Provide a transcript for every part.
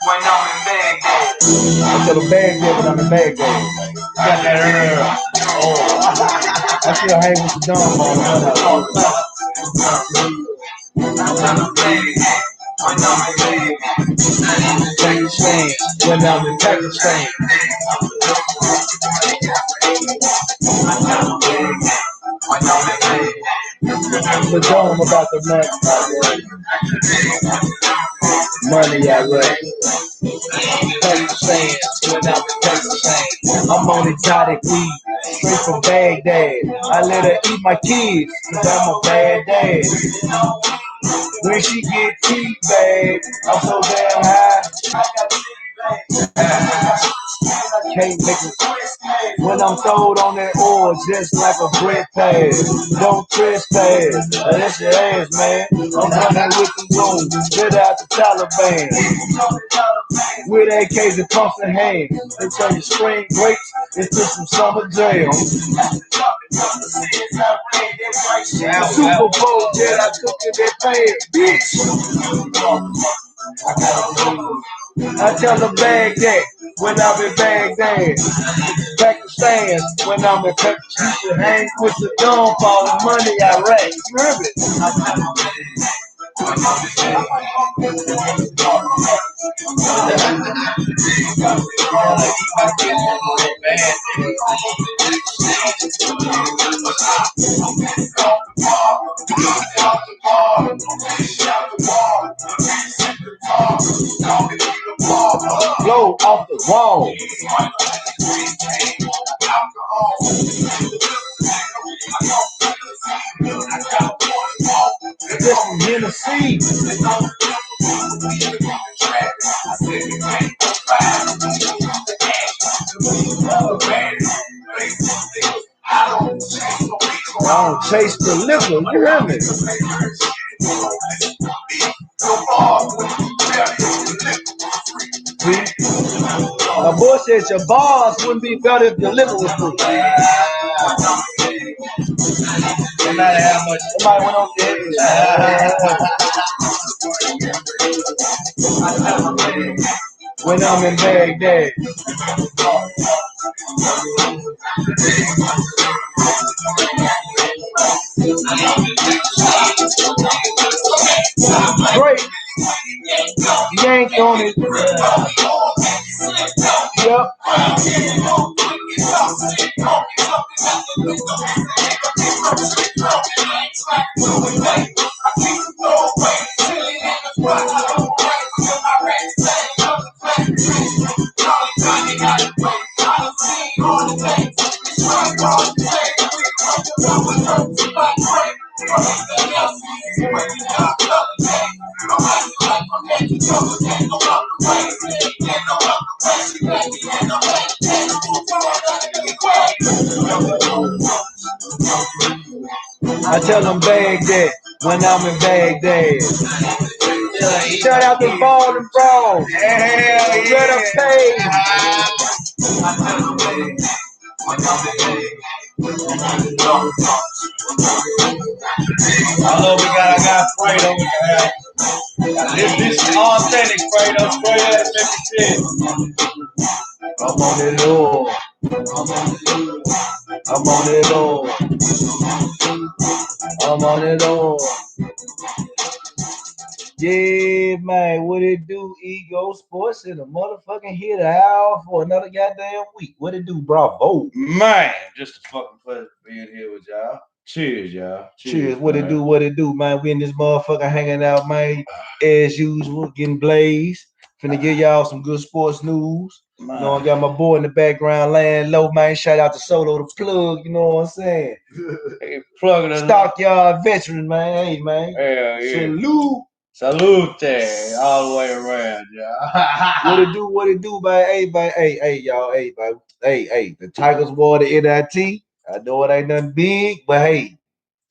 when I'm in Baghdad. I tell them Baghdad when I'm in Baghdad. Got that earlier. Oh, I still hang with the dumb on Pakistan, when I'm in Pakistan. The dome about the money I raise. Pakistan, when I'm in Pakistan. I'm on exotic weed, straight from Baghdad. I let her eat my kids, cause I'm a bad dad. When she get teabagged, I'm so damn high. Can't make it. When I'm throwed on that oil, just like a bread pass. Don't trespass. That's your ass, man. I'm running with the room. Get out the Taliban. With AKs and pumps in hands. They turn your spring grapes into some summer jam. Super Bowl, yeah, I took it that bad, bitch. I tell the Baghdad when I'm in Baghdad. Pakistan when I'm in Pakistan. You should hang with the dumb for the money I rack. You heard it? Blow off the wall. This from Tennessee. I don't chase the liquor, you hear me? My boy said your bars wouldn't be better if your liquor was free. No matter how much somebody went on there. When I'm in Baghdad. Great. Yank on it. Yep. I tell them Baghdad when I'm in Baghdad. Shout out to Ball and Brawl. Better pay. I love I got Fredo. This is authentic Fredo, straight out of Mississippi. I'm on it all. I'm on it all. I'm on it all. Yeah, man, what it do? Ego Sports in a motherfucking hit out for another goddamn week. What it do, bravo? Man, just a fucking pleasure being here with y'all. Cheers, y'all. Cheers. What it do? What it do, man? We in this motherfucker hanging out, man. As usual, getting blazed. Finna give y'all some good sports news. Man. You know, I got my boy in the background laying low, man. Shout out to Solo the plug, you know what I'm saying? Hey, plug it. Stockyard veteran, man. Hey, man. Hell yeah. Salute. Salute all the way around, y'all. What it do, man? Hey, y'all, hey, the Tigers wore the NIT. I know it ain't nothing big, but hey,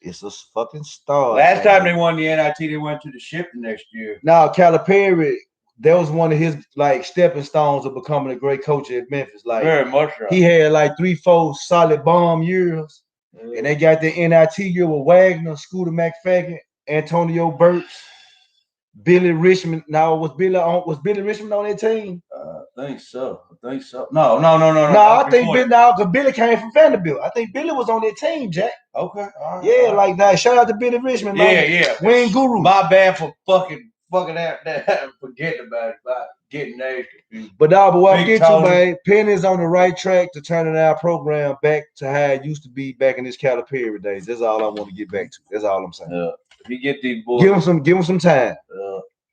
it's a fucking star. Last time they won the NIT, they went to the ship the next year. Now, Calipari, that was one of his like stepping stones of becoming a great coach at Memphis. Like very much so. He had like 3-4 solid bomb years, and they got the NIT year with Wagner, Scooter McFadden, Antonio Burks. Billy Richmond. Now was Billy Richmond on that team? I think so. No. No, I think Billy. Now, because Billy came from Vanderbilt. I think Billy was on that team, Jack. Okay. All right, yeah, like that. Shout out to Billy Richmond, man. Yeah. Wing Guru. My bad for fucking that forgetting about it, about getting names confused. But what I'm getting to, man, Penn is on the right track to turning our program back to how it used to be back in this Calipari days. That's all I want to get back to. That's all I'm saying. If you get these boys, give him some time.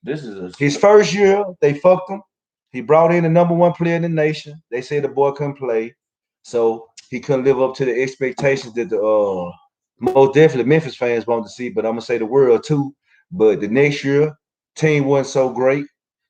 This is his first year. They fucked him. He brought in the #1 player in the nation. They said the boy couldn't play, so he couldn't live up to the expectations that the most definitely Memphis fans wanted to see. But I'm gonna say the world too. But the next year, team wasn't so great.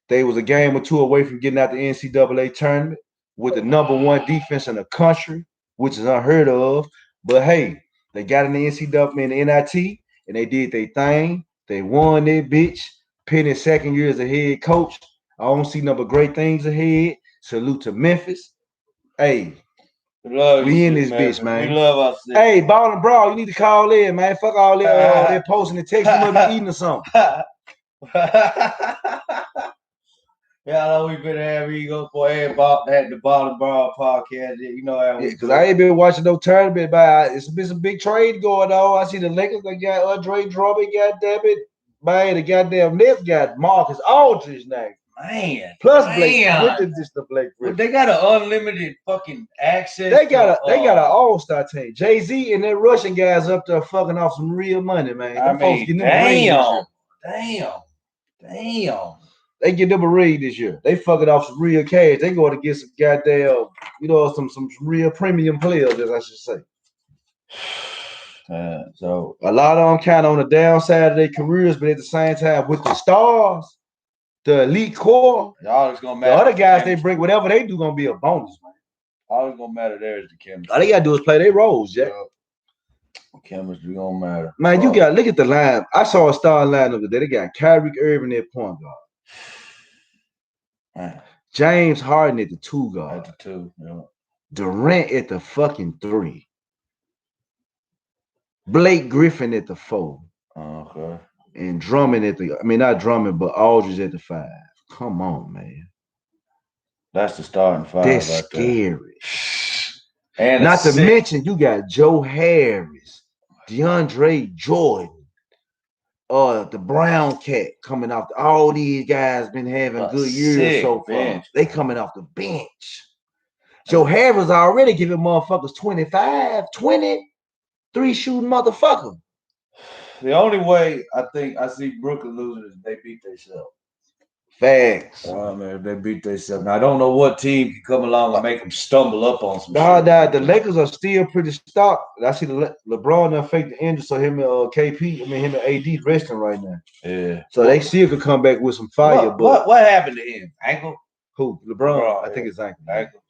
They was a game or two away from getting out the NCAA tournament with the #1 defense in the country, which is unheard of. But hey, they got in the NCAA and the NIT, and they did their thing. They won that bitch. Penny's second year as a head coach. I don't see no but great things ahead. Salute to Memphis. Hey, we in this bitch, man. We love our city. Hey, Ball and Brawl, you need to call in, man. Fuck all that posting and texting. You must be eating or something. Yeah, I know we've been having you go for at the Ball and Brawl podcast. You know how we because I ain't been watching no tournament, but it's been some big trade going on. I see the Lakers, they got Andre Drummond, goddamn it. Man, the goddamn Nets got Marcus Aldridge name. Man, plus Blake Griffin, just the Blake Griffin. They got an unlimited fucking access. They got an all-star team. Jay-Z and their Russian guys up there fucking off some real money, man. I mean, damn. They get them a ring this year. They fucking off some real cash. They going to get some goddamn, some real premium players, as I should say. So a lot of them kind of on the downside of their careers, but at the same time, with the stars, the elite core, all it's gonna matter. The other guys they bring, whatever they do, gonna be a bonus, man. All it's gonna matter there is the chemistry. All they gotta do is play their roles, Jack. Chemistry gonna matter. Man, you got look at the line. I saw a star lineup today. They got Kyrie Irving at point guard. Man. James Harden at the 2 guard. At the 2, yeah. Durant at the fucking 3. Blake Griffin at the 4. Okay. And Drummond at the, not Drummond, but Aldridge at the 5. Come on, man. That's the starting 5. That's right scary. There. And not to mention, you got Joe Harris, DeAndre Jordan, the Brown Cat coming off. All these guys been having good years so far. Bench. They coming off the bench. Joe Harris already giving motherfuckers 25, 20, 3-shooting motherfucker. The only way I think I see Brooklyn losing is if they beat themselves. Facts. Oh, man, if they beat themselves. Now, I don't know what team can come along and make them stumble up on some shit. The Lakers are still pretty stocked. I see LeBron done fake the injury, so him and him and AD resting right now. Yeah. So they still could come back with some fire. What happened to him? Ankle? Who? LeBron? I think it's ankle. Ankle.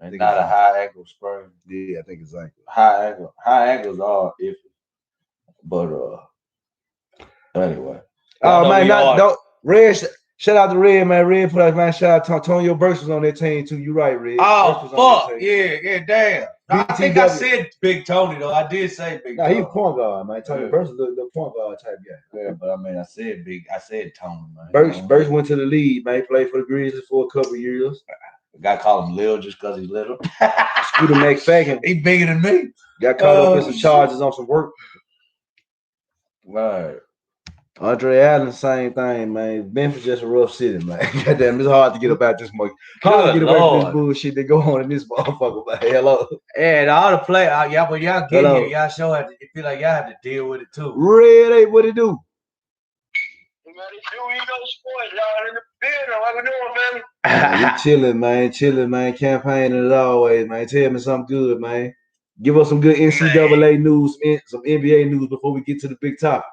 Not a high ankle sprain. Yeah, I think it's ankle. High ankles are iffy. But anyway. Oh man, don't Red. Shout out to Red, man. Red put out, man. Shout out to Tonyo Burks was on that team too. You right, Red. Oh fuck, yeah, damn. I think I said Big Tony though. I did say Big. Nah, he's point guard, man. Tony Burks is the point guard type guy. Yeah, but I said Tony, man. Burks went to the league, man. He played for the Grizzlies for a couple of years. The guy called him Lil just because he's little. Scooter McFadden. He bigger than me. Got caught up in some charges on some work. Right. Andre Allen, same thing, man. Memphis just a rough city, man. Goddamn, it's hard to get about this much. Hard to get away from this bullshit that go on in this motherfucker, man. Hello. And all the play, when y'all get here, y'all sure have to feel like y'all have to deal with it too. Red, hey, what it do? Chilling, man. Campaigning as always, man. Tell me something good, man. Give us some good NCAA news, some NBA news before we get to the big topic.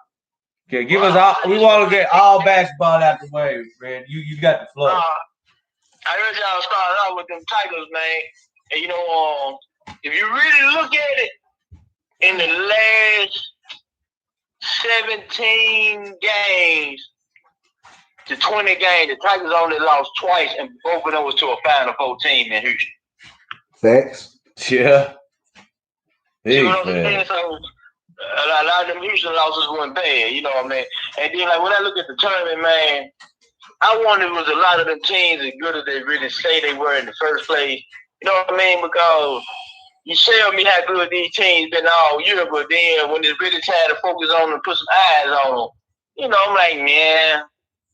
Okay, give us all. We want to get all basketball out the way, Fred. You got the flow. I heard y'all start out with them Tigers, man. And if you really look at it, in the last 17 games to 20 games, the Tigers only lost twice, and both of them was to a Final Four team in Houston. Facts. Yeah. You know what I'm saying? So A lot of them Houston losses went bad, you know what I mean? And then, like, when I look at the tournament, man, I wonder if it was a lot of them teams as good as they really say they were in the first place. You know what I mean? Because you tell me how good these teams been all year, but then when it's really time to focus on them and put some eyes on them, you know, I'm like, man,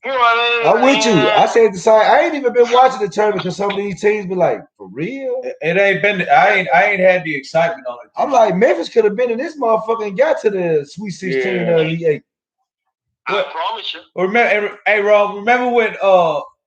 you know what I mean? I'm with you. I said the same. I ain't even been watching the tournament because some of these teams be like, for real? It ain't been. I ain't had the excitement on it. I'm like, Memphis could have been in this motherfucker and got to the Sweet 16 or Elite 8. I promise you. Remember, hey Rob, remember when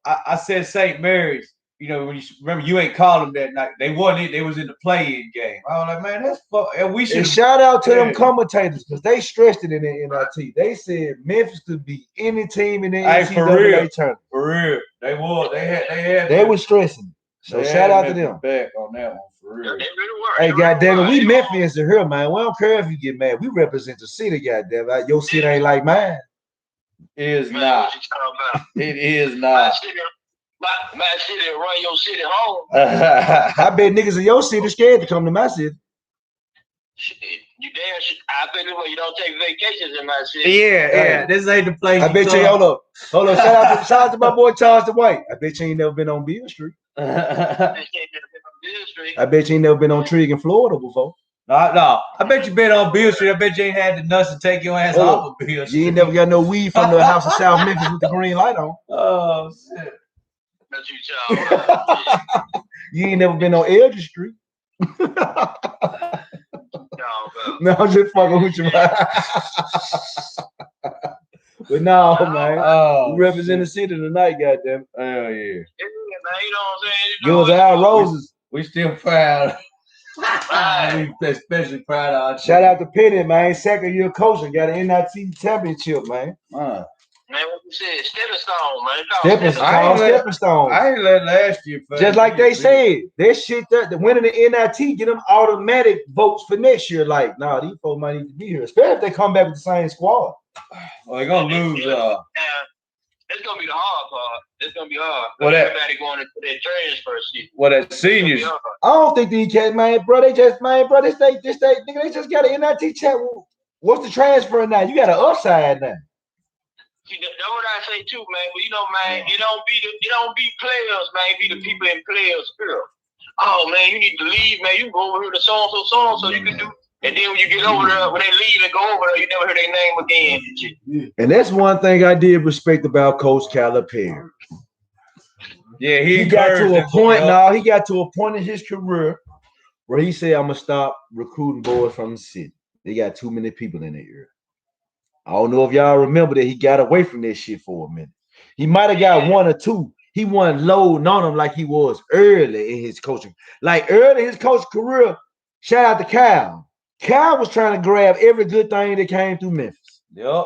I said St. Mary's? You know, when you remember you ain't called them that night. They wasn't it. They was in the play-in game. I was like, man, that's fuck. And we should. And shout out to them commentators because they stressed it in the NIT. They said Memphis could be any team in the NCAA tournament. For real, they was. They were stressing. So shout out to them. Back on that one for real. They really were. Hey, goddamn it, we Memphians are here, man. We don't care if you get mad. We represent the city, goddamn it. Your city ain't like mine. It is not. It is not. My city run your city home. I bet niggas in your city scared to come to my city. Shit, you damn shit. I bet you don't take vacations in my city. Yeah. This ain't the place. I bet you. Hold up. Shout out to my boy Charleston White. I bet you ain't never been on Beale Street. I bet you ain't never been on Trigg in Florida before. No. I bet you been on Beale Street. I bet you ain't had the nuts to take your ass off of Beale Street. You ain't never got no weed from the house in South Memphis with the green light on. Oh shit. That's you, child. You ain't never been on Eldridge Street. No, I'm just fucking with you, man. But no, man. We represent the city tonight, goddamn. Hell yeah. You know what I'm saying? Give us our roses. We still proud. We especially proud of our shout out to Penny, man. Second year coaching. Got an NIT championship, man. Man, what you said? Stepping stone, man. Stepping stone. I ain't let last year. Just like they said, that shit that the winning the NIT get them automatic votes for next year. Like, nah, these folks might need to be here, especially if they come back with the same squad. Well, they're gonna lose. It's gonna be the hard part. It's gonna be hard. What everybody going into their transfer season. What that seniors? I don't think these cats, man, bro. They just got an NIT chat. What's the transfer now? You got an upside now. See, that's what I say too, man. But you know, man, it don't be players, man. It be the people in players' spirit. Oh man, you need to leave, man. You can go over here to so you can do. And then when you get over there, when they leave and go over there, you never hear their name again and shit. And that's one thing I did respect about Coach Calipari. Yeah, he got to a point now. He got to a point in his career where he said, "I'm gonna stop recruiting boys from the city. They got too many people in the area." I don't know if y'all remember that he got away from that shit for a minute. He might have got one or two. He wasn't loading on them like he was early in his coaching. Like early in his coaching career, shout out to Kyle. Kyle was trying to grab every good thing that came through Memphis. Yep.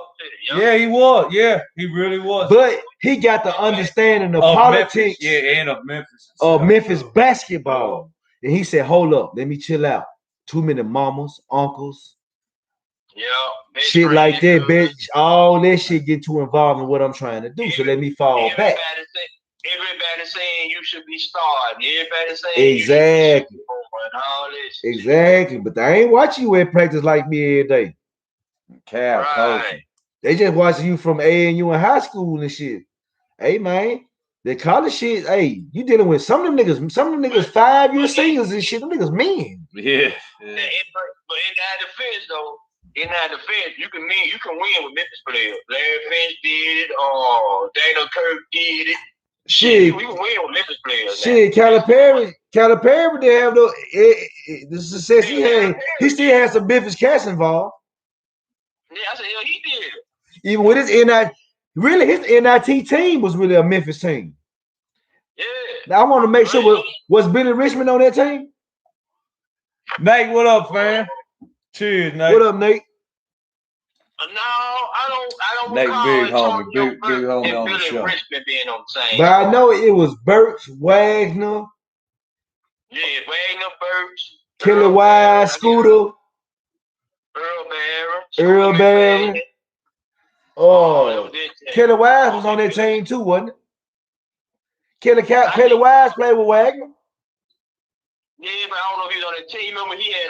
Yeah, he was. Yeah, he really was. But he got the understanding of politics. Memphis. Yeah, and of Memphis. Of Memphis basketball. And he said, hold up, let me chill out. Too many mamas, uncles. Yeah. Shit like that, bitch. All that shit get too involved in what I'm trying to do. So let me fall back. Everybody saying you should be starting. Everybody saying exactly. All this. Exactly. But they ain't watching you at practice like me every day. Right. They just watching you from ANU in high school and shit. Hey man, the college shit. Hey, you dealing with some of them niggas 5-year seniors and shit. Them niggas mean. Yeah. But in that defense though. In that defense, you can win with Memphis players. Larry Finch did it. Daniel Kirk did it. Shit, we can win with Memphis players. Shit, Calipari didn't have the success he had. He still has some Memphis cats involved. Yeah, I said, he did. Even with his his NIT team was really a Memphis team. Yeah. Now I want to make sure was Billy Richmond on that team? Nate, what up, fam? Cheers, Nate. What up, Nate? No, I don't Nate, big homie, big homie on the show. Richmond being on the same. But I know it was Burks, Wagner. Yeah, Wagner, Burks. Killer Wise, Scooter. Earl Barron. Oh, Killer Wise was on that team too, wasn't it? Killer Wise played with Wagner. Yeah, but I don't know if he was on that team. Remember, he had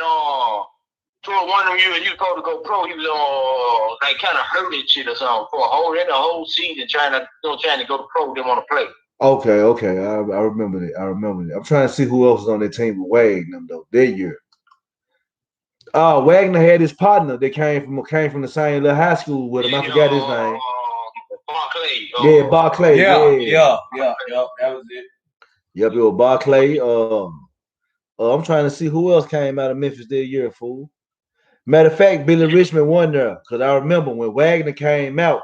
for one of you, and you supposed to go pro. He was on like kind of hurt and shit or something for a whole season trying to go to pro. Didn't want to play. Okay. I remember that. I'm trying to see who else was on that team with Wagner though that year. Wagner had his partner that came from the same little high school with him. I forgot his name. Barclay. Yeah, Barclay. Yeah. That was it. Yep, it was Barclay. I'm trying to see who else came out of Memphis that year, fool. Matter of fact, Billy Richmond won there because I remember when Wagner came out,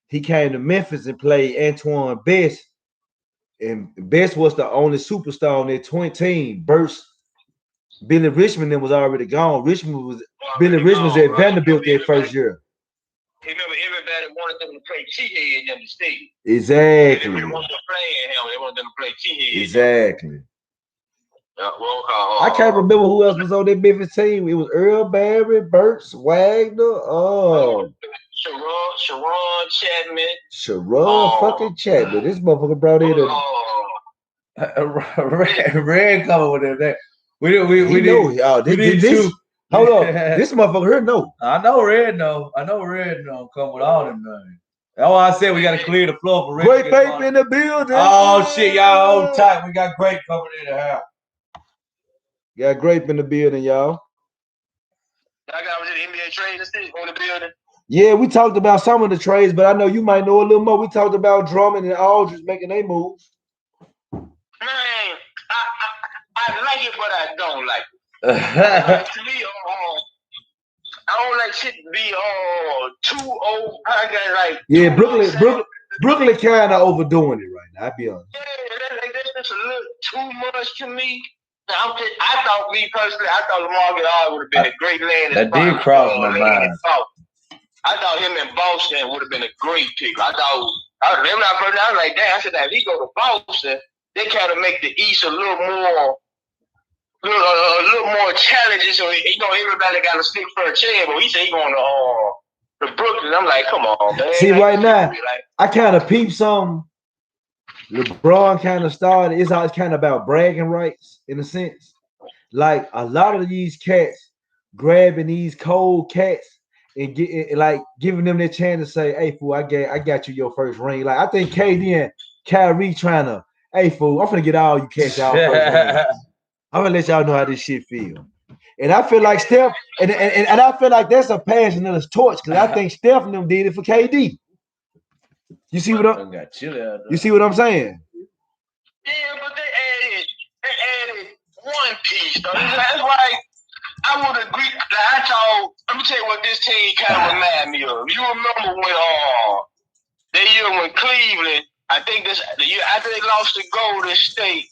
he came to Memphis and played Antoine Best. And Best was the only superstar on that team. Billy Richmond then was already gone. Billy Richmond was at Vanderbilt that first year. Remember, everybody wanted them to play T-Head in the state. Exactly. They wanted to play him. They wanted them to play T-Head. Exactly. I can't remember who else was on that Memphis team. It was Earl Barry, Burks, Wagner, Sharon Chapman. Sharon fucking Chapman. This motherfucker brought in Red coming with that. We did. Hold on. This motherfucker here know. I know Red know come with all them names. That's why I said we got to clear the floor for Red. Great Bape in the building. Oh shit, y'all hold tight. We got Grape coming in the house. Got Grape in the building, y'all. I was in the NBA trade on the building. Yeah, we talked about some of the trades, but I know you might know a little more. We talked about Drummond and Aldridge making their moves. Man, I like it, but I don't like it. To me, I don't like shit to be too old. I got like Brooklyn kind of overdoing it right now. I'll be honest. Yeah, that's a little too much to me. I thought Lamar Gallard would have been a great land. That did cross my mind. I thought him in Boston would have been a great pick. I was like, damn. I said, if he go to Boston, they kind of make the East a little more challenging. So everybody got to stick for a chair. But he said he going to Brooklyn. I'm like, come on, man. See, right now, I kind of peeped some. LeBron kind of started. It's always kind of about bragging rights in a sense. Like a lot of these cats grabbing these cold cats and giving them their chance to say, "Hey, fool, I got you your first ring." Like I think KD and Kyrie trying to, "Hey, fool, I'm gonna get all you cats out first ring. I'm gonna let y'all know how this shit feel." And I feel like Steph, and I feel like that's a passionate torch because I think Steph and them did it for KD. You see what I'm saying? Yeah, but they added one piece though. That's why I would agree. Let me tell you what this team kind of remind me of. You remember when the year when Cleveland, I think the year after they lost to Golden State.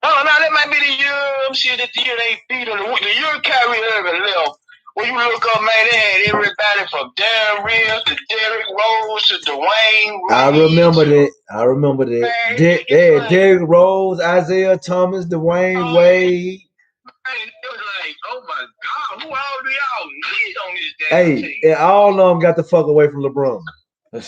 No, that might be the year. The year they beat them. The year Kyrie Irving left. When you look up, man, they had everybody from Darren Reeves to Derrick Rose to Dwayne Reed. I remember that. Derrick Rose, Isaiah Thomas, Dwayne Wade. Man, it was like, oh my God, who all do y'all need on this damn team? And all of them got the fuck away from LeBron. I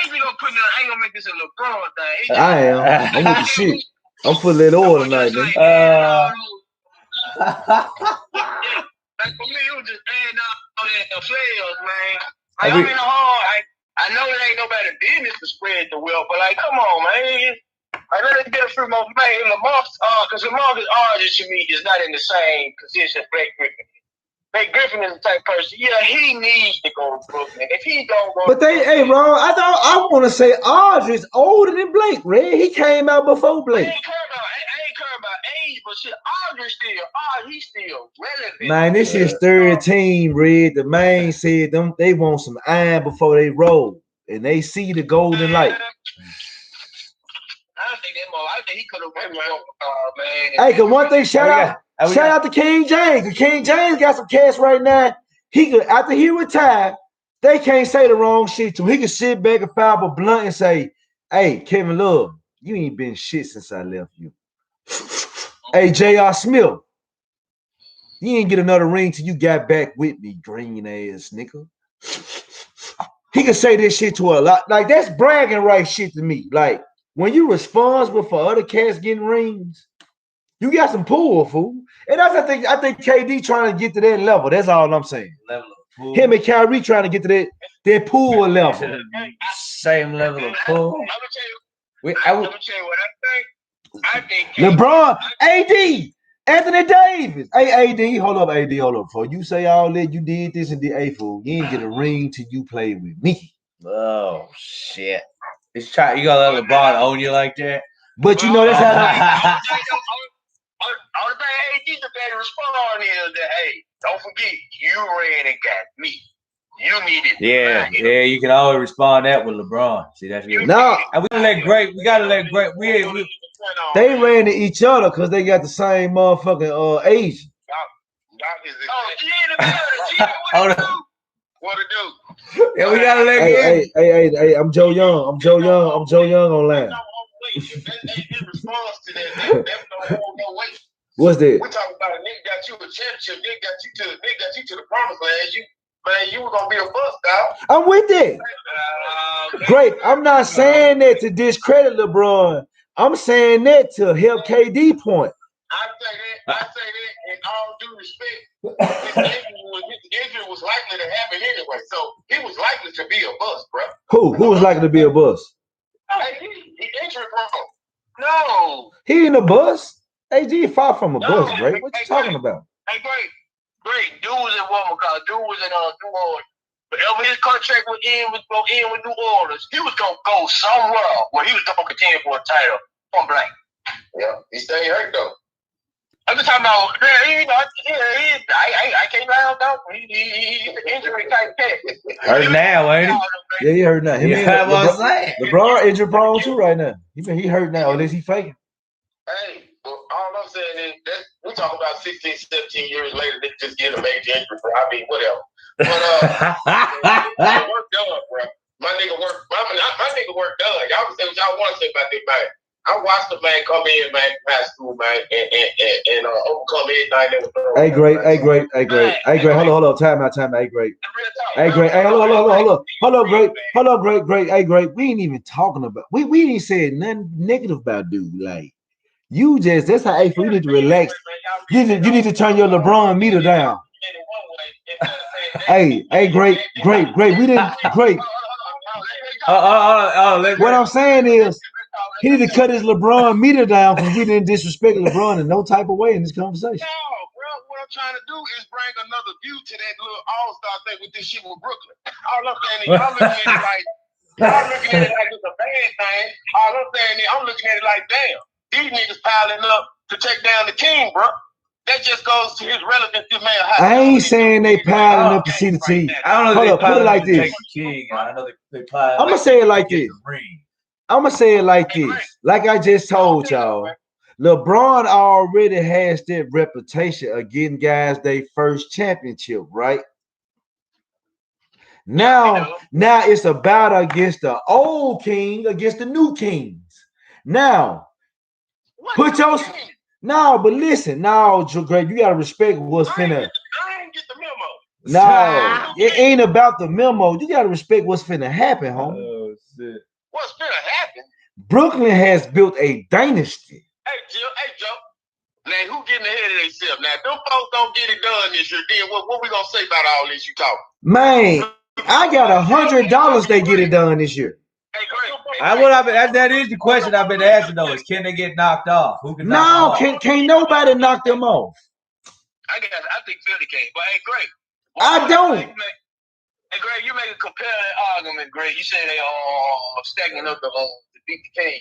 ain't gonna make this a LeBron thing. I am. I'm with the shit. I'm for that oil tonight, man. Like for me, it was just adding all the players, man. Like, I know it ain't nobody business to spread the wealth, but like, come on, man. Let us get a few more, man. Lamar, because Lamarcus Aldridge to me is not in the same position as Blake Griffin. Blake Griffin is the type of person. Yeah, he needs to go to Brooklyn. If he don't go, but hey, Ron, I want to say Aldridge is older than Blake. Red, he came out before Blake. I ain't care about age, but shit, Aldridge he's still relevant. Man, this is third team, Red. The man said they want some iron before they roll, and they see the golden light. I think he could have went man. Hey, cause one thing, shout out to King James. King James got some cash right now. He could, after he retired, they can't say the wrong shit to him. He could sit back and file a blunt and say, "Hey, Kevin Love, you ain't been shit since I left you." Hey, J.R. Smith, you ain't get another ring till you got back with me, green ass nigga. He could say this shit to a lot. Like, that's bragging right shit to me. Like, when you responsible for other cats getting rings, You got some pull, fool. And that's I think KD trying to get to that level. That's all I'm saying. Level of pool. Him and Kyrie trying to get to that pool level. Same level of pool. I'm gonna tell you what I think. LeBron, AD, Anthony Davis. Hey, AD, hold up, AD, hold up. Before you say all that, you did this and did a fool. You ain't get a ring till you play with me. Oh shit! It's try. You gotta let LeBron own you like that. But you know that's how. All the thing AD better respond is that, hey, don't forget, you ran and got me. You needed. Yeah. You can always respond that with LeBron. See, that's good. No, and we gotta let Great. They ran to each other because they got the same motherfucking age. What to do? Yeah, we gotta let Hey, I'm Joe Young. I'm Joe Young online. In response to that, no weight. What's that? We talking about a nigga got you a championship, nigga got you to the promised land. You were gonna be a bust, dog. I'm with it. Great. I'm not saying that to discredit LeBron. I'm saying that to help KD point. I say that in all due respect. His injury was likely to happen anyway, so he was likely to be a bust, bro. Who was likely to be a bust? Hey, he injury prone. No. He ain't a bust. AG far from a bust, Great. What you talking about? Hey, Great. Dude was in Dude was in New Orleans. Whenever his contract was in with New Orleans, he was gonna go somewhere where he was gonna contend for a title from blank. Yeah, he stayed hurt though. I'm just talking about, I can't lie on that. He's an injury type cat. Hurt now, ain't he? Yeah, he hurt now. Yeah, what I'm saying. LeBron injury prone too right now. He hurt now, unless he faking. Hey, well, all I'm saying is that we talk about 16, 17 years later, they just get a major injury, bro. I mean, whatever. But work done, bro. My nigga work done. Y'all can say what y'all want to say about this man. I watched the man come in, man, past school, man, and overcome anything that was Hey, great. Hold on. Time out. Hey, great. Hey, great. Hey, hold on, great. Hey, great. We ain't even talking about. We ain't said nothing negative about dude. Like you just. That's how. Hey, you need to relax. You need to turn your LeBron meter down. Hey, great. We didn't great. What I'm saying is. He need to cut his LeBron meter down because we didn't disrespect LeBron in no type of way in this conversation. No, bro. What I'm trying to do is bring another view to that little all-star thing with this shit with Brooklyn. All I'm saying is y'all looking at it like it's a bad thing. All I'm saying is I'm looking at it like, damn, these niggas piling up to take down the team, bro. That just goes to his relevance to man. I ain't saying they piling up to see the team. I don't know. Hold up, put it like this. I know they piling. I'm gonna say it like this. I'm going to say it like this. Like I just told y'all, LeBron already has that reputation of getting guys their first championship, right? Now it's a battle against the old king against the new kings. Now, but listen, Great, you got to respect what's finna. I ain't get the memo. No, it ain't about the memo. You got to respect what's finna happen, homie. Oh, shit. What's finna happen? Brooklyn has built a dynasty. Hey, Joe. Now, who getting ahead of themselves? Now, if them folks don't get it done this year, then what we gonna say about all this you talking? Man, I got $100 they get it done this year. Hey, great. That is the question I've been asking though: is can they get knocked off? Who can knock them off? Can't nobody knock them off. I think Philly can, but hey, great. I don't. Hey, Greg, you make a compelling argument, Greg. You say they are stacking up to beat the King.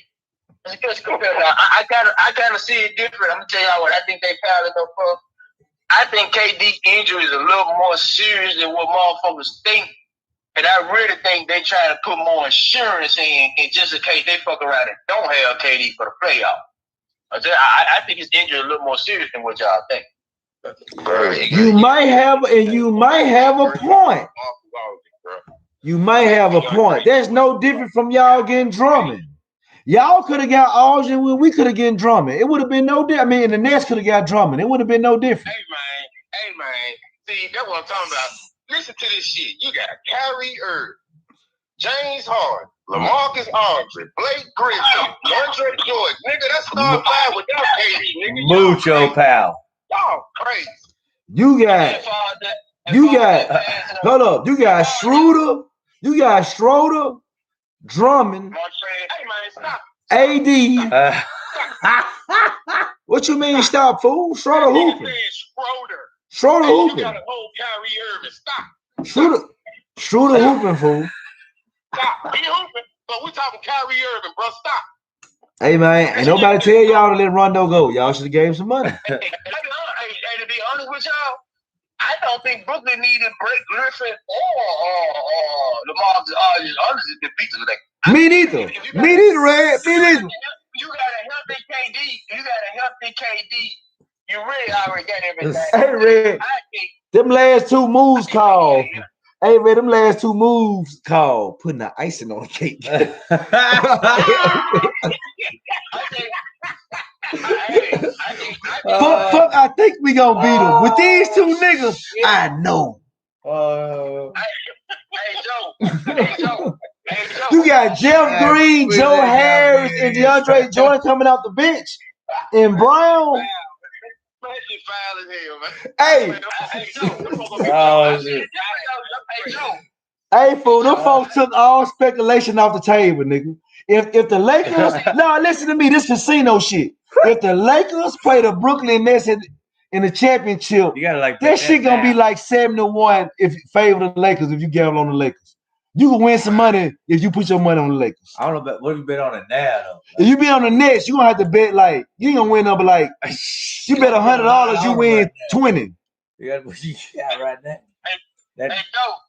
It's compelling. I gotta see it different. I'm gonna tell y'all what I think they piled up for. I think KD injury is a little more serious than what motherfuckers think, and I really think they try to put more insurance in just in case they fuck around and don't have KD for the playoff. I think his injury is a little more serious than what y'all think. You might have a point. You might have a point. That's no different from y'all getting Drummond. Y'all could have got Aldridge when we could have gotten Drummond. It would have been no different. I mean, and the Nets could have got Drummond. It would have been no different. Hey, man. See, that's what I'm talking about. Listen to this shit. You got Kyrie Irving, James Harden, LaMarcus Aldridge, Blake Griffin, Andre Jordan. Nigga, that's starting five without KD, nigga. Mucho pal. Y'all crazy. You got hold up. You got Schroeder. You got Schroeder, Drummond, Hey, man, stop. AD. What you mean stop, fool? Schroeder hooping. Schroeder You hooping. got a whole Kyrie Irving. Stop. Schroeder hooping, fool. Stop. He hooping. But we talking Kyrie Irving, bro. Stop. Hey, man, ain't nobody tell y'all to let Rondo go. Y'all should have gave him some money. Hey, to be honest with y'all, I don't think Brooklyn needed Blake Griffin or LaMarcus Aldridge to beat them today. Me neither. Me neither, Red. Me neither. You got a healthy KD. You really already got everything. Hey, Red. Them last two moves called. Hey, Red, them last two moves called putting the icing on the cake. Fuck, I think we gonna beat them. With these two niggas, I know. Hey, Joe. You got Jeff Green, Joe Harris, and DeAndre Jordan coming off the bench. And Brown. Hey. Hey, fool, them folks took all speculation off the table, nigga. If the Lakers, no, listen to me, this casino shit. If the Lakers play the Brooklyn Nets in the championship, you gotta like that shit gonna be like 7-1 if you favor the Lakers if you gamble on the Lakers. You can win some money if you put your money on the Lakers. I don't know about what you bet on it now though. If you bet on the Nets, you gonna have to bet like you ain't gonna win up like you bet $100, you win 20. You got right now. That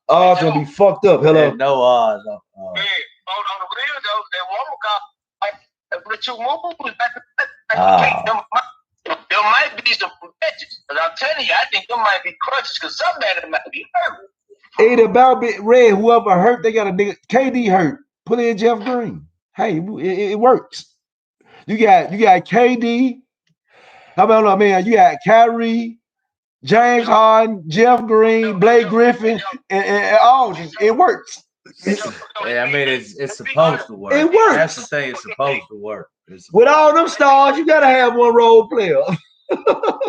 odds gonna be fucked up. Hello. No odds. On the real though, that woman got but you move. There might be some catches, but I'm telling you, I think there might be crutches because somebody might be hurt. Ain't about bit red. Whoever hurt, they got a nigga. KD hurt. Put in Jeff Green. Hey, it works. You got KD. How about man? You got Kyrie, James Harden, Jeff Green, Blake Griffin, and all this. It works. Yeah, I mean it's supposed to work. It works. That's the thing. It's supposed to work. With all them stars, you gotta have one role player. Let's be honest.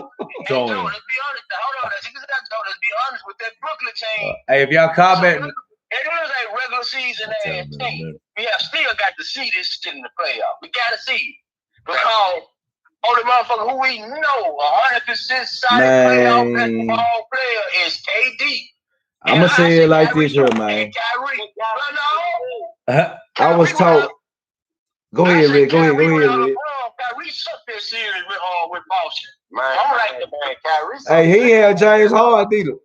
Hold on. Let's be honest with that Brooklyn team. Hey, if y'all comment, it is a regular season ass team. We have still got to see this shit in the playoff. We gotta see it because only motherfucker who we know 100% solid playoff basketball player is KD. I'm gonna say it like this here, man. I was taught. Go ahead, Rick. Go ahead, Rick. Kyrie sucked that series with Boston. Man, I'm like the man, Kyrie. Hey, he had James Harden either.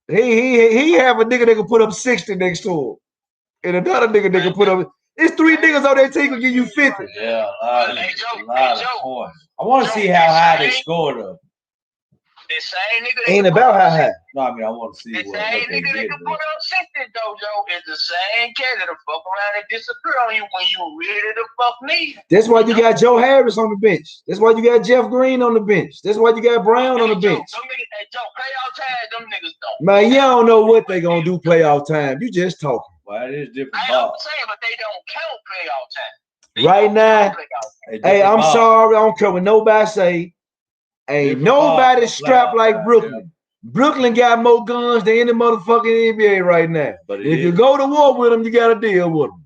He have a nigga that can put up 60 next to him, and another nigga that can put up. It's 3 niggas on that team can give you 50. Yeah, a lot of points. I want to see how high they scored up. The same nigga ain't about how high. No, I mean I want to see the same nigga that can put up 60 dojo is the same cat that'll fuck around and disappear on you when you ready to fuck me. That's why you got Joe Harris on the bench. That's why you got Jeff Green on the bench. That's why you got Brown on the bench. Playoff time, them niggas don't. Man, you don't know what they gonna do playoff time. You just talking. Well, it is different. I don't say, but they don't count playoff time. Right now, hey, I'm sorry. I don't care what nobody say. Ain't nobody strapped like Brooklyn. Yeah. Brooklyn got more guns than any motherfucking NBA right now. But if you go to war with them, you got to deal with them.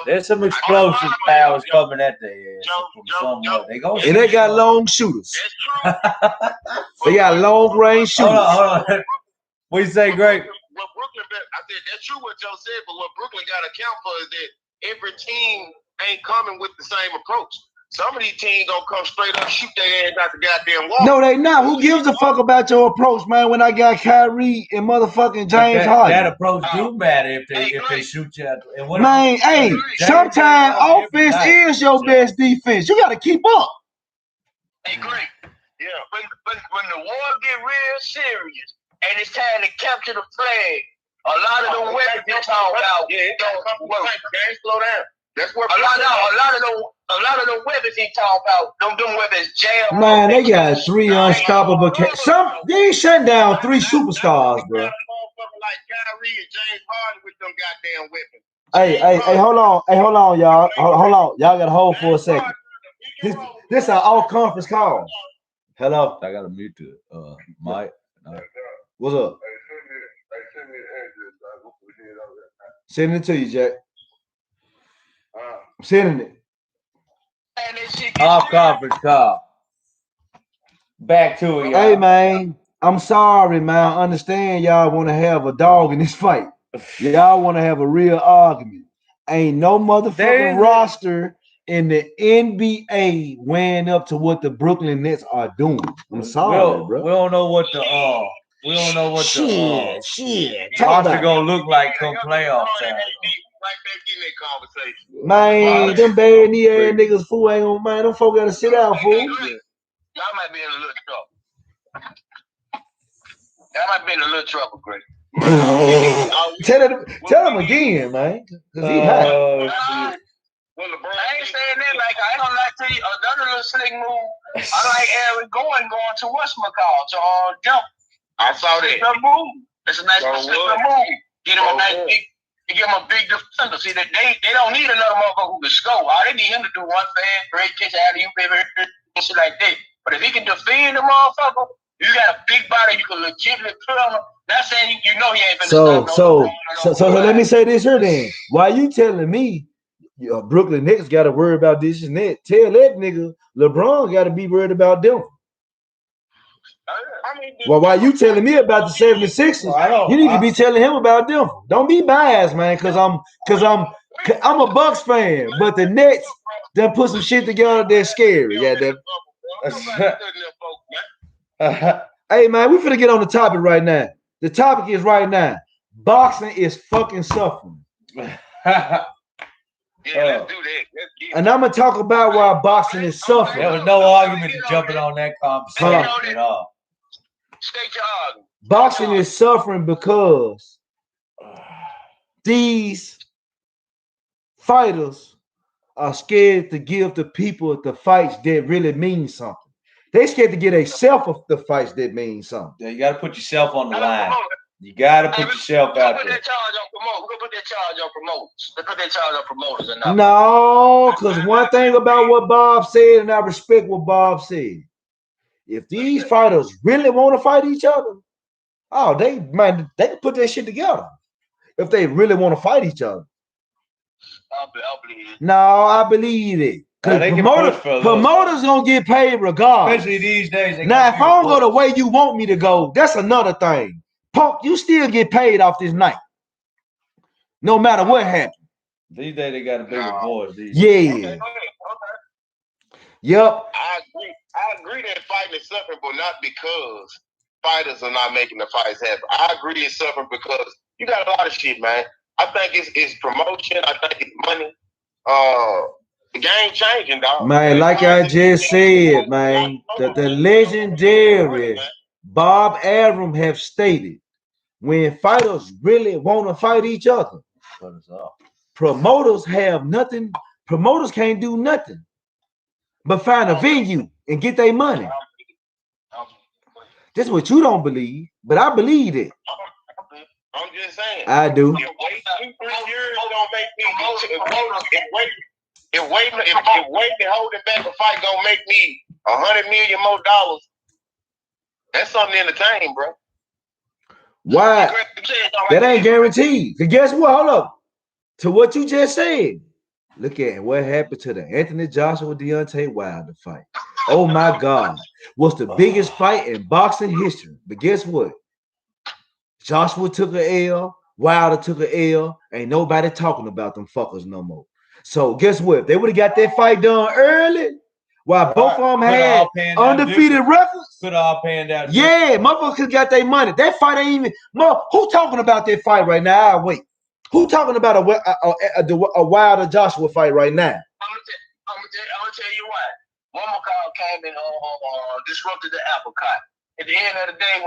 There's some explosive powers coming at their ass. They got long shooters. They got long range shooters. Hold on. What you say, Greg? What Brooklyn, I said that's true what Joe said, but what Brooklyn got to account for is that every team ain't coming with the same approach. Some of these teams gonna come straight up, shoot their ass out the goddamn wall. No, they not. Who gives a fuck about your approach, man? When I got Kyrie and motherfucking James Harden, that approach do matter if they shoot you out. Man, hey, sometimes offense is your best defense. You got to keep up. Hey, great. Yeah, but when the war get real serious and it's time to capture the flag, a lot of them weapons you talk about. Slow down. That's where a lot of them. A lot of the weapons he talking about, them weapons jam. Man, they got 3 unstoppable. They ain't shutting down 3 superstars, bro. Like Kyrie and James Harden with them goddamn weapons. Hey, hold on, y'all. Hold on. Y'all gotta hold for a second. This is an all-conference call. Hello. I gotta mute the Mike. What's up? Sending it to you, Jack. I'm sending it. Off conference call. Back to it, y'all. Hey, man. I'm sorry, man. I understand y'all want to have a dog in this fight. Y'all want to have a real argument. Ain't no motherfucking roster in the NBA weighing up to what the Brooklyn Nets are doing. I'm sorry, bro. We don't know what the roster gonna look like come playoff time. Man, them bad knee ass niggas fool ain't gonna, man. Them folk gotta sit down, fool. Y'all might be in a little trouble. Y'all might be in a little trouble, Greg. Tell him again, man. Cause he hot. I ain't saying that like I ain't gonna lie to you. Another little slick move. I like Aaron going to whatchamacall to jump. I saw that. Move. It's a nice slick move. Get him a nice big. You give him a big defender. See that they don't need another motherfucker who can score. All they need him to do one fast, great catch out of you, baby, shit like that. But if he can defend the motherfucker, you got a big body. You can legitimately put on him. Not saying you know he ain't been. So let me say this here then. Why you telling me? Brooklyn Nets got to worry about this and that. Tell that nigga LeBron got to be worried about them. Well, why you telling me about the 76ers? You need to be telling him about them. Don't be biased, man, because I'm a Bucks fan, but the Nets done put some shit together that's scary. Yeah, hey, man, we finna get on the topic right now. The topic is right now. Boxing is fucking suffering. Yeah, let's do that. And I'm gonna talk about why boxing is suffering. There was no argument to jumping on that conversation at all. State your argument. Boxing is suffering because these fighters are scared to give the people the fights that really mean something. They scared to get a self of the fights that mean something. Yeah, you gotta put yourself on the line. You gotta put yourself out there. We're gonna put that charge on promoters. Let's put that charge on promoters and not. No, because one thing about what Bob said, and I respect what Bob said. If these fighters really want to fight each other, they can put that shit together. If they really want to fight each other. I believe it. No, I believe it. Because promoters gonna get paid regardless. Especially these days. Now, if I don't go the way you want me to go, that's another thing. Punk, you still get paid off this night. No matter what happens. These days they got a bigger voice. Yeah. Okay. Yep. I agree that fighting is suffering, but not because fighters are not making the fights happen. I agree it's suffering because you got a lot of shit, man. I think it's promotion. I think it's money. The game changing, dog. Man, like I just said, man, the legendary Bob Arum have stated, when fighters really want to fight each other, promoters have nothing. Promoters can't do nothing but find a venue and get their money. That's what you don't believe, but I believe it. I'm just saying. I do. If waiting 2-3 years don't make me if waiting and holding back a fight gonna make me $100 million more, that's something to entertain, bro. Why? That ain't guaranteed. Cause guess what? Hold up. To what you just said. Look at what happened to the Anthony Joshua Deontay Wilder fight. Oh my God. Was the biggest fight in boxing history. But guess what? Joshua took an L. Wilder took an L. Ain't nobody talking about them fuckers no more. So guess what? If they would have got that fight done early, while both of them had undefeated records. Could all paying down. Yeah, motherfuckers got their money. That fight ain't even. Who talking about that fight right now? Wait. Who talking about a Wilder Joshua fight right now? I'm gonna tell you why. One McCall came and disrupted the apple cart. At the end of the day,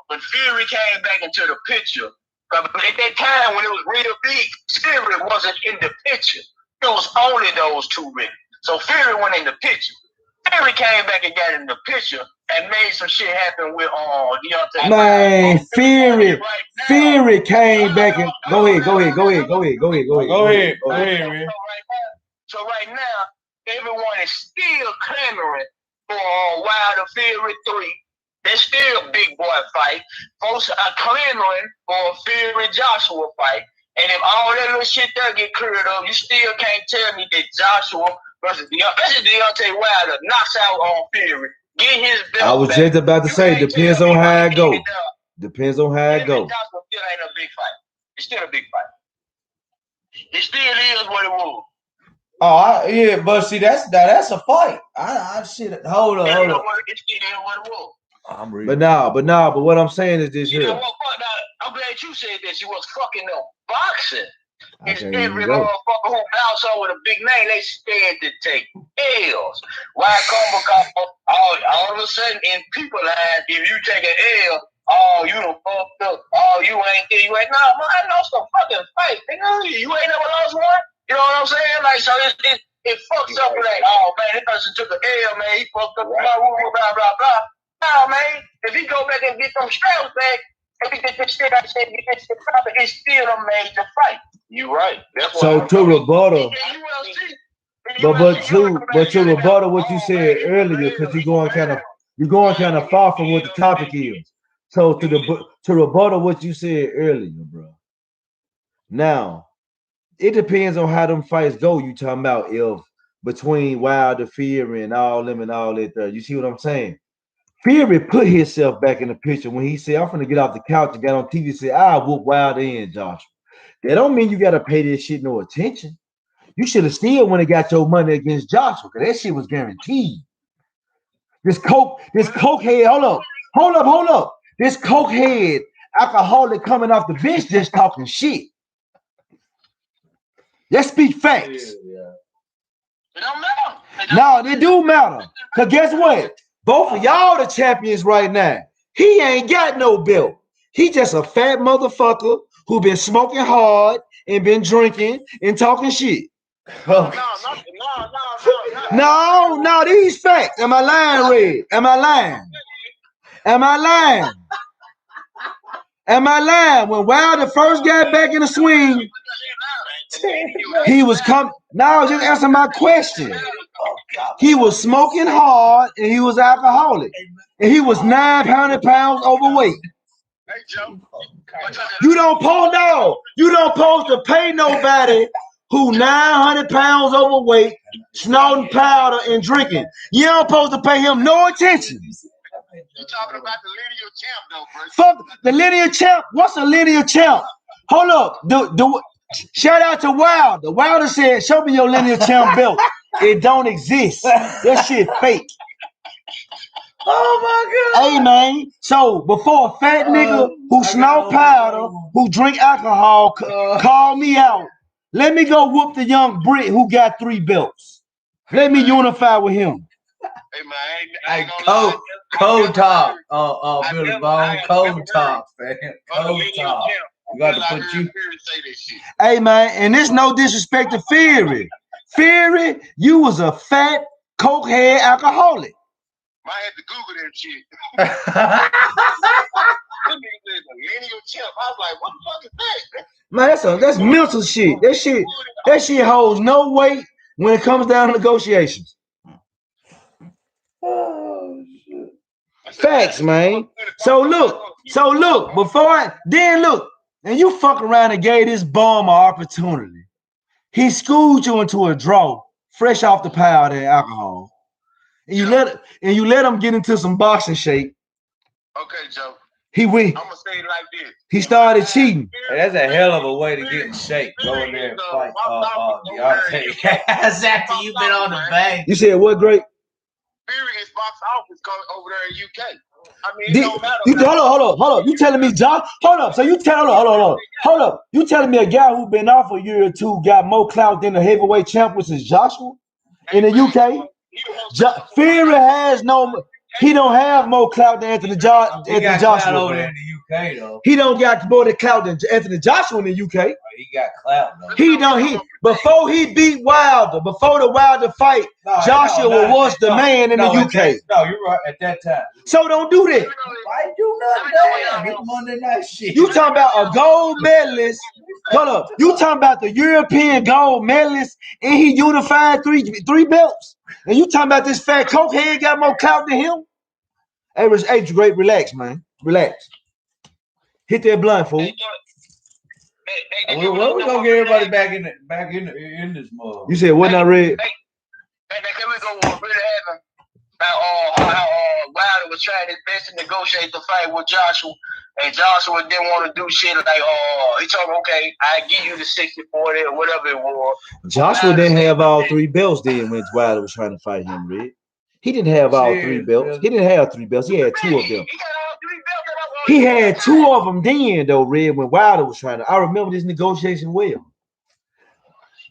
when Fury came back into the picture, but at that time when it was real big, Fury wasn't in the picture. It was only those two men. So Fury went in the picture. Fury came back and got in the picture and made some shit happen with Deontay. Man, Fury came back and go ahead, man. So right now, everyone is still clamoring for Wilder Fury 3. There's still a big boy fight. Folks are clamoring for a Fury Joshua fight. And if all that little shit there get cleared up, you still can't tell me that Joshua versus Deontay Wilder knocks out on Fury. Get his belt I was back. just about to say, depends on how it go. Depends on how it go. Joshua still ain't a big fight. It's still a big fight. It still is what it was. Oh, yeah, but see, that's a fight. I shit. Hold up. It still is what it was. I'm ready. But what I'm saying is this you here. Know what, I'm glad you said this. You was fucking up boxing. It's every motherfucker who bounce over with a big name, they scared to take L's. Why come? Because all of a sudden in people eyes, if you take an L, oh, you done fucked up. Oh, you ain't there. You ain't. Nah, man, I lost a fucking fight. You ain't never lost one. You know what I'm saying? Like, so it fucks up like, oh, man, this person took an L, man. He fucked up, blah, blah, blah, blah. Nah, man, if he go back and get them straps back, if he get this shit out, get this shit proper, it's still a major fight. You right. That's so to rebuttal, but to rebuttal what you said earlier, because you're going kind of far from what the topic is. So to rebuttal what you said earlier, bro. Now, it depends on how them fights go. You talking about if between Wilder, Fury, and all them and all that there. You see what I'm saying? Fury put himself back in the picture when he said, I'm finna get off the couch and got on TV and say, I'll whoop Wilder in, Joshua. That don't mean you gotta pay this shit no attention. You should have still went and got your money against Joshua, because that shit was guaranteed. This coke head, hold up. This coke head alcoholic coming off the bench just talking shit. Let's speak facts. Yeah. It don't matter. No, they do matter. Because guess what? Both of y'all the champions right now. He ain't got no belt. He just a fat motherfucker who been smoking hard and been drinking and talking shit. No, these facts. Am I lying, Red? Am I lying? When Wilder first got back in the swing, he was coming. Now just answer my question. He was smoking hard and he was alcoholic. And he was 900 pounds overweight. Hey, Joe. You don't supposed to pay nobody who 900 pounds overweight, snorting powder and drinking. You don't supposed to pay him no attention. You're talking about the linear champ, though, bro. Fuck the linear champ. What's a linear champ? Hold up. Shout out to Wilder. Wilder said, show me your linear champ belt. It don't exist. That shit fake. Oh my God. Hey man, so before a fat nigga who snort powder, who drink alcohol, call me out, let me go whoop the young Brit who got 3 belts. Let me unify with him. Hey man, I ain't cold talk. Billy Bone, cold talk, man. Cold talk. You got to put you. Hey man, and there's no disrespect to Fury. Fury, you was a fat cokehead alcoholic. I had to Google that shit. Lineal champ. I was like, what the fuck is that? Man, that's mental shit. That shit holds no weight when it comes down to negotiations. Oh shit. Facts, man. So look, and you fuck around and gave this bum an opportunity. He schooled you into a draw, fresh off the powder and alcohol. And you let him get into some boxing shape. Okay, Joe. He went. I'm gonna say it like this. He started cheating. Hey, that's a hell of a way to get in shape. Go in there and fight. That's after you've been on the bank. You said what, Great? Fury is box office over there in UK. I mean, it don't matter. Hold up. You telling me, John? Hold up. So you hold up. You telling me a guy who been off a year or two got more clout than the heavyweight champ, which is Joshua in the UK? Fury has no. He don't have more clout than Anthony Joshua. Over there in the UK though. He don't got more clout than Anthony Joshua in the UK. He got clout though. Before he beat Wilder, before the Wilder fight, Joshua was the man in the UK. No, you're right at that time. So don't do that. Why do nothing? This Monday night shit. You talking about a gold medalist? Hold up. You talking about the European gold medalist and he unified three belts? And you talking about this fat cokehead got more clout than him? Hey, great, relax, man. Relax. Hit that blunt, fool. We're gonna get everybody back in this mug. You said what? Not read. Can we go what really happened? How Wilder was trying his best to negotiate the fight with Joshua, and Joshua didn't want to do shit like he told him, okay, I give you the 60-40 or whatever it was. Joshua didn't have all three belts then when Wilder was trying to fight him, Red. He didn't have all three belts. He didn't have 3 belts. He had 2 of them. He had 2 of them then, though, Red, when Wilder was trying to. I remember this negotiation well.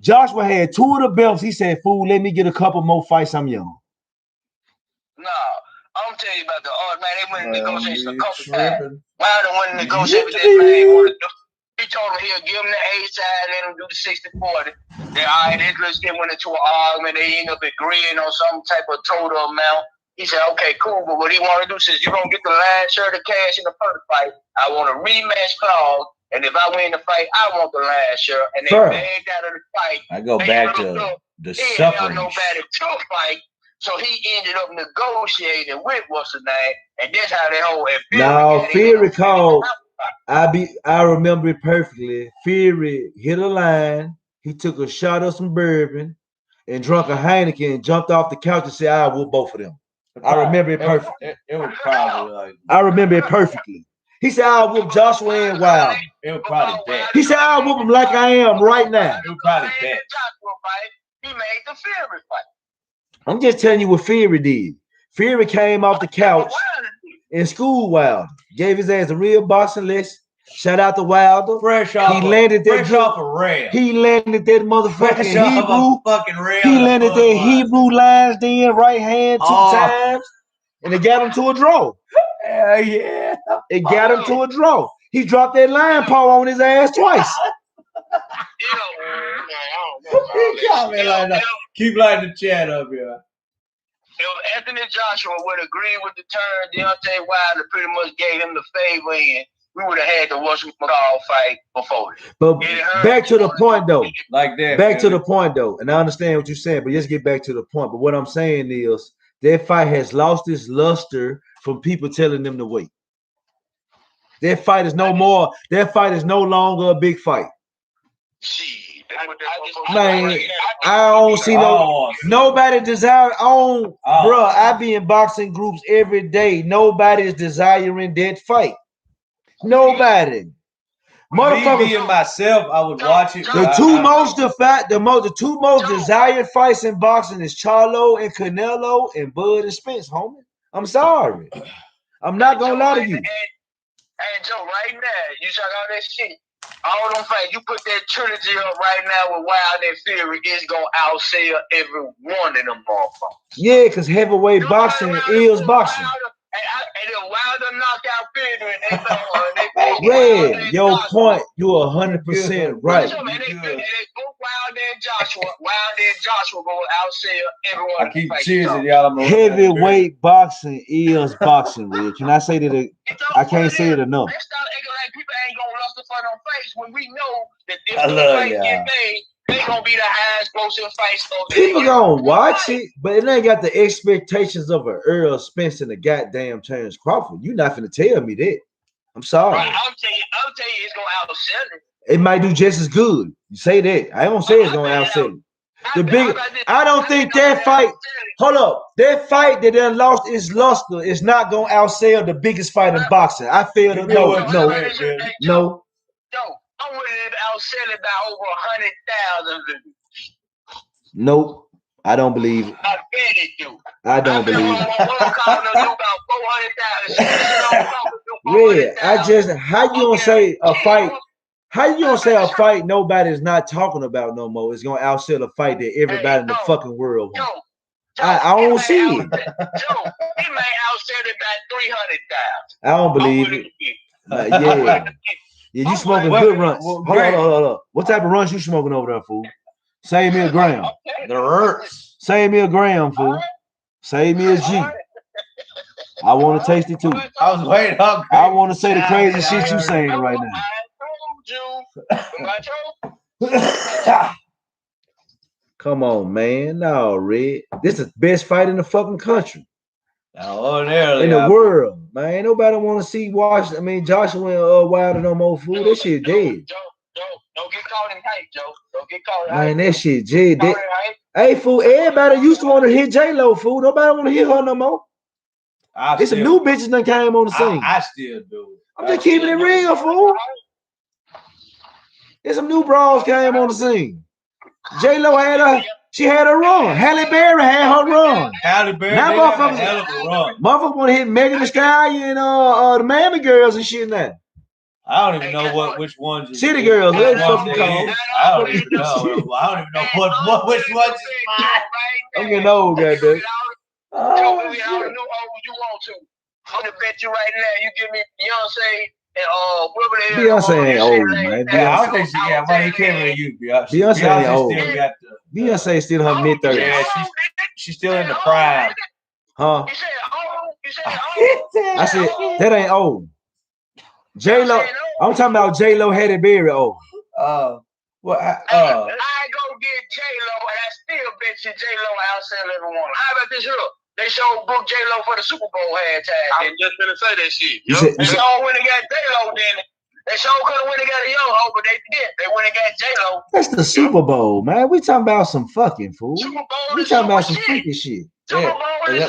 Joshua had 2 of the belts. He said, fool, let me get a couple more fights. I'm young. No, I'm telling you about the man. They went to negotiation a couple times. Wilder went to negotiate with that man. He told him he'll give him the A side, let him do the 60-40. Then all right, they went into an argument. They ended up agreeing on some type of total amount. He said, okay, cool, but what he want to do is you're going to get the last share of cash in the first fight. I want a rematch clause, and if I win the fight, I want the last share. And they bagged out of the fight. I go back to the suffering. Nobody to fight. So he ended up negotiating with what's the name, and that's how that whole. Now, Fury called. I remember it perfectly. Fury hit a line. He took a shot of some bourbon and drunk a Heineken and jumped off the couch and said, "I will both of them." I remember it perfectly. It was probably like. I remember it perfectly. He said, "I'll whoop Joshua and Wilder." It was probably that. He said, "I'll whoop him like I am right now." It was probably that. He made the Fury fight. I'm just telling you what Fury did. Fury came off the couch and schooled Wilder. Gave his ass a real boxing lesson. Shout out to Wilder. Fresh off a rail. He landed that motherfucking Hebrew. He landed that Hebrew lines then, right hand 2 times. And it got him to a draw. Yeah. It got him to a draw. He dropped that line paw on his ass twice. Keep lighting the chat up here. If Anthony Joshua would agree with the term Deontay Wilder pretty much gave him the favor in, we would have had the Russell McCall fight before it. But back to the point, though. Like that. Back to the point, though. And I understand what you're saying, but let's get back to the point. But what I'm saying is that fight has lost its luster from people telling them to wait. That fight is no more. That fight is no longer a big fight. Man, I don't see nobody desire on, bro. I be in boxing groups every day. Nobody is desiring that fight. Nobody. Me and myself, I would watch it. The two most desired fights in boxing is Charlo and Canelo and Bud and Spence, homie. I'm sorry. I'm not gonna lie to you. Hey Joe, right now, you check out that shit. All them fights, you put that trilogy up right now with Wilder and Fury, it's gonna outsell every one of them motherfuckers. Yeah, because heavyweight boxing is boxing. And then Wilder knocked out Fury and they Red, your point, you're 100% right. And they both Wilder and Joshua go outsell everyone. I keep cheering y'all. Heavyweight boxing is boxing, Red. Can I say that? I can't say it enough. Let's stop acting like people ain't gonna luster for no fights when we know that if the fight get made, they gonna be the highest grossing fights. People gonna watch it, but it ain't got the expectations of an Earl Spence and a goddamn Terrence Crawford. You're not finna tell me that. I'm sorry. Right, I'll tell you it's gonna outsell it. It might do just as good. You say that. I won't say it's gonna outsell it. I don't think that fight. Hold up, that fight that then lost its luster is not gonna outsell the biggest fight in boxing. I feel that no. I'm willing to outsell it by over 100,000. Nope, I don't believe it. I bet it do. I don't believe it. Yeah, how you gonna say a fight? How you gonna say a fight nobody's not talking about no more is gonna outsell a fight that everybody in the fucking world wants? I don't see it. Joe, he may outsell it by 300,000. I don't believe it. Yeah. Yeah, you smoking good runs. Hold on. What type of runs you smoking over there, fool? Save me a gram. The Rurks. Save me a gram, fool. Save me a G. I want to taste it too. I was waiting hungry. I want to say the crazy shit you saying right now. Come on, man. No, Red. This is the best fight in the fucking country. Ordinarily, in the world, man. Ain't nobody want to see Joshua and Wilder no more, fool. That shit dead. Don't get caught in hype, Joe. Don't get caught in hype. Man, that shit dead. Hey, fool, everybody used to want to hit J-Lo, fool. Nobody want to hit her no more. There's some new bitches that came on the scene. I still do. I'm just keeping it real, fool. There's some new bras came on the scene. J-Lo had her run. Halle Berry had her run. Halle Berry now motherfuckers had a hell of a run. Motherfuckers want to hit Megan Thee Stallion and the Mammy Girls and shit now. I don't even know which ones. City Girls. I don't even know. I don't even know which ones. I'm getting old, goddamn. You want to. I'm gonna bet you right now. You give me Beyonce and Beyonce ain't old, man. Yeah, I don't think she. Yeah, but he can't really use Beyonce. Beyonce ain't old. Still got Beyonce still her mid-30s. Yeah, she's still in the prime. Huh? I said that ain't old. J-Lo. I'm talking about J-Lo Halle Berry old. I go get J-Lo, and I still bet you J-Lo outsell everyone. How about this here? They showed book J-Lo for the Super Bowl halftime. I was just gonna say that shit. They showed when they got J-Lo, then they showed could have went and got a young hoe, but they didn't. They went and got J-Lo. That's the Super Bowl, man. We talking about some fucking fool. We talking about some freaky shit. Yeah.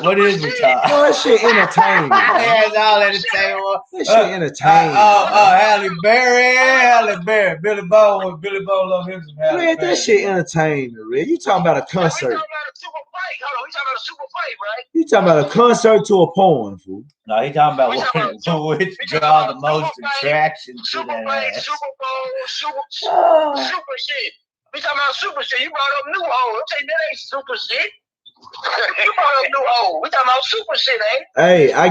What is it, Tom? No, that shit entertaining. That's all entertainment. That shit entertaining. Halle Berry. Billy Bo love him some Halle Berry. That shit entertaining, Red. You talking about a concert. We talking about a super fight. Hold on, we talking about a super fight, right? You talking about a concert to a porn, fool. No, he talking about which draw the most attraction to that ass. Super Bowl, super shit. We talking about super shit. You brought up new hoes. I'm saying that ain't super shit. You brought up new hoes. We talking about super shit, ain't? Hey, I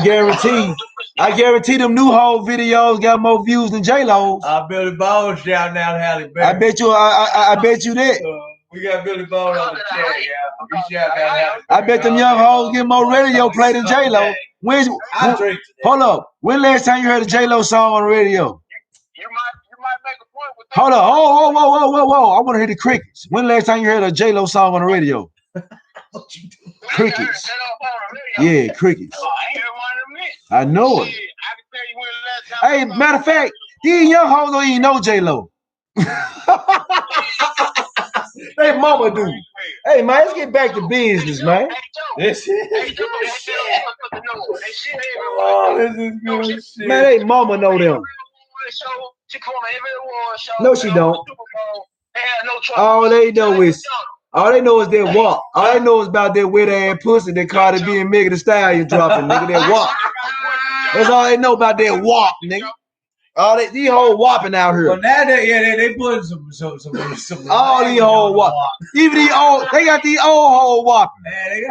guarantee them new hoe videos got more views than J-Lo's. Billy Bone shouting out Halle Berry. I bet you that. We got Billy Bone on the chat, yeah. He shouting out Halle Berry. I bet them young hoes get more radio play than J-Lo. Hold up. When last time you heard a J-Lo song on the radio? You might make a point with that. Hold up. Whoa. I want to hear the crickets. When last time you heard a J-Lo song on the radio? Crickets. Yeah, crickets. I know it. Hey, matter of fact, these young hoes don't even know J-Lo. They mama do. Hey, man, let's get back to business, man. This is good shit. Oh, this is good shit. Man, they mama know them. No, she don't. All they know is that walk. All they know is about that wet ass pussy that Cardi B and Megan Thee Stallion dropping, nigga. That walk. That's all they know about that walk, nigga. These whole whopping out here. Well, now they put some all these whole whopping. Even these old, they got these old whole whopping.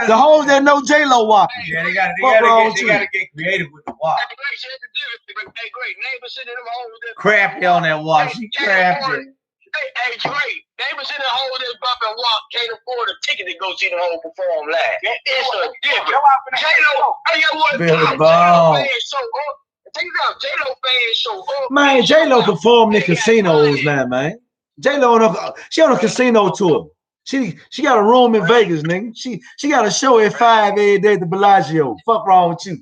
The hoes that know J-Lo whopping. Yeah, they gotta get creative with the whop. Crafty on that whop. She crafty. Hey, Drake, they was in the hole that bumping walk, can't afford a ticket to go see the whole perform live. It's a difference. J-Lo, Billy Bone. Man, J-Lo performed in casinos now, man. J-Lo she on a casino tour. She got a room in Vegas, nigga. She got a show at 5 every day at the Bellagio. Fuck wrong with you?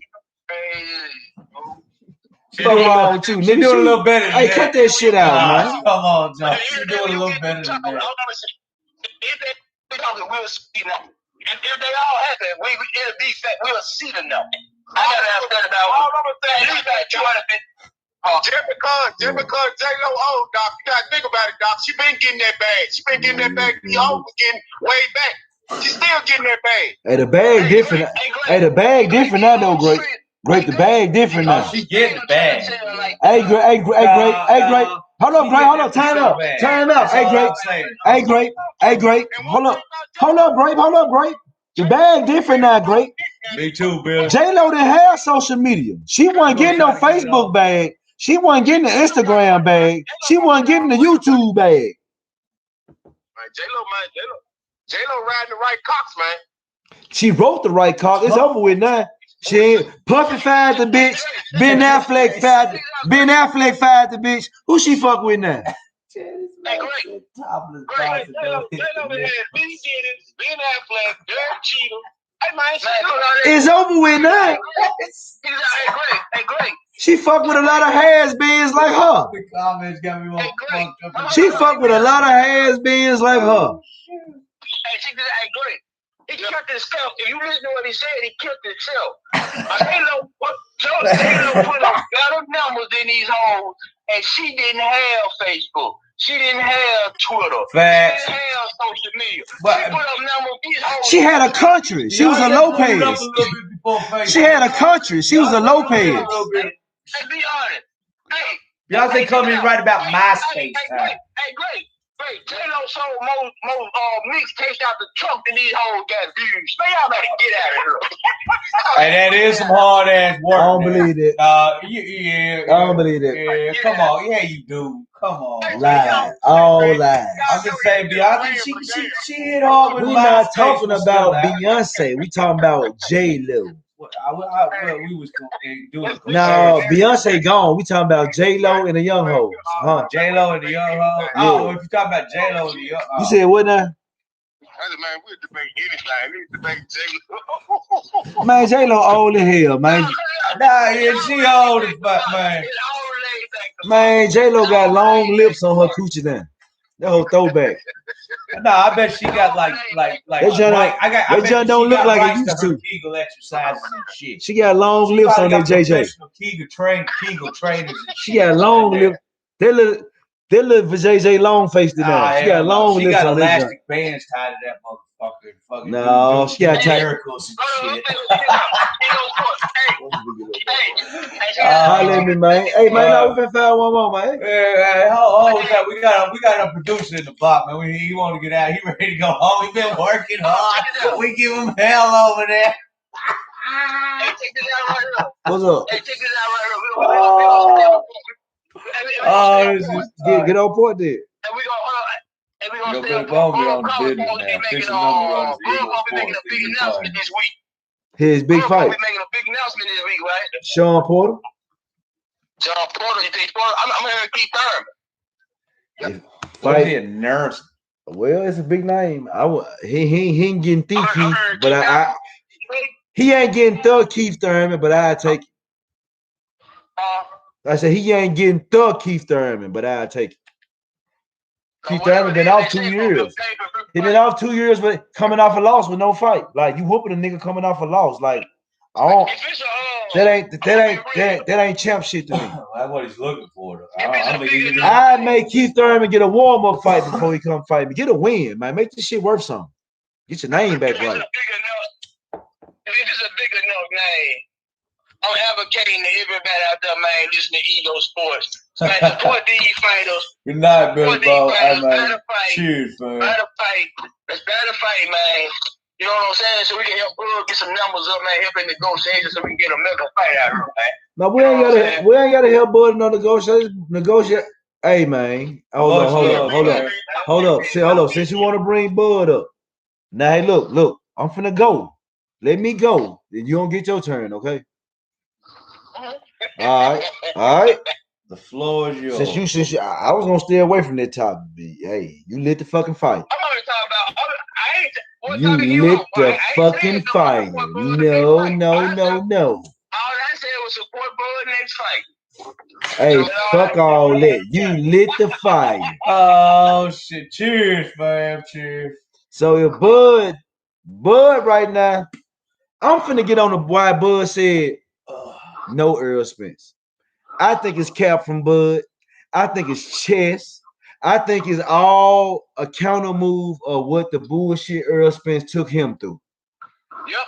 Fuck wrong with you, nigga? She doing a little better than that. Hey, cut that shit out, man. Come on, John. She doing a little better than that. If they all happen, it'll be fact. We'll see them now. I gotta ask that about. All I'm saying is that just because J-Lo old, Doc, you gotta think about it, Doc. She been getting that bag. She been getting that bag. The old was getting way back. She's still getting that bag. Hey, the bag different. Hey, the bag different now, though, Great. Great, the bag different now. She getting the bag. Hey, Great. Hold up, Great. Hold up. Time out. Hey, Great. Hold up, Great. The bag different now, Great. Me too, Bill. J-Lo didn't have social media. She wasn't getting no Facebook bag. She wasn't getting the Instagram bag. She wasn't getting the YouTube bag. Man, J-Lo riding the right cocks, man. She wrote the right cock. It's over with now. She ain't Puffy fired the bitch. Ben Affleck fired the bitch. Who she fuck with now? Hey, great. Great. J-Lo had Ben Affleck, Derek Jeter. Hey, man, it's over with now. Hey, great. She fuck with a lot of has-beens like her. The comments got me all fucked up. She fuck with a lot of has-beens like her. Hey, great. He killed himself. If you listen to what he said, he killed himself. J-Lo put up better numbers than these hoes, and she didn't have Facebook. She didn't have Twitter. Facts. She didn't have social media. But, she put up numbers. These hoes. She had a country. She was a Lopez. She had a country. She was a Lopez. Hey, be honest. Hey. Beyonce come in right about MySpace. Hey, great. J-Lo sold more mixtapes out the trunk than these hoes got views. Man, y'all better get out of here. Hey, that is some hard ass work. I don't believe it. Yeah. I don't believe it. Yeah, come on. Yeah, you do. Come on. Lie. All lies. I'm just saying, Beyonce, she hit hard with We're MySpace. not talking about Beyonce. We talking about J-Lo. We was doing. No, Beyonce gone. We talking about J-Lo and the young hoes. Huh? J-Lo and the young hoes. Oh, if you talking about J-Lo and the young hoes. You said what now? Man, we'll debate anything. We debate J-Lo. Man, J-Lo old as hell, man. Nah, yeah, she old as fuck, man. Man, J-Lo got long lips on her coochie now. That whole throwback. Nah, I bet she got like. That John don't look like it used to. Kegel exercises and shit. She got long lips on that JJ. Kegel trainers. She got long lips. They look JJ long faced now. She got long lips on that. She got elastic bands tied to that motherfucker. No, she got tight. Miracles and shit. Holla at me, man. Hey, man, now we finna find one more, man. Hey, we got a producer in the box, man. He want to get out. He ready to go home. He been working hard. We give him hell over there. Hey, check this out right here. What's up? Hey, check this out right here. Get on point there. And we gonna Put a bomb on the business, man. Fix the number on the Eagles. making a big announcement this week. His big fight. We're making a big announcement this week, right? Sean Porter. Sean Porter, you think Porter? I'm here to keep Thurman. Why is he a nurse? Well, it's a big name. He ain't getting Thief Keith, but he ain't getting Thug Keith Thurman, but I take it. I said he ain't getting Thug Keith Thurman, but I take it. Keith Thurman been off 2 years. He been off 2 years, but coming off a loss with no fight. Like you whooping a nigga coming off a loss. Like I don't. That ain't champ shit to me. That's what he's looking for. Though. I make Keith Thurman get a warm up fight before he come fight me. Get a win, man. Make this shit worth something. Get your name back right. If it's a big enough name, I'm advocating to everybody out there, man, listen to Ego Sports. Man, support these fighters. Good night, Billy Bob. Better fight. Cheers, man. Better fight. Let's better fight, man. You know what I'm saying? So we can help get some numbers up, man. Help in negotiations so we can get a mega fight out here, man. No, we ain't gotta help Bud no negotiate. Hey, man. Hold up. Since you want to bring Bud up. Now, hey, look. I'm finna go. Let me go. Then you don't get your turn, okay? All right. The floor is yours. Since you, I was gonna stay away from that topic. Hey, you lit the fucking fight. I'm only talking about. You lit the fucking fight. No. All I said was support Bud next fight. Hey, fuck all that. You lit the fire. Oh shit! Cheers, fam. Cheers. So if Bud right now, I'm finna get on the why Bud said no Earl Spence. I think it's cap from Bud. I think it's chess. I think it's all a counter move of what the bullshit Earl Spence took him through. Yep.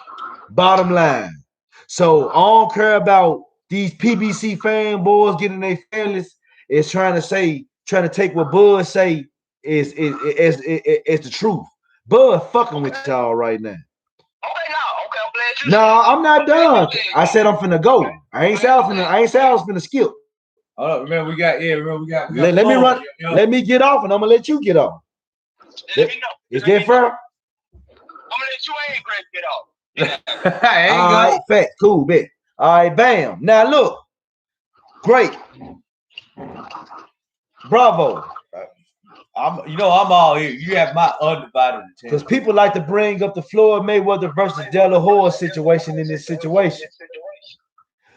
Bottom line. So I don't care about these PBC fanboys getting their feelings. Is trying to take what Bud say is the truth. Bud fucking with y'all right now. Okay, I'm glad you. No, I'm not done. I said I'm finna go. I ain't say I was finna skip. Oh, remember we got Let me run. Let me get off, and I'm gonna let you get off. Let me know. Is that fair? I'm gonna let you and Greg get off. All right, fat, cool, bet. All right, bam. Now look, great, bravo. I'm all here. You have my undivided attention. Because people like to bring up the Floyd Mayweather versus De La Hoya situation in this situation.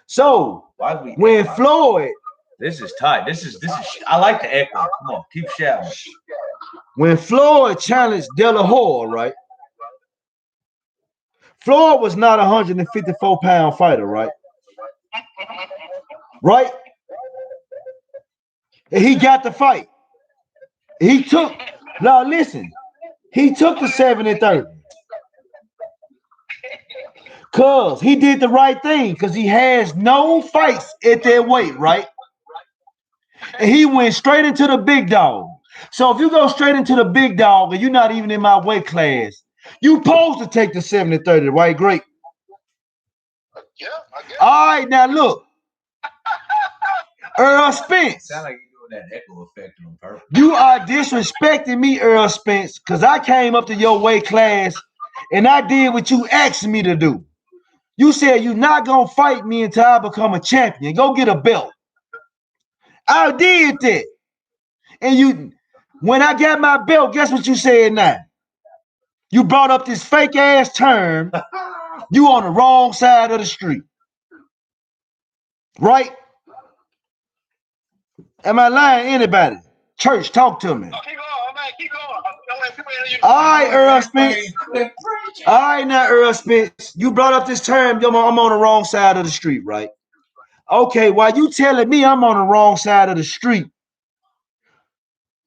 So when Floyd, this is tight. This is. I like the echo. Come on, keep shouting. When Floyd challenged De La Hoya, right? Floyd was not a 154-pound fighter, right? Right? And he got the fight. He took. Now listen. He took the 70-30. Cause he did the right thing, because he has no fights at that weight, right? And he went straight into the big dog. So if you go straight into the big dog and you're not even in my weight class, you supposed to take the 70-30, right? Great. Yeah, I guess. All right, now look. Earl Spence. Sound like you're doing that echo effect on purpose. You are disrespecting me, Earl Spence, because I came up to your weight class and I did what you asked me to do. You said you're not going to fight me until I become a champion. Go get a belt. I did that. And when I got my belt, guess what you said now? You brought up this fake ass term. You on the wrong side of the street. Right? Am I lying to anybody? Church, talk to me. Oh, keep going, man. Keep going. All right, Earl Spence. All right, now, Earl Spence. You brought up this term. I'm on the wrong side of the street, right? Okay, while you telling me I'm on the wrong side of the street,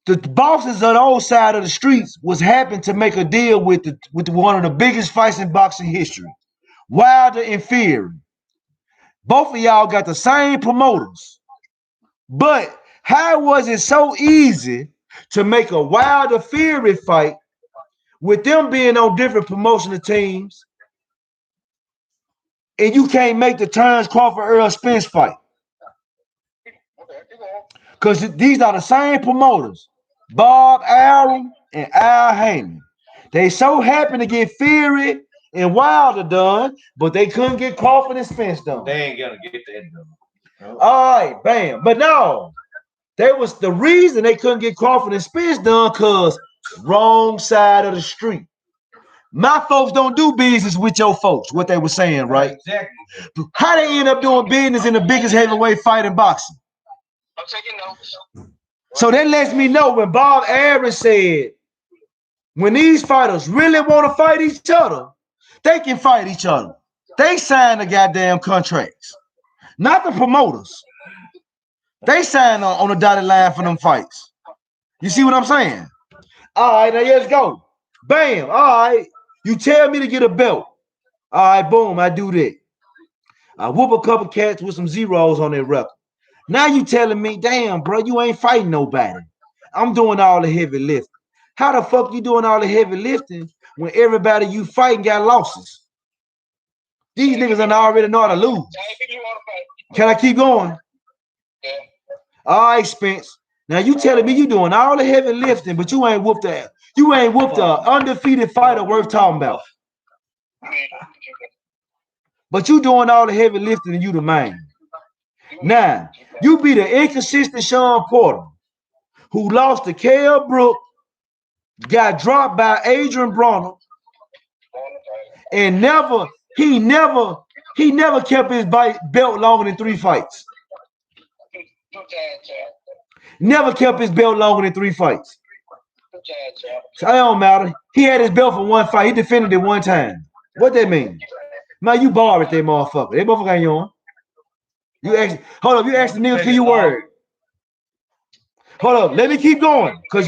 the bosses on the old side of the streets was happy to make a deal with one of the biggest fights in boxing history, Wilder and Fury. Both of y'all got the same promoters. But how was it so easy to make a Wilder Fury fight with them being on different promotional teams, and you can't make the Terrence Crawford Earl Spence fight? Because these are the same promoters, Bob Arum and Al Heyman. They so happen to get Fury and Wilder done, but they couldn't get Crawford and Spence done. They ain't gonna get that done. No. All right, bam. But no, that was the reason they couldn't get Crawford and Spence done, because wrong side of the street. My folks don't do business with your folks, what they were saying, right? Exactly. How they end up doing business in the biggest heavyweight fight in boxing? I'm taking notes. So that lets me know when Bob Arum said, when these fighters really want to fight each other, they can fight each other. They sign the goddamn contracts, not the promoters. They sign on the dotted line for them fights. You see what I'm saying? All right, now let's go. Bam. All right. You tell me to get a belt. All right, boom, I do that. I whoop a couple cats with some zeros on their record. Now you telling me, damn, bro, you ain't fighting nobody. I'm doing all the heavy lifting. How the fuck you doing all the heavy lifting when everybody you fighting got losses? These niggas already know how to lose. Can I keep going? Yeah. All right, Spence. Now you telling me you doing all the heavy lifting, but you ain't whooped the undefeated fighter worth talking about. But you doing all the heavy lifting and you the man. Now, you be the inconsistent Sean Porter, who lost to Kell Brook, got dropped by Adrian Broner, and he never kept his belt longer than 3 fights. Never kept his belt longer than 3 fights. So it don't matter. He had his belt for 1 fight. He defended it 1 time. What that mean? Man, you borrowed that motherfucker. That motherfucker ain't yours. You asked the nigga for your word. Hold up, let me keep going. Because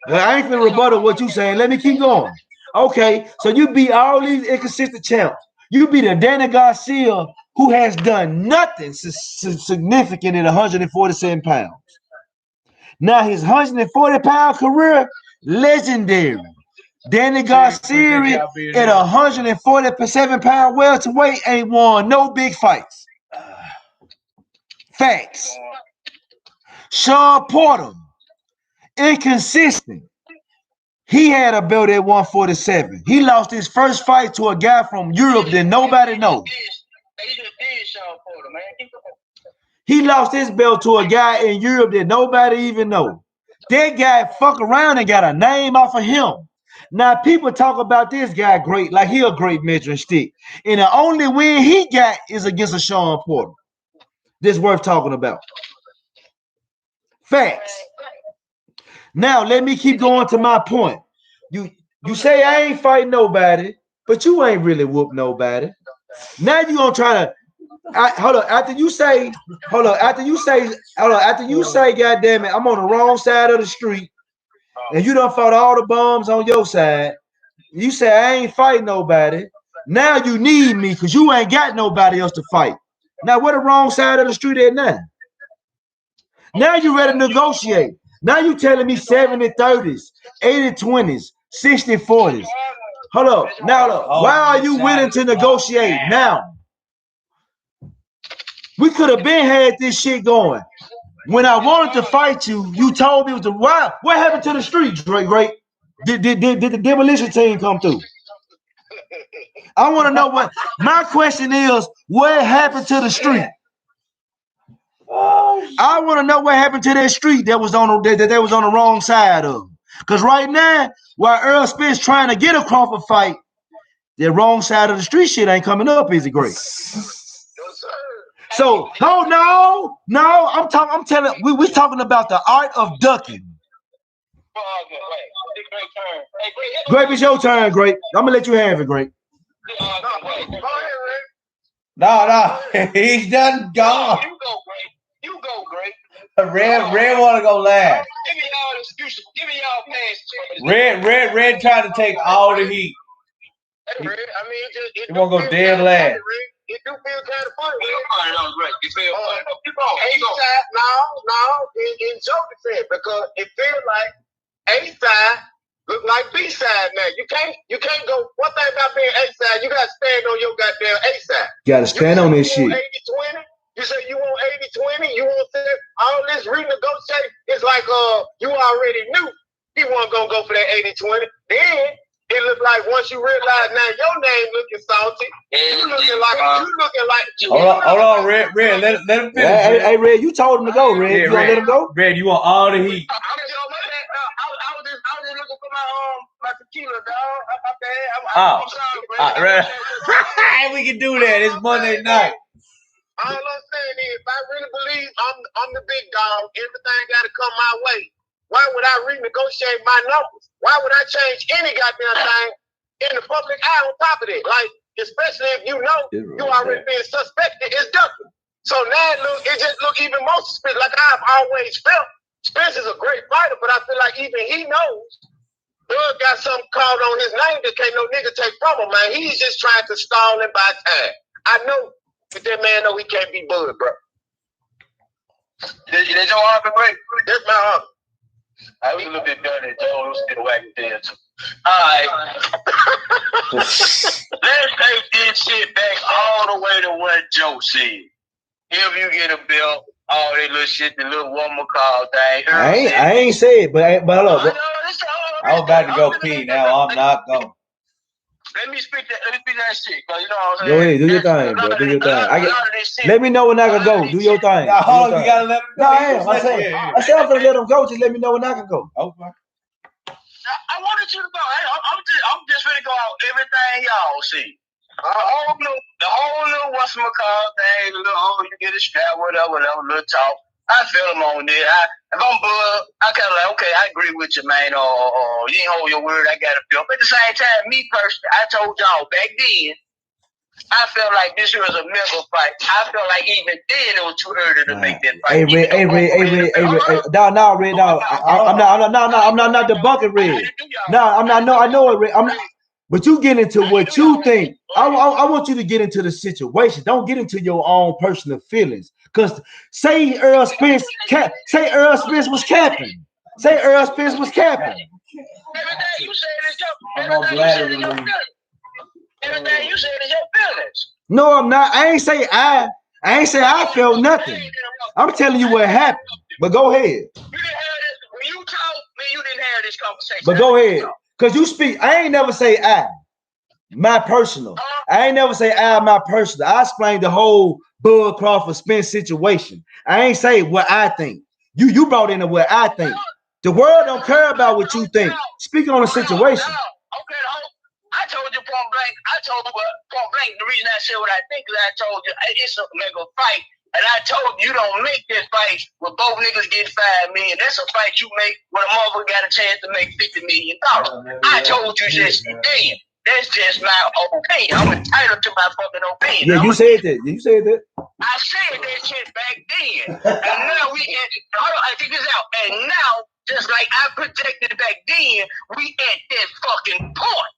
I ain't finna rebuttal what you saying. Let me keep going. Okay, so you beat all these inconsistent champs. You beat a Danny Garcia who has done nothing significant at 147 pounds. Now his 140-pound career, legendary. Danny Garcia at 147-pound welterweight ain't won no big fights. Facts. Sean Porter, inconsistent. He had a belt at 147. He lost his first fight to a guy from Europe that nobody knows. He lost his belt to a guy in Europe that nobody even knows. That guy fuck around and got a name off of him. Now people talk about this guy great, like he a great measuring stick. And the only win he got is against a Sean Porter. This worth talking about. Facts. Now let me keep going to my point. You say I ain't fighting nobody, but you ain't really whoop nobody. Now you gonna try to hold on. After you say, God damn it, I'm on the wrong side of the street, and you done fought all the bums on your side. You say I ain't fighting nobody. Now you need me because you ain't got nobody else to fight. Now where the wrong side of the street at now? Now you ready to negotiate. Now you telling me 70-30s, 80-20s, 60-40s. Hold up. Now look, why are you willing to negotiate now? We could have been had this shit going. When I wanted to fight you, you told me why? What happened to the street, Drake? Right? Did the demolition team come through? I want to know what. My question is, what happened to the street? I want to know what happened to that street that was on the wrong side of. Because right now, while Earl Spence trying to get a Crawford fight, the wrong side of the street shit ain't coming up, is it, great? So no, I'm telling we talking about the art of ducking. Grape, it's your turn, Grape. I'm gonna let you have it, Grape. No, he's done gone. You go, Grape. Red want to go last. Give me y'all excuses. Give me y'all past. Red trying to take all the heat. Hey, Red, I mean, he won't go dead last. It do feel kind of funny. You feel A-side, no, in Joe defense, because it feels like A-side look like B-side now. You can't go. One thing about being A-side, you got to stand on your goddamn A-side. You got to stand on this shit. 80-20. You say you want 80-20, you want all this renegotiate. It's like you already knew he wasn't gonna go for that 80-20. Then it looked like once you realize now your name looking salty, you looking like hold on, Red, let him finish. Hey, Red, you told him to go, Red. You gonna let him go? Red, you want all the heat. I was just looking for my tequila, dog. I'm sorry, Red. We can do that. It's Monday night. All I'm saying is, if I really believe I'm the big dog, everything got to come my way. Why would I renegotiate my numbers? Why would I change any goddamn thing in the public eye on top of it? Like, especially if you know you already being suspected as ducking. So now it just look even more suspicious. Like I've always felt, Spence is a great fighter, but I feel like even he knows Bud got something called on his name that can't no nigga take from him, man. He's just trying to stall and buy time. I know. But that man know he can't be Bud, bro. That's your argument, Greg? That's my argument. I was a little bit better than Joe. Let's get a whack there, too. All right. Let's take this shit back all the way to what Joe said. If you get a belt, all that little shit, the little woman call thing. I ain't say it, but look. I was about to go pee. Now I'm not going. Let me speak that shit, cause you know what I'm saying. Go ahead, do your thing, bro. Do your thing. Let me know when I can go. Do your thing. Now, hold on, you gotta let him go. No, I said I'm gonna let him go. Just let me know when I can go. Okay. I wanted you to go. I'm just ready to go out everything y'all see. The whole little whatchamacallit thing, the little you get a strap, whatever, little talk. I feel him on there. If I'm Bud, I kind of like, okay, I agree with you, man. Or you ain't hold your word, I got to feel. But at the same time, me personally, I told y'all back then, I felt like this was a mega fight. I felt like even then it was too early to make that fight. Hey, Red. No, Red. No, I'm not debunking Red. No, I'm not. No, I know it, Red. I'm not. But you get into what you think. I want you to get into the situation. Don't get into your own personal feelings. Because say Earl Spence was capping. Say Earl Spence was capping. Everything you said is your feelings. Everything you said is your feelings. No, I'm not. I ain't say I felt nothing. I'm telling you what happened. But go ahead. You didn't have this when you talk. Man, you didn't have this conversation. But go ahead, cause you speak. I ain't never say I. My personal. I ain't never say I. My personal. I explained the whole Bud Crawford Spence situation. I ain't say what I think. You brought into what I think. The world don't care about what you think. Speak on the situation. Okay, I told you point blank. I told you point blank. The reason I said what I think is I told you it's a mega fight. And I told you don't make this fight with both niggas get $5 million. That's a fight you make when a motherfucker got a chance to make $50 million. I told you just then. That's just my opinion. I'm entitled to my fucking opinion. Yeah, you said that. You said that. I said that shit back then. And now we at, hold on, I think this out. And now, just like I projected back then, we at that fucking point.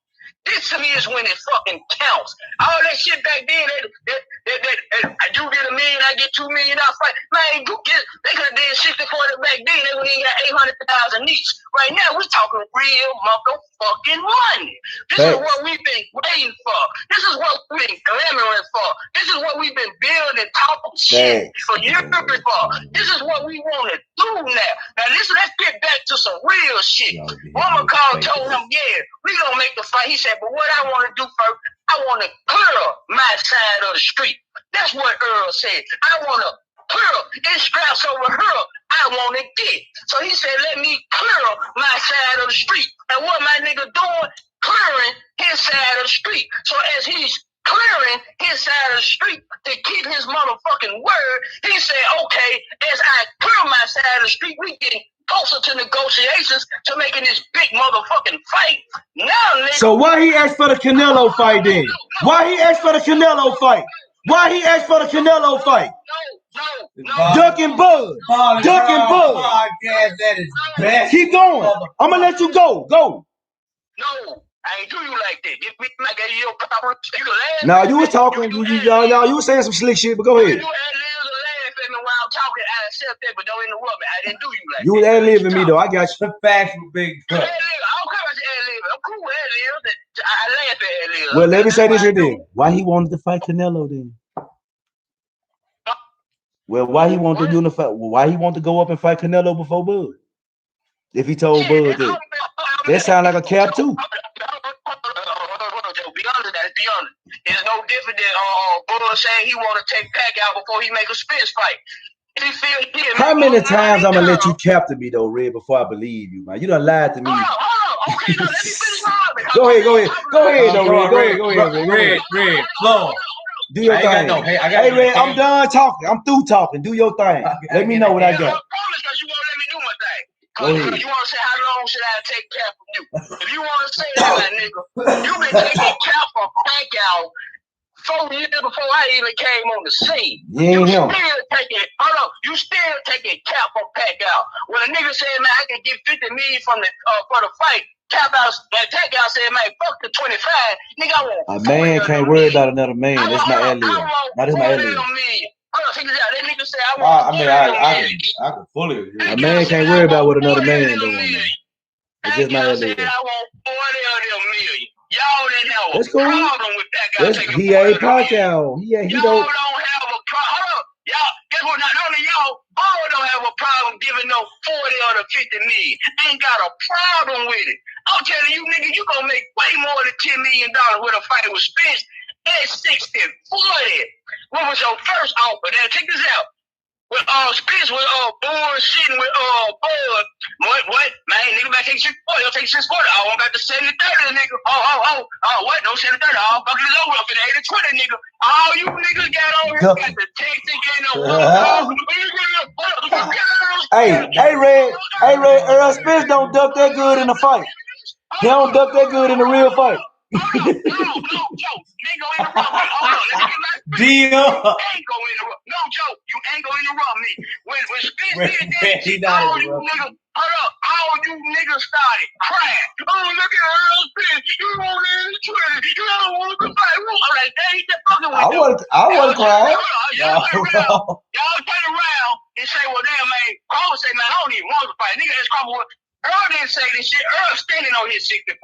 This to me is when it fucking counts. All that shit back then, you get $1 million, I get $2 million fight. Man, they could have did 60-40 back then. They would have got 800,000 each. Right now, we're talking real motherfucking money. This is what we've been waiting for. This is what we've been clamoring for. This is what we've been building, talking shit for years for. This is what we want to do now. Now, listen, let's get back to some real shit. One McCall told him, yeah, we gonna make the fight. He said, but what I want to do first, I want to clear my side of the street. That's what Earl said. I want to clear. It straps over her. I want to get. So he said, let me clear my side of the street. And what my nigga doing? Clearing his side of the street. So as he's clearing his side of the street to keep his motherfucking word, he said, okay, as I clear my side of the street, we getting closer to negotiations to making this big motherfucking fight. Now, nigga. So why he asked for the Canelo fight then? Why he asked for the Canelo fight? Why he asked for the Canelo fight? No. Duck and Bud. Duck and Bud. Podcast that is best. Keep going. I'm gonna let you go. Go. No, I ain't do you like that. Give me like your proper. Now you was talking. You was saying some slick shit, but go ahead. You while I'm talking, I accept that, but don't interrupt me. I didn't do you like you was ad-libbing me though. I got you. The facts were big. I don't care about your ad-libbing. I'm cool with ad-libs. I laugh at ad-libs. Well, let me say this here then. Why he wanted to fight Canelo then? Well, why he wanted to unify? Why he wanted to go up and fight Canelo before Bud? If he told Bud that sound like a cap too. Be honest. It's no different than Bud saying he want to take Pacquiao before he make a Spence fight. How many times I'm gonna let you capture me though, Red, before I believe you, man? You done lied to me. Hold on. Okay, no, let me finish my Go ahead, though, Red. Red, flow. Do your thing. Hey, Red, I'm done talking. I'm through talking. Do your thing. Let me know what I got. You won't let me do my thing. Because you want to say how long should I take cap from you? If you want to say that, my nigga, you been taking cap from Pacquiao 4 years before I even came on the scene. You still taking cap from Pacquiao. When a nigga said, man, I can get 50 million from the for the fight, Pacquiao said, man, fuck the 25. Nigga, I want a man can't worry about another man. That's my alien. That is my alien. That nigga said, I can fully agree. A man can't worry about what another man doing. It's just my alien. I want 40 of them million. Y'all didn't have a problem with that guy taking he ain't Pacquiao. He don't have a problem. Y'all, guess what? Not only y'all, Ball don't have a problem giving no 40 or the 50 million. Ain't got a problem with it. I'm telling you, nigga, you gonna make way more than $10 million with a fight with Spence at 60-40. What was your first offer? Now check this out. With Spence was bullshitting with Bud. What? Man, nigga back take 640. You'll take 640. I want back to 70-30, nigga. What? No 70-30. I'll buckle it over up in 80-20, nigga. All you niggas got on here got the Texas Hey, Red. Earl Spence don't duck that good in the fight. He don't duck that good in the real fight. No, Joe. You ain't gonna interrupt me. Hold on, let me get my speech. Deal. You ain't gonna interrupt. No, Joe, you ain't gonna interrupt me. When Spence did that, all you niggas started crying. Oh, look at Earl Spence. You want this trade. You don't want to fight. I'm like, that ain't that fucking with I wasn't crying. Y'all turn around and say, well, damn, man. Crawford say, man, I don't even want to fight. Nigga, that's Crawford. Earl didn't say this shit. Earl standing on his 60-40.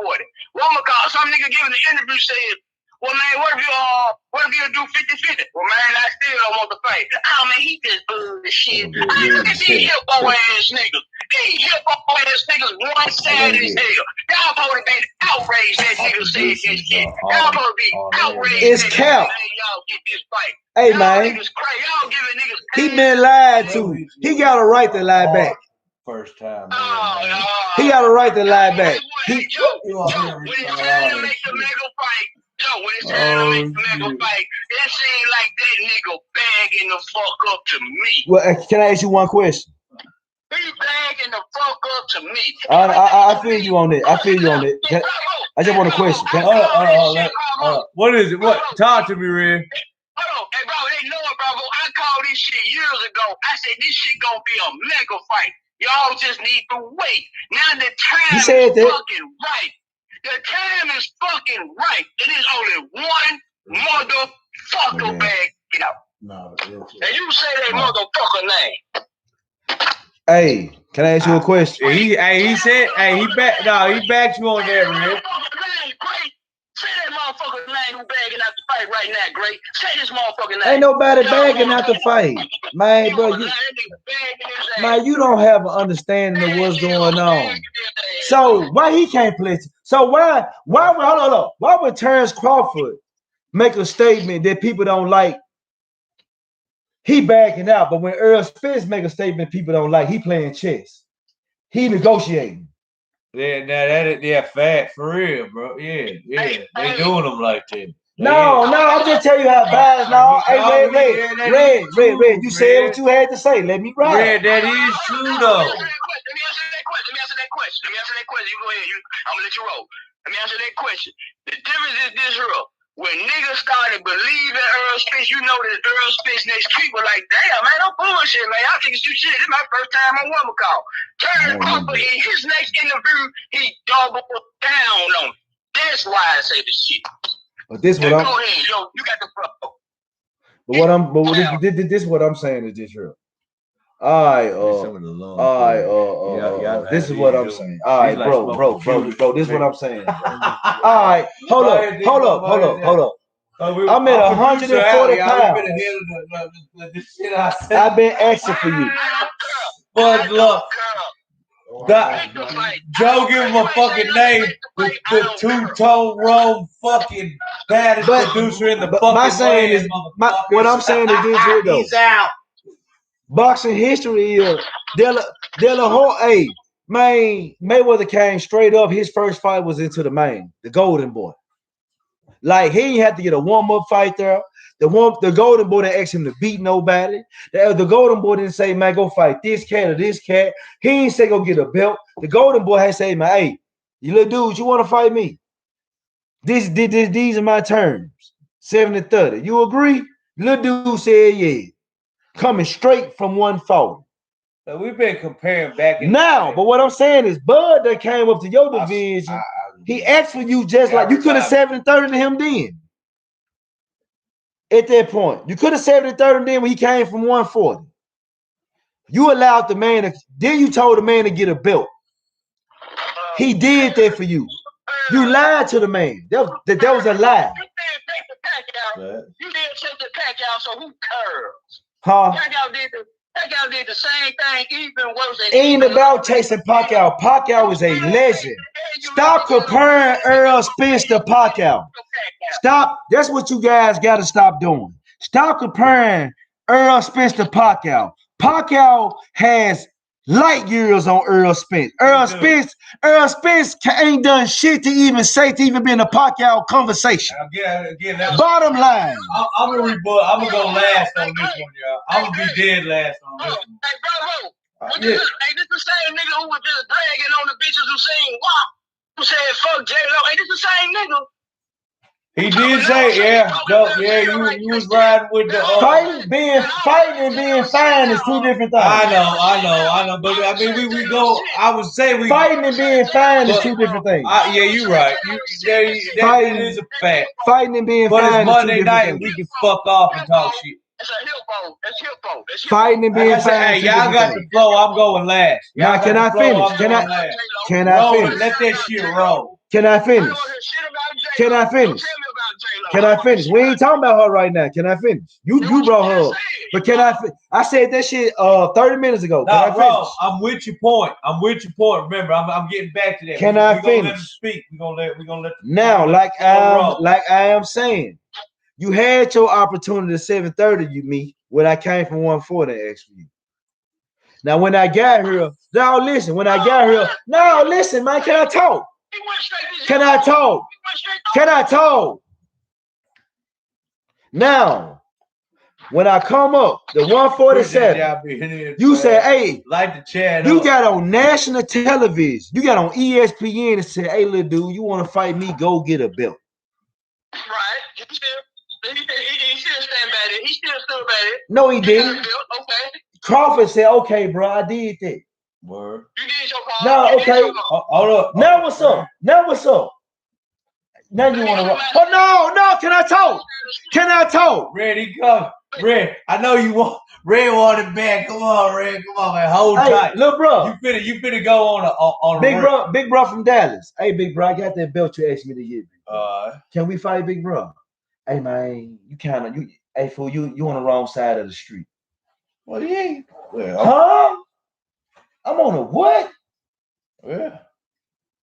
Some nigga giving the interview said, Well, man, what if you do 50-50? Well, man, I still don't want to fight. Oh, man, he just bullshit. Look at these hippo ass niggas. These hippo ass niggas one-sided as hell. Y'all supposed to be outraged that nigga said this shit. Y'all supposed to be outraged it's that cap. y'all get this fight. Hey, Y'all man. niggas crazy. Y'all giving niggas He been lied to. He got a right to lie back. First time. He got a right to lie back. When it's time to make the mega fight, when it's time to make the mega fight, it seems like that nigga bagging the fuck up to me. Well, can I ask you one question? He bagging the fuck up to me. I feel you on it. I feel you on it. I just want a question. What is it? What? Talk to me, Red. Hold on. Hey, bro, they know it, bro. I called this shit years ago. I said, this shit gonna be a mega fight. Y'all just need to wait. Now the time is fucking right. The time is fucking right. It is only one motherfucker bagging out. No, and you say that motherfucker name. Hey, can I ask you a question? He said, he backed you on that, Red. Say that motherfucker's name who bagging out the fight right now, Great. Say this motherfucking name. Ain't nobody bagging out the fight. Man, bro, you don't have an understanding of what's going on. So why he can't play? So why would Terrence Crawford make a statement that people don't like? He backing out, but when Earl Spence make a statement people don't like, he playing chess. He negotiating. Yeah, fat for real, bro. Yeah. They doing them like that. No, I'm just tell you how bad. No, hey, Red. You said what you had to say. Let me ride. Red, that is true though. Let me answer that question. You go ahead. I'm gonna let you roll. Let me answer that question. The difference is this, real. When niggas started believing Earl Spence, you know that Earl Spence next tweet was like, damn, man, no bullshit, man. Y'all think it's you shit. This is my first time on Woman Call. Terrence Crawford, in his next interview, he doubled down on it. That's why I say this shit. But this what go ahead, yo, you got the flow. This what I'm saying is this real. All right, this is what I'm saying. All right, bro, this is what I'm saying. All right, hold up. I'm at 140 pounds. I've been asking for you. But look, Joe give him a fucking name, the two-tone roll fucking baddest producer in the fucking what I'm saying is this here though. He's out. Boxing history is De La Hoya. Man, Mayweather came straight up. His first fight was into the main, the Golden Boy. Like he ain't had to get a warm-up fight there. The Golden Boy didn't ask him to beat nobody. The Golden Boy didn't say, man, go fight this cat or this cat. He ain't say go get a belt. The Golden Boy had to say, man, hey, you little dudes, you want to fight me? These are my terms. 70-30. You agree? Little dude said, yeah. Coming straight from 140. So we've been comparing back now, but what I'm saying is Bud that came up to your division. He asked for you just like you could have 70-30 to him then. At that point, you could have 70-30 then when he came from 140. You allowed the man to, then you told the man to get a belt. He did that for you. You lied to the man. That was a lie. You did take the pack out, so who cares? Huh? Pacquiao did the same thing, even worse. Ain't about chasing Pacquiao. Pacquiao is a legend. Stop comparing Earl Spence to Pacquiao. Stop. That's what you guys got to stop doing. Stop comparing Earl Spence to Pacquiao. Pacquiao has light years on Earl Spence. Earl Spence ain't done shit to even be in a Pacquiao conversation. Bottom line. I'm gonna go last on this one, y'all. I'm gonna be dead last on this one. Hey, bro, this the same nigga who was just bragging on the bitches who sing WAP, who said fuck J-Lo. Hey, this the same nigga. He did say, you was riding with the fighting and being fine is two different things. I know. But I mean, we go. I would say we fighting and being fine is two different things. Yeah, you're right. That is a fact. Fighting and being fine. But it's Monday night. We can fuck off and talk shit. It's a hippo. That's hippo. Fighting and being fine. Hey, y'all got the flow. I'm going last. Now, can I finish? Can I finish? Let that shit roll. Can I finish? Can I finish? Can I finish? We ain't talking about her right now. Can I finish? You brought her up. But can I said that shit 30 minutes ago. Can I finish? I'm with your point. Remember, I'm getting back to that. Can I finish? Let him speak. We're gonna let now, like I am saying, you had your opportunity at 7:30, you me, when I came from 140 to ask for you. Now, when I got here, now listen, man, can I talk? Can I talk? Can I talk? Now, when I come up, the 147, you say, hey, like the chat. You got on national television. You got on ESPN and said, hey, little dude, you want to fight me? Go get a belt. Right. He still stand by it. He still stood by it. No, he didn't. Okay. Crawford said, okay, bro, I did that. Word. You did your part. No, okay. Hold up. Now what's up? Now you want to? Oh no! Can I talk? Can I talk? Red, he come. Red, I know you want. Red wanted back. Come on, Red. Come on, man. Hold tight, little bro. You finna go on big bro from Dallas. Hey, big bro, I got that belt you asked me to get. Can we fight, big bro? Hey man, hey fool, you on the wrong side of the street. Well, he ain't. Huh? I'm on a what? Yeah.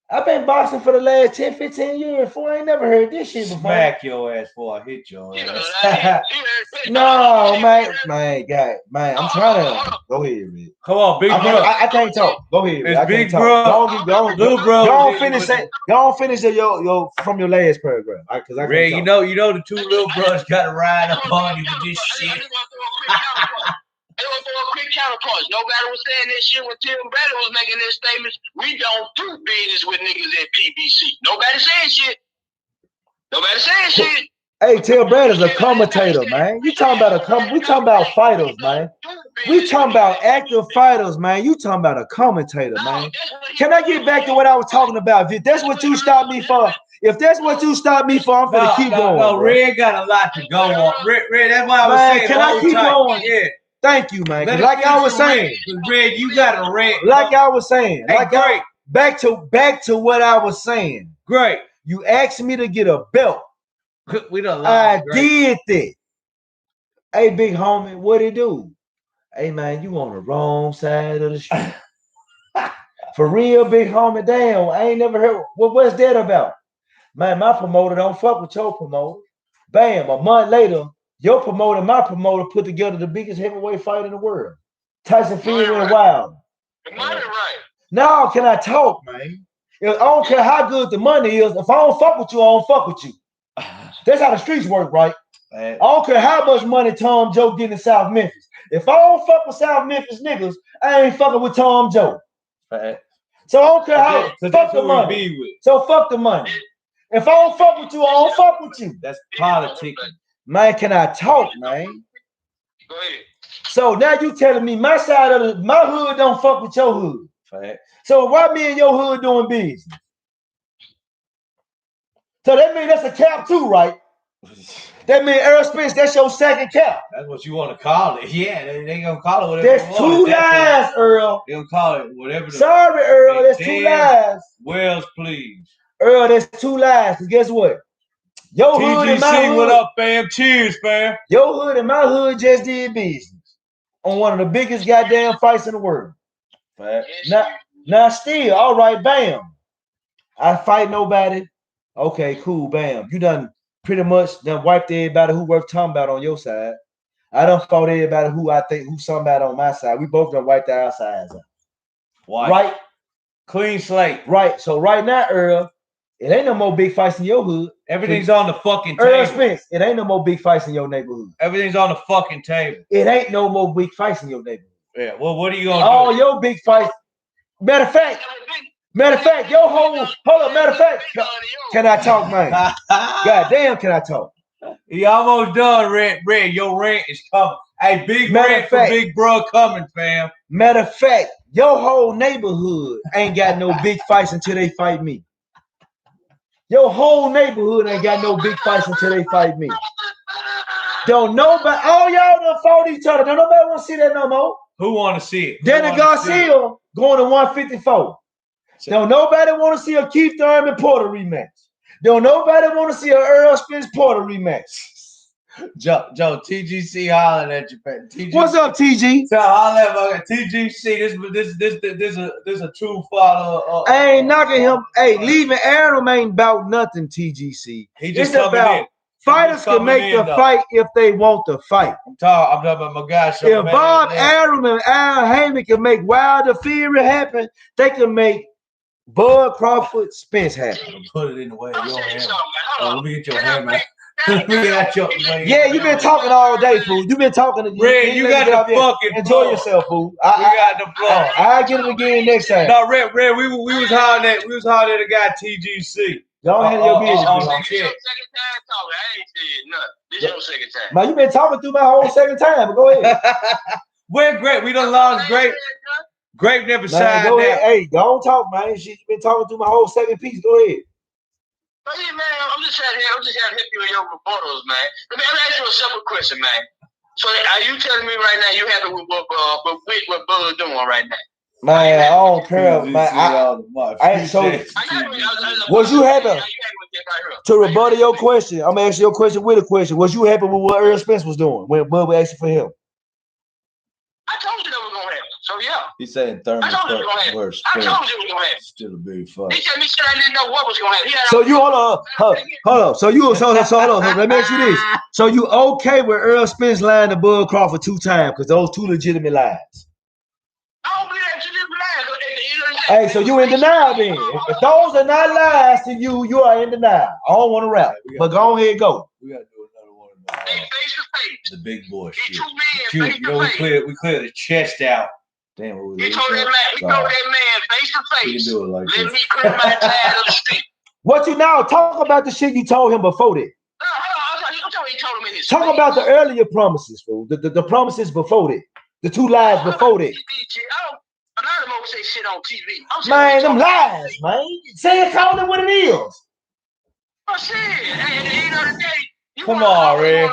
I've been boxing for the last 10, 15 years. Fool, I ain't never heard this shit before. Smack your ass before I hit your ass. No, man, I'm trying to go ahead, man. Come on, big bro. I can't talk. Go ahead, man. It's big bro. Little bro. Go on, finish it. Go on, finish your from your last paragraph. Because I Ray, you know the two little brothers got to ride up on you with this shit. They want to throw a quick counterpunch. Nobody was saying this shit when Tim Bradley was making their statements. We don't do business with niggas at PBC. Nobody saying shit. Hey, Tim Bradley's a commentator, man. We talking about fighters, man. We talking about active fighters, man. You talking about a commentator, man. Can I get back to what I was talking about? If that's what you stopped me for, I'm gonna keep going. No, Red got a lot to go on. Red, that's why I was saying. Can I keep going? Yeah. Thank you, man. Like I was saying, Red, you got a red. Like I was saying, great. Back to what I was saying. Great. You asked me to get a belt. We done I did that. Hey, big homie, what it do? Hey, man, you on the wrong side of the street. For real, big homie. Damn, I ain't never heard. What's that about? Man, my promoter don't fuck with your promoter. Bam, a month later. Your promoter, my promoter, put together the biggest heavyweight fight in the world. Tyson Fury and Wilder. Right. Now, can I talk, man? I don't care how good the money is. If I don't fuck with you, I don't fuck with you. That's how the streets work, right? I don't care how much money Tom Joe getting in South Memphis. If I don't fuck with South Memphis niggas, I ain't fucking with Tom Joe. So I don't care how. Fuck the money. So fuck the money. If I don't fuck with you, I don't fuck with you. That's politics. Man, can I talk, man? Go ahead. So now you telling me my side of my hood don't fuck with your hood. Fact. So why me and your hood doing business? So that means that's a cap too, right? That means Earl Spence, that's your second cap. That's what you want to call it. Yeah, they gonna call it whatever. That's two lies, Earl. They gonna call it whatever. Sorry, Earl, that's two lies. Wells, please. Earl, that's two lies. Because guess what? Your hood and my hood. What up, fam? Cheers, fam. Your hood and my hood just did business on one of the biggest goddamn fights in the world. Now still, all right, bam. I fight nobody. Okay, cool, bam. You done pretty much wiped everybody who worth talking about on your side. I done fought everybody who's somebody on my side. We both done wiped our sides out. Why? Right? Clean slate. Right. So right now, Earl, it ain't no more big fights in your hood. Everything's on the fucking table. Earl Spence, it ain't no more big fights in your neighborhood. Everything's on the fucking table. It ain't no more big fights in your neighborhood. Yeah, well, what are you gonna do? All your big fights. Matter of fact, your whole hold up. Matter of fact, can I talk, man? God damn, can I talk? He almost done, Red. Your rent is coming. Hey, big rent for big bro coming, fam. Matter of fact, your whole neighborhood ain't got no big fights until they fight me. Your whole neighborhood ain't got no big fights until they fight me. Don't nobody, all y'all done fought each other. Don't nobody want to see that no more. Who want to see it? Danny Garcia going to 154. Don't nobody want to see a Keith Thurman Porter rematch. Don't nobody want to see an Earl Spence Porter rematch. Joe, TGC hollering at you, man. TGC. What's up, TG? So holler at TGC. This a true follower. I ain't knocking him. Hey, leaving Adam ain't about nothing, TGC. He just it's about in. Fighters can make the fight if they want to fight. I'm talking about my guy. If Bob Arum and Al Heyman can make Wilder Fury happen, they can make Bud Crawford Spence happen. Put it in the way of your hammer. Let me get your hammer. Yeah, you've been talking all day, fool. You've been talking. Red, you got the fucking enjoy yourself, fool. We got the floor. I'll get it again next time. No, Red, we was hollering at the guy TGC. Don't handle your business. This your second time talking. I ain't said nothing. This your second time. Man, you been talking through my whole second time. But go ahead. We're great. We done lost great. Great never signed go ahead. that. Hey, don't talk, man. You been talking through my whole second piece. Go ahead. Oh, yeah, man, I'm just trying to help you with your rebuttals, man. Let me ask you a simple question, man. So, are you telling me right now you happy with what Bud doing right now? Man, I don't care, man. Was you happy? To rebuttal your question, I'm asking your question with a question. Was you happy with what Earl Spence was doing when Bud was asking for him? I told you that was gonna happen. So yeah. He's saying Thurman worse. I told you it was gonna happen. Still a big fuck. He said I didn't know what was gonna happen. So you hold on. So hold on. Let me ask you this. So you okay with Earl Spence lying to Bud Crawford 2 times? Because those 2 legitimate lies. I don't believe that you didn't lie. Hey, so you in denial then. If those are not lies to you, you are in denial. I don't want to rap. But go ahead and go. We gotta do another one of face to face. the big boy shit. You know, we clear the chest out. Damn, he told that man face to face. We can do it like Let me clear my tire of the street. What you now talk about the shit you told him before that. Talk about the earlier promises, fool. The promises before that. The 2 lies before that. A lot of them say shit on TV. Man, them lies, man. Say it, call it what it is. Oh shit! Hey, at the end of the day, come on, Red.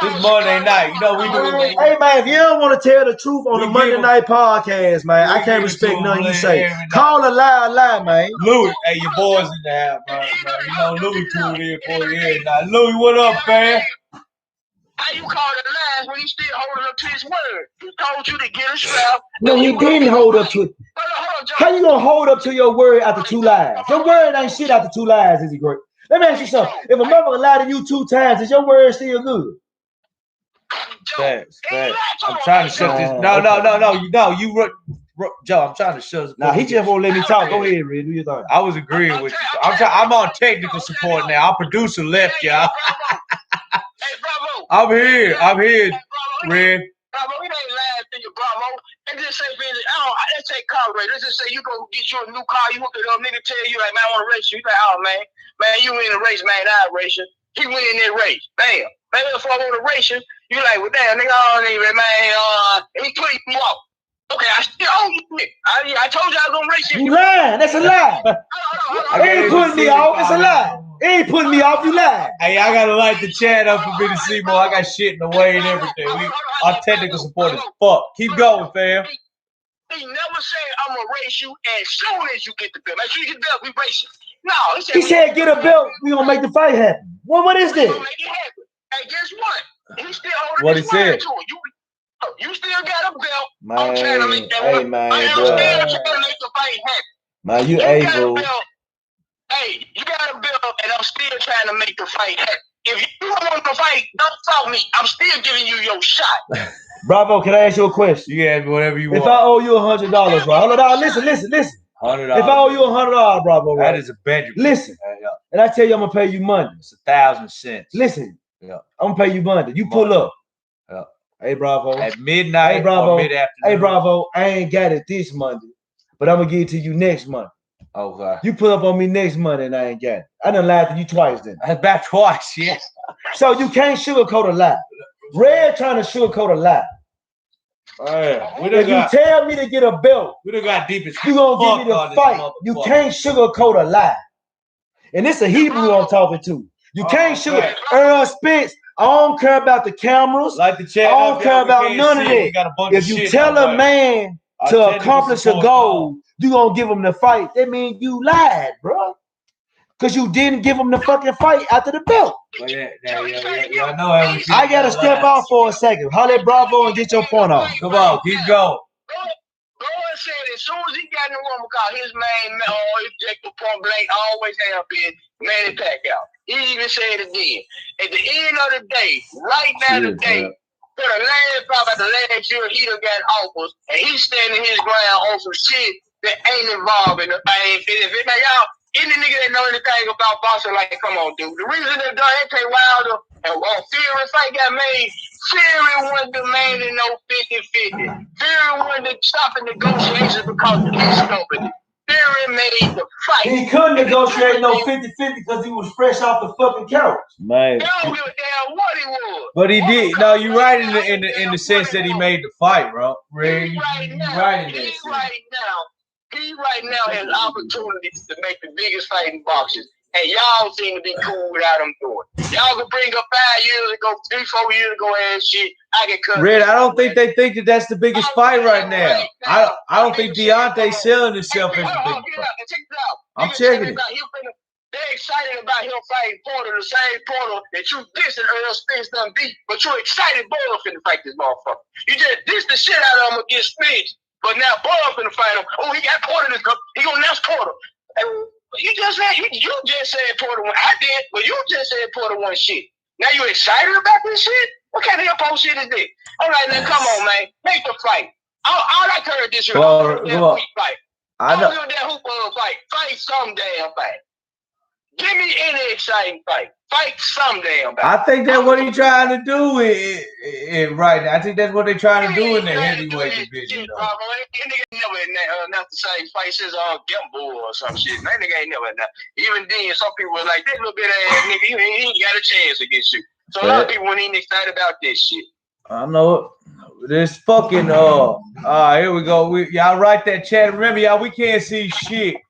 This Monday night, you know we do. Hey man, if you don't want to tell the truth on the Monday night podcast, man, I can't respect nothing you say. Call a lie, man. Louis, hey, your boys in the house, man. You know Louis tuned in for you every night. Louis, what up, man? How you call it lies when he still holding up to his word? He told you to get a strap. No, he didn't hold up to it. How you gonna hold up to your word after 2 lies? Your word ain't shit after 2 lies, is it great? Let me ask you something. If a motherfucker lied to you 2 times, is your word still good? Facts. I'm trying to shut this. No. You, Joe. I'm trying to shut. Nah, he just won't let me talk. Go ahead, Red. Do your thing. I was agreeing with you. I'm on technical support now. Our producer left, y'all. I'm here, Red. Bravo, it ain't lying to you, Bravo. And just say, let's say car race. Let's just say you go get you a new car. You hook it up, nigga tell you, like, man, I want to race you. You like, oh, man, you win the race, man. I race you. He win that race. Bam. Maybe if I want to race you, you like, well, damn, nigga, I don't even, man, he put him off. Okay, I still owe you. I told you I was going to race you. You lying. That's a lie. He ain't putting me off. It's a lie. He ain't putting me off. You lying. Hey, I got to light the chat up for me to see more. I got shit in the way and everything. Our technical support is fuck. Keep going, fam. He never said, I'm going to race you as soon as you get the belt. Make sure you get the belt, we race you. No, he said get a belt. We going to make the fight happen. Well, what is this? We going to make it happen. Hey, guess what? He still holding what his he said. To it. You still got a belt. Man, I'm trying to make that hey, man, I am still trying to make the fight happen. Man, you able. Hey, you got a belt, and I'm still trying to make the fight happen. If you don't want to fight, don't talk me. I'm still giving you your shot. Bravo, can I ask you a question? You can ask me whatever you want. If I owe you $100, right? Listen. $100. If I owe you $100, Bravo, right? That is a bedroom. Listen, and I tell you I'm gonna pay you Monday. It's 1,000 cents. Listen, yeah, I'm gonna pay you Monday. You pull up. Yeah. Hey, Bravo. At midnight. Hey, Bravo. Or mid-afternoon. Hey, Bravo. I ain't got it this Monday, but I'm gonna give it to you next month. Okay. You pull up on me next Monday and I ain't got it. I done lied to you twice then. About twice, yeah. So you can't sugarcoat a lie. Red trying to sugarcoat a lie. If you tell me to get a belt, we done got deep as you gonna give me the fight. You can't sugarcoat a lie. And it's a Hebrew I'm talking to. You can't sugar. Earl Spence, I don't care about the cameras. Like the chat, I don't care about none of that. If you tell a man to accomplish a goal, you gonna give him the fight. That means you lied, bro. Because you didn't give him the fucking fight after the belt. But yeah, I know everything. I gotta step out for a second. Holler at Bravo and get your point off. Come on, keep going. Boy said as soon as he got in the room, because his main objective point blank always have been Manny Pacquiao. He even said it again. At the end of the day, right now today, for the last probably the last year, he done got offers, and he's standing his ground on some shit that ain't involved in the thing. Now y'all, any nigga that know anything about boxing, like, come on, dude. The reason that Deontay Wilder and Fury fight got made, Fury wasn't demanding no 50-50. Fury wasn't stopping negotiations because he's stupid. Fury made the fight. He couldn't negotiate no 50-50 because he was fresh off the fucking couch. Man. I don't give a damn what he was. But he did. No, you're right in the sense that he made the fight, bro. Ray, He right now has opportunities to make the biggest fight in boxing. And y'all seem to be cool without him doing. Y'all could bring up 5 years ago, 3-4 years ago, and shit. I can cut. Red, I don't think they think that that's the biggest fight right now. I don't think Deontay's selling himself as the biggest fight. I'm checking it. They're excited about him fighting Porter, the same Porter that you dissed and Earl Spence done beat. But you're excited Boyle finna fight this motherfucker. You just dissed the shit out of him against Spence. But now Boyle finna fight him. Oh, he got Porter in his cup. He gonna announce Porter. And you just said Porter won. I did, but you just said Porter won shit. Now you excited about this shit? What kind of hip-hop shit is this? All right, now come on, man. Make the fight. All I heard this year. Fight. I know. That hoop fight. Fight some damn fight. Give me any exciting fight. Fight some damn fight. I think that's what he's trying to do right now. I think that's what they're trying to do in the heavyweight division. Nigga never announced the same fight since Gamble or some shit. That nigga ain't never announced. Even then, some people were like, that little bit ass nigga, he ain't got a chance against you. So a lot of people weren't even excited about this shit. I know it. This fucking here we go. Y'all write that chat. Remember, y'all, we can't see shit.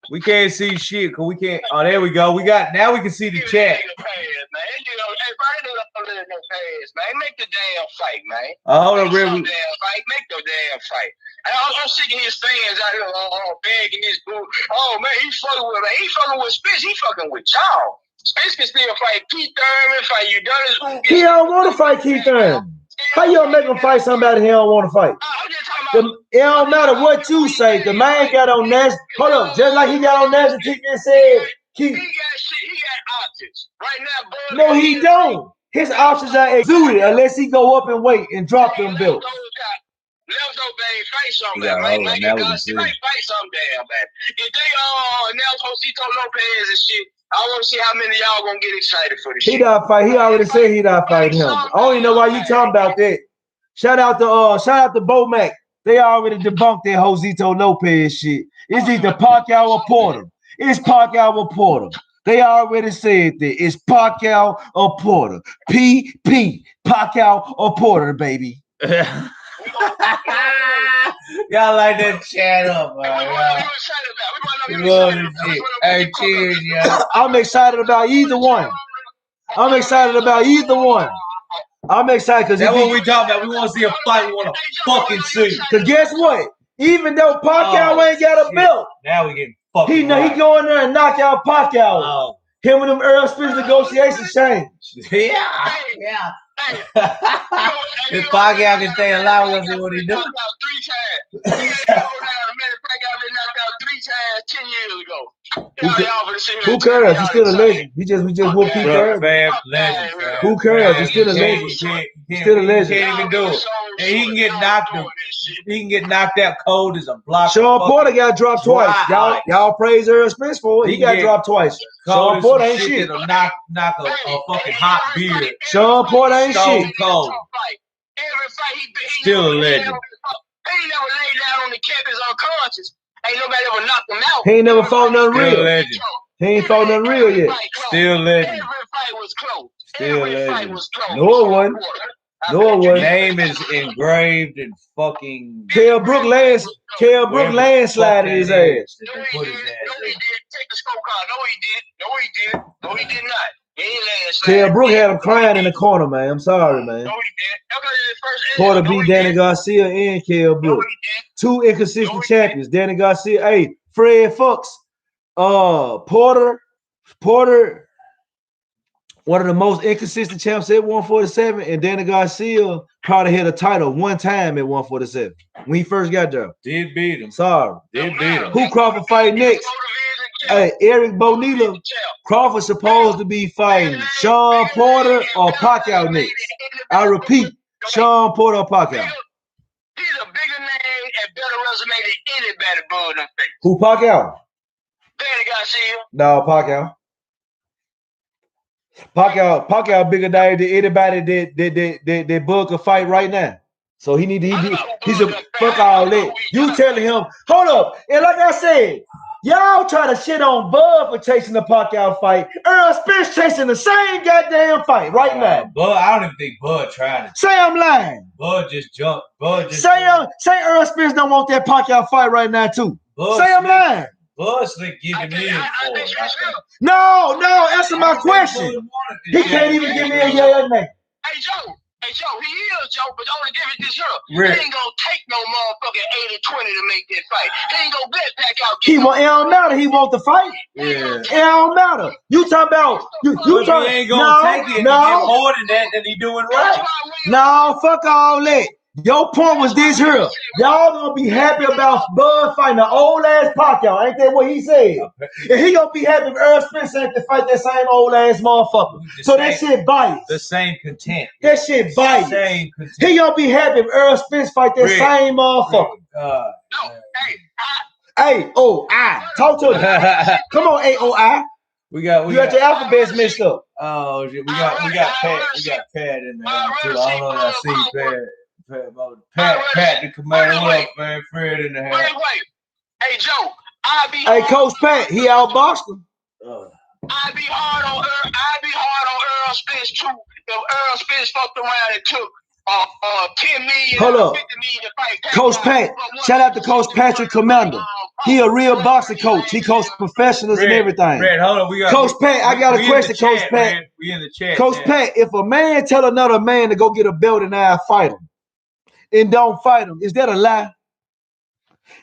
We can't see shit because we can't. Oh, there we go. Now we can see the chat. Make the damn fight, man. Hold on, Rick. Make the damn fight. I'm sick of his fans out here begging this dude. Oh man, he fucking with Spence. He fucking with y'all. Spence can still fight Keith Thurman, fight you. He don't want to fight Keith Thurman. How you gonna make him fight somebody he don't want to fight? It don't matter what you say. The man got on Nash. Hold up, just like he got on National TV and said, he got options right now. No, he don't. His options are exuded unless he go up and wait and drop them belts. Let's go, baby. Fight something, man. Fight something damn bad. If they now Josito Lopez and shit, I want to see how many of y'all gonna get excited for this shit. He not fight. He already said he not fighting him. I don't even know why you talking about that. Shout out to Bo Mac. They already debunked that Josito Lopez shit. It's either Pacquiao or Porter. It's Pacquiao or Porter. They already said that. It's Pacquiao or Porter. P. Pacquiao or Porter, baby. Y'all like that chat up, man. Hey, cheers, y'all. I'm excited about either one. I'm excited because that's what we talking about. We want to see a fight. We want to fucking see. Because guess what? Even though Pacquiao ain't got a belt, now we getting fucking. He go in there and knock out Pacquiao. Him and them Earl Spence negotiations changed. Yeah. If Pacquiao can stay alive, we'll see what he doing. 3 times. Pacquiao been knocked out 3 times 10 years ago. Who cares? He's still a legend. We just whooped Keith Thurman. Who cares? He's still a legend. He's still a legend. He can't even do it. And he can get knocked out. He can get knocked out cold as a block. Sean Porter got dropped twice. Y'all praise Earl Spence for it. He got dropped twice. Sean Porter ain't shit. Knock a fucking hot beer. Sean Porter ain't shit. Cold. Still a legend. He never laid down on the campus unconscious. Ain't nobody ever knocked him out. He ain't never fought nothing real. He ain't fought nothing real yet. Still legend. Every fight was close. Still legend. No one. Name is engraved in fucking. Kell Brook landslided his ass. No, he did. Take the scorecard. No, he did not. Kell Brook had him crying in the corner, man. I'm sorry, man. No, he did. Porter beat Danny Garcia and Kell Brook. 2 inconsistent champions. Danny Garcia. Hey, Fred Fox. Porter Porter, one of the most inconsistent champs at 147, and Danny Garcia probably hit a title one time at 147 when he first got there. Did beat him. Sorry. Did beat him. Who Crawford fight next? Hey, Eric Bonilla. Crawford supposed to be fighting Sean Porter or Pacquiao next. I repeat, Sean Porter or Pacquiao. He's a bigger name and better resume than anybody born them face. Who Pacquiao? Danny Garcia. No, Pacquiao. Pacquiao bigger name than anybody that Bud could fight right now. So he's a fuck all that. You telling him, hold up. And like I said, y'all try to shit on Bud for chasing the Pacquiao fight. Earl Spence chasing the same goddamn fight right now. Bud, I don't even think Bud tried it. Say I'm lying. Bud just jumped. Say Earl Spence don't want that Pacquiao fight right now too. Bud Say I'm lying. Bud slick giving in for it. No, answer my question. He can't even give me a yeah or nay. Hey, Joe, he is, Joe, but the only difference is here. Rick. He ain't gonna take no motherfucking 80-20 to make that fight. He ain't gonna bet back out. It don't matter. He want the fight. Yeah. It don't matter. You talk about you talk. He ain't gonna take it and get more than that than he doing right. No, fuck all that. Your point was this here. Y'all gonna be happy about Bud fighting an old ass Pacquiao. Ain't that what he said? And he gonna be happy if Earl Spence ain't to fight that same old ass motherfucker. So that shit biased. The same content. That shit biased. Same content. He gonna be happy if Earl Spence fight that same motherfucker. A-O-I. Talk to him. Come on, A-O-I. We got your alphabets mixed up. Oh, we got Pat. We got Pat in there too. I don't know if I see Pat. Pat the commander. What up, man? Fred in the house. Wait. Hey, Joe. Hey, Coach Pat. He outboxed him. I'd be hard on Earl Spence too. If Earl Spence fucked around and took 10 million, hold up. 50 million to fight Coach Pat. Shout out to Coach Patrick Commander. He a real boxing coach. He coaches professionals and everything. Red, hold on. Coach Pat, I got a question, Coach Pat. We in the chat. Coach Pat, if a man tell another man to go get a belt and I fight him, and don't fight him, is that a lie?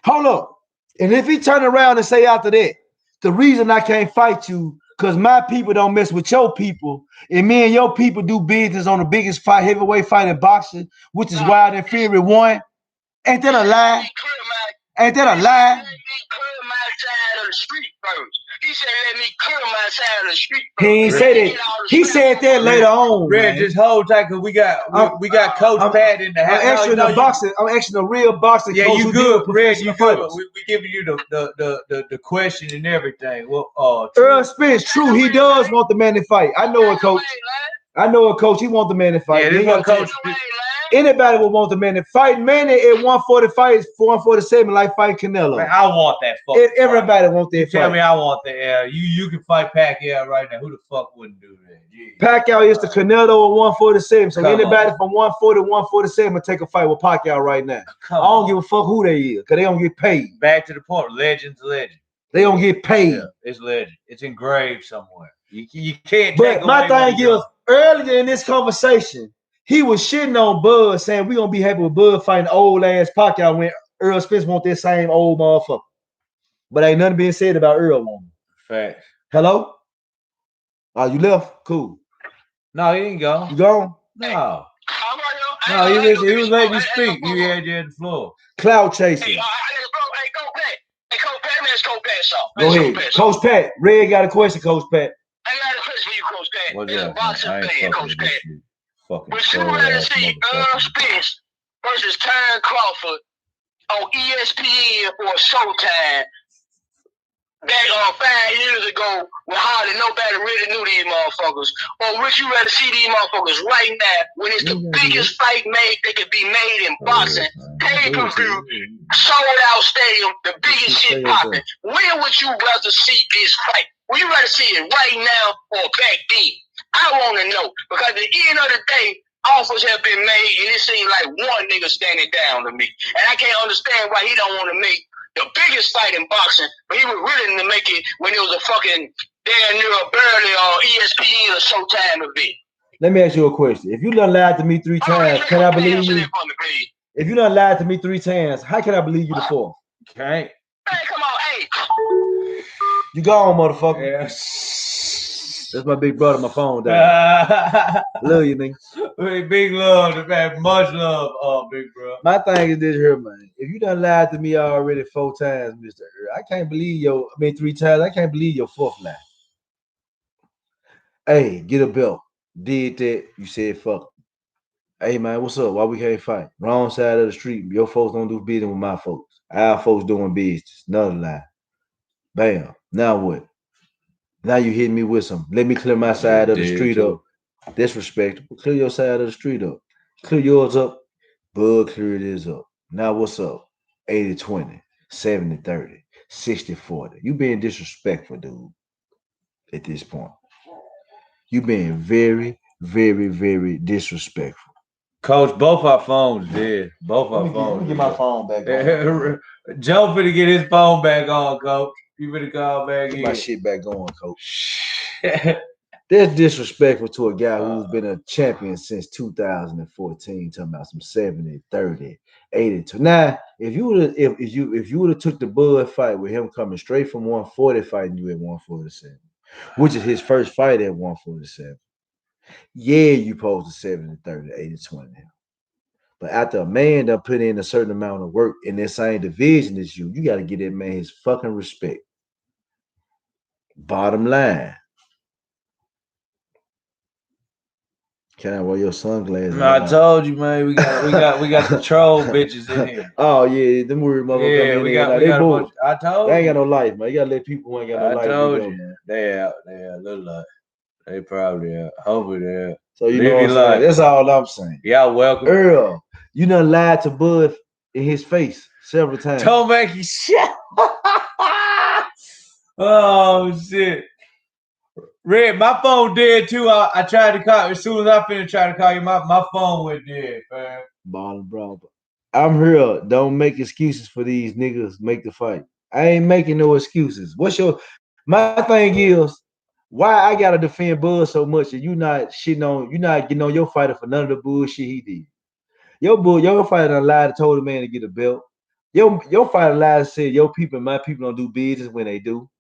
Hold up. And if he turn around and say after that, the reason I can't fight you, because my people don't mess with your people, and me and your people do business on the biggest fight, heavyweight fight in boxing, which is Wild and Fury 1. Ain't that a lie? Ain't that a lie? Let me clear my side of the street first. He said, let me clear my side of the street first. He ain't say that. He said that later on. Red, just hold tight because we got Coach Pat in the house. I'm asking the boxing. I'm asking the real boxing. Yeah, coach you who good, did Red. You professional good. fighters. We giving you the question and everything. Well, Earl Spence, true, he does want the man to fight. I know it, Coach. I know it, Coach. He want the man to fight. Yeah, this one, Coach. Anybody would want the man to fight. Manny at 145, 147, like fight Canelo. Man, I want that fuck. Everybody wants that fight. Tell me I want that. You can fight Pacquiao right now. Who the fuck wouldn't do that? Yeah. Pacquiao is the Canelo at 147. So anybody from 140 to 147 will take a fight with Pacquiao right now. I don't give a fuck who they is, because they don't get paid. Back to the point. Legend's legend. They don't get paid. Yeah, it's legend. It's engraved somewhere. You can't. But my thing is, earlier in this conversation, he was shitting on Bud, saying we gonna be happy with Bud fighting old ass Pacquiao when Earl Spence want that same old motherfucker. But ain't nothing being said about Earl woman. Facts. Hello? Oh, you left? Cool. No, he didn't go. You gone? No. No, he was letting you speak. You had you at the floor. Cloud chasing. Go ahead. Coach Pat. Red got a question, Coach Pat. I got a question for you, Coach Pat. What's It's a that? boxing I ain't fan, fucking Coach with Pat. you. Fucking Would you rather see Earl Spence versus Terrence Crawford on ESPN or Showtime that 5 years ago when hardly nobody really knew these motherfuckers? Or would you rather see these motherfuckers right now when it's the biggest fight made that could be made in boxing, pay-per-view, sold-out stadium, the biggest shit popping? When would you rather see this fight? Would you rather see it right now or back then? I want to know, because at the end of the day, offers have been made, and it seems like one nigga standing down to me. And I can't understand why he don't want to make the biggest fight in boxing, but he was willing to make it when it was a fucking damn near a Burley or ESPN or Showtime event. Let me ask you a question. If you done lied to me 3 times, can I believe you? If you done lied to me 3 times, how can I believe you the 4th? Okay. Hey, come on, hey. You gone, motherfucker. Yeah. That's my big brother. My phone died. Love you, nigga. Big love, man. Much love, big bro. My thing is this here, man. If you done lied to me already 4 times, Mr. Earl, I can't believe 3 times. I can't believe your 4th lie. Hey, get a belt. Did that. You said fuck. Hey, man, what's up? Why we can't fight? Wrong side of the street. Your folks don't do business with my folks. Our folks doing business. Another lie. Bam. Now what? Now you hitting me with some. Let me clear my side of the street up. Disrespectful. Clear your side of the street up. Clear yours up. Bud, clear it is up. Now what's up? 80-20, 70-30, 60-40. You being disrespectful, dude, at this point. You being very, very, very disrespectful. Coach, both our phones dead. Both our phones. Let me get my phone back on. Joe finna get his phone back on, Coach. You better call back in. Get my shit back going, Coach. That's disrespectful to a guy who's been a champion since 2014, talking about some 70, 30, 82. Now, if you would have took the Bud fight with him coming straight from 140 fighting you at 147, which is his first fight at 147, yeah, you posed to 70, 30, 80, 20 now. But after a man done put in a certain amount of work in that same division as you got to give that man his fucking respect. Bottom line. Can I wear your sunglasses? No, I told you, man. We got the troll bitches in here. Oh yeah, them weird motherfuckers. Yeah, we got they a bunch. I told they ain't you. got no life, man. You gotta let people who ain't got no life. I told you. Man. They out. Look like they probably out. Hopefully they out. So you know what I'm saying? That's all I'm saying. Y'all welcome. Earl, you done lied to Bud in his face several times. Don't make you shit. Oh shit. Red, my phone dead too. I tried to call as soon as I finished trying to call you. My phone went dead, man. Bro. I'm here. Don't make excuses for these niggas. Make the fight. I ain't making no excuses. My thing is, why I gotta defend Bud so much and you not getting on your fighter for none of the bullshit he did. Your fighter done lied and told the man to get a belt. Your fighter lied and said your people and my people don't do business when they do.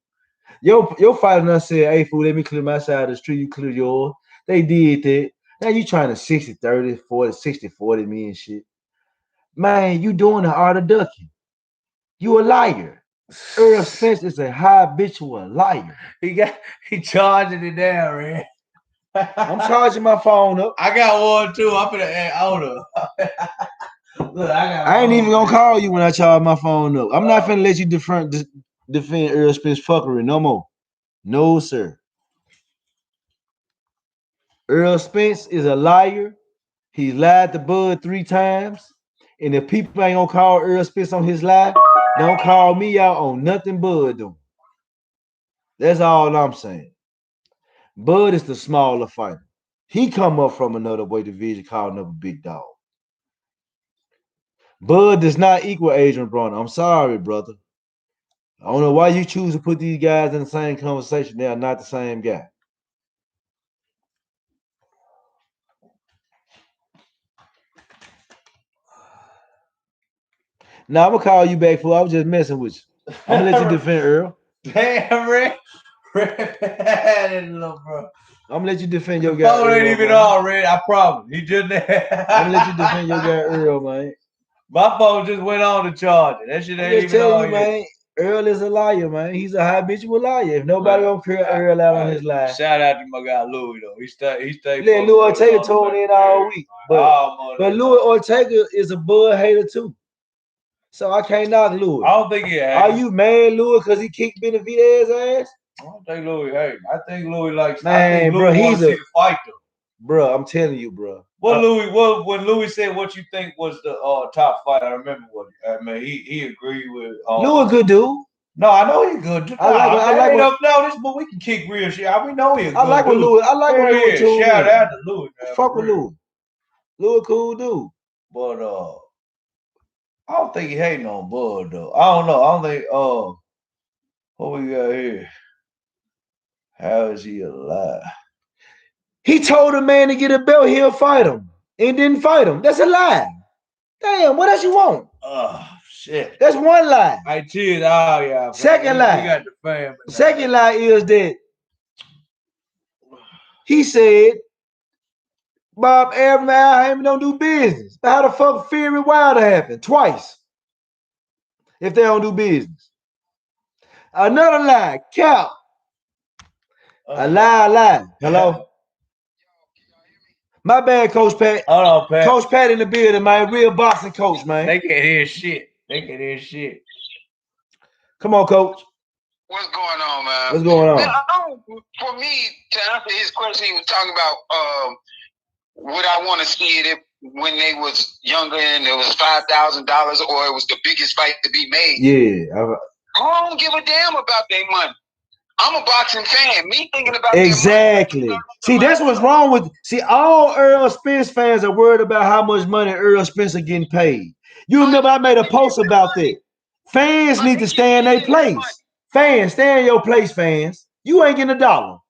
Your fighter done said, hey, fool, let me clear my side of the street, you clear yours. They did that. Now you trying to 60-30, 40, 60-40 me and shit. Man, you doing the art of ducking. You a liar. Earl Spence is a habitual liar. He charging it down, man. I'm charging my phone up. I got one too. I'm finna add older. Look, I ain't even gonna call you when I charge my phone up. I'm not finna let you defend Earl Spence fuckery no more. No, sir. Earl Spence is a liar. He lied to Bud 3 times. And if people ain't gonna call Earl Spence on his lie, don't call me out on nothing Bud doing. That's all I'm saying. Bud is the smaller fighter. He come up from another weight division called another big dog. Bud does not equal Adrian Broner. I'm sorry, brother. I don't know why you choose to put these guys in the same conversation. They are not the same guy. Now I'm gonna call you back, fool. I was just messing with you. I'm gonna let you defend Earl. Damn, Red, bro. I'm gonna let you defend your guy. Phone ain't even on, Red. I promise. He just. I'm gonna let you defend your guy Earl, man. My phone just went on the charger. That shit ain't even on, man. Earl is a liar, man. He's a habitual liar. If nobody gonna clear Earl out on his lie. Shout out to my guy Louis though. He stay. Let Louis Ortega tune in all week, but Louis Ortega is a Bud hater too. So I can't knock Louis. I don't think he has. Are you mad, Louis, because he kicked Benavidez's ass? I don't think Louis hates. I think Louis likes. Man, bro, he's a fight though. Bro, I'm telling you, bro. When Louis said what you think was the top fight, I remember what he agreed with. Louis good dude. No, I know he's good. But we can kick real shit. We know he's good. I like what Louis too. Shout out to Louis, man. Fuck with Louis. Louis cool dude. But I don't think he hating on Bud though. I don't know. I don't think what we got here? How is he alive? He told a man to get a belt, he'll fight him. And didn't fight him. That's a lie. Damn, what else you want? Shit. That's one lie. I cheers. Oh yeah. Second lie. We got the fam. Second lie is that he said Bob Arum and Al Haymon don't do business. How the fuck Fury Wilder happened? Twice. If they don't do business. Another lie. Cap. A lie. Hello? My bad, Coach Pat. Hold on, Pat. Coach Pat in the building, man. Real boxing coach, man. They can't hear shit. Come on, Coach. What's going on, man? What's going on? Man, for me, to answer his question, he was talking about would I want to see it when they was younger and it was $5,000 or it was the biggest fight to be made. Yeah. I don't give a damn about their money. I'm a boxing fan. Me thinking about exactly. See, that's what's wrong with. See, all Errol Spence fans are worried about how much money Errol Spence are getting paid. You remember I made a post about that. Fans need to stay in their place. Fans, stay in your place, fans. You ain't getting $1. Not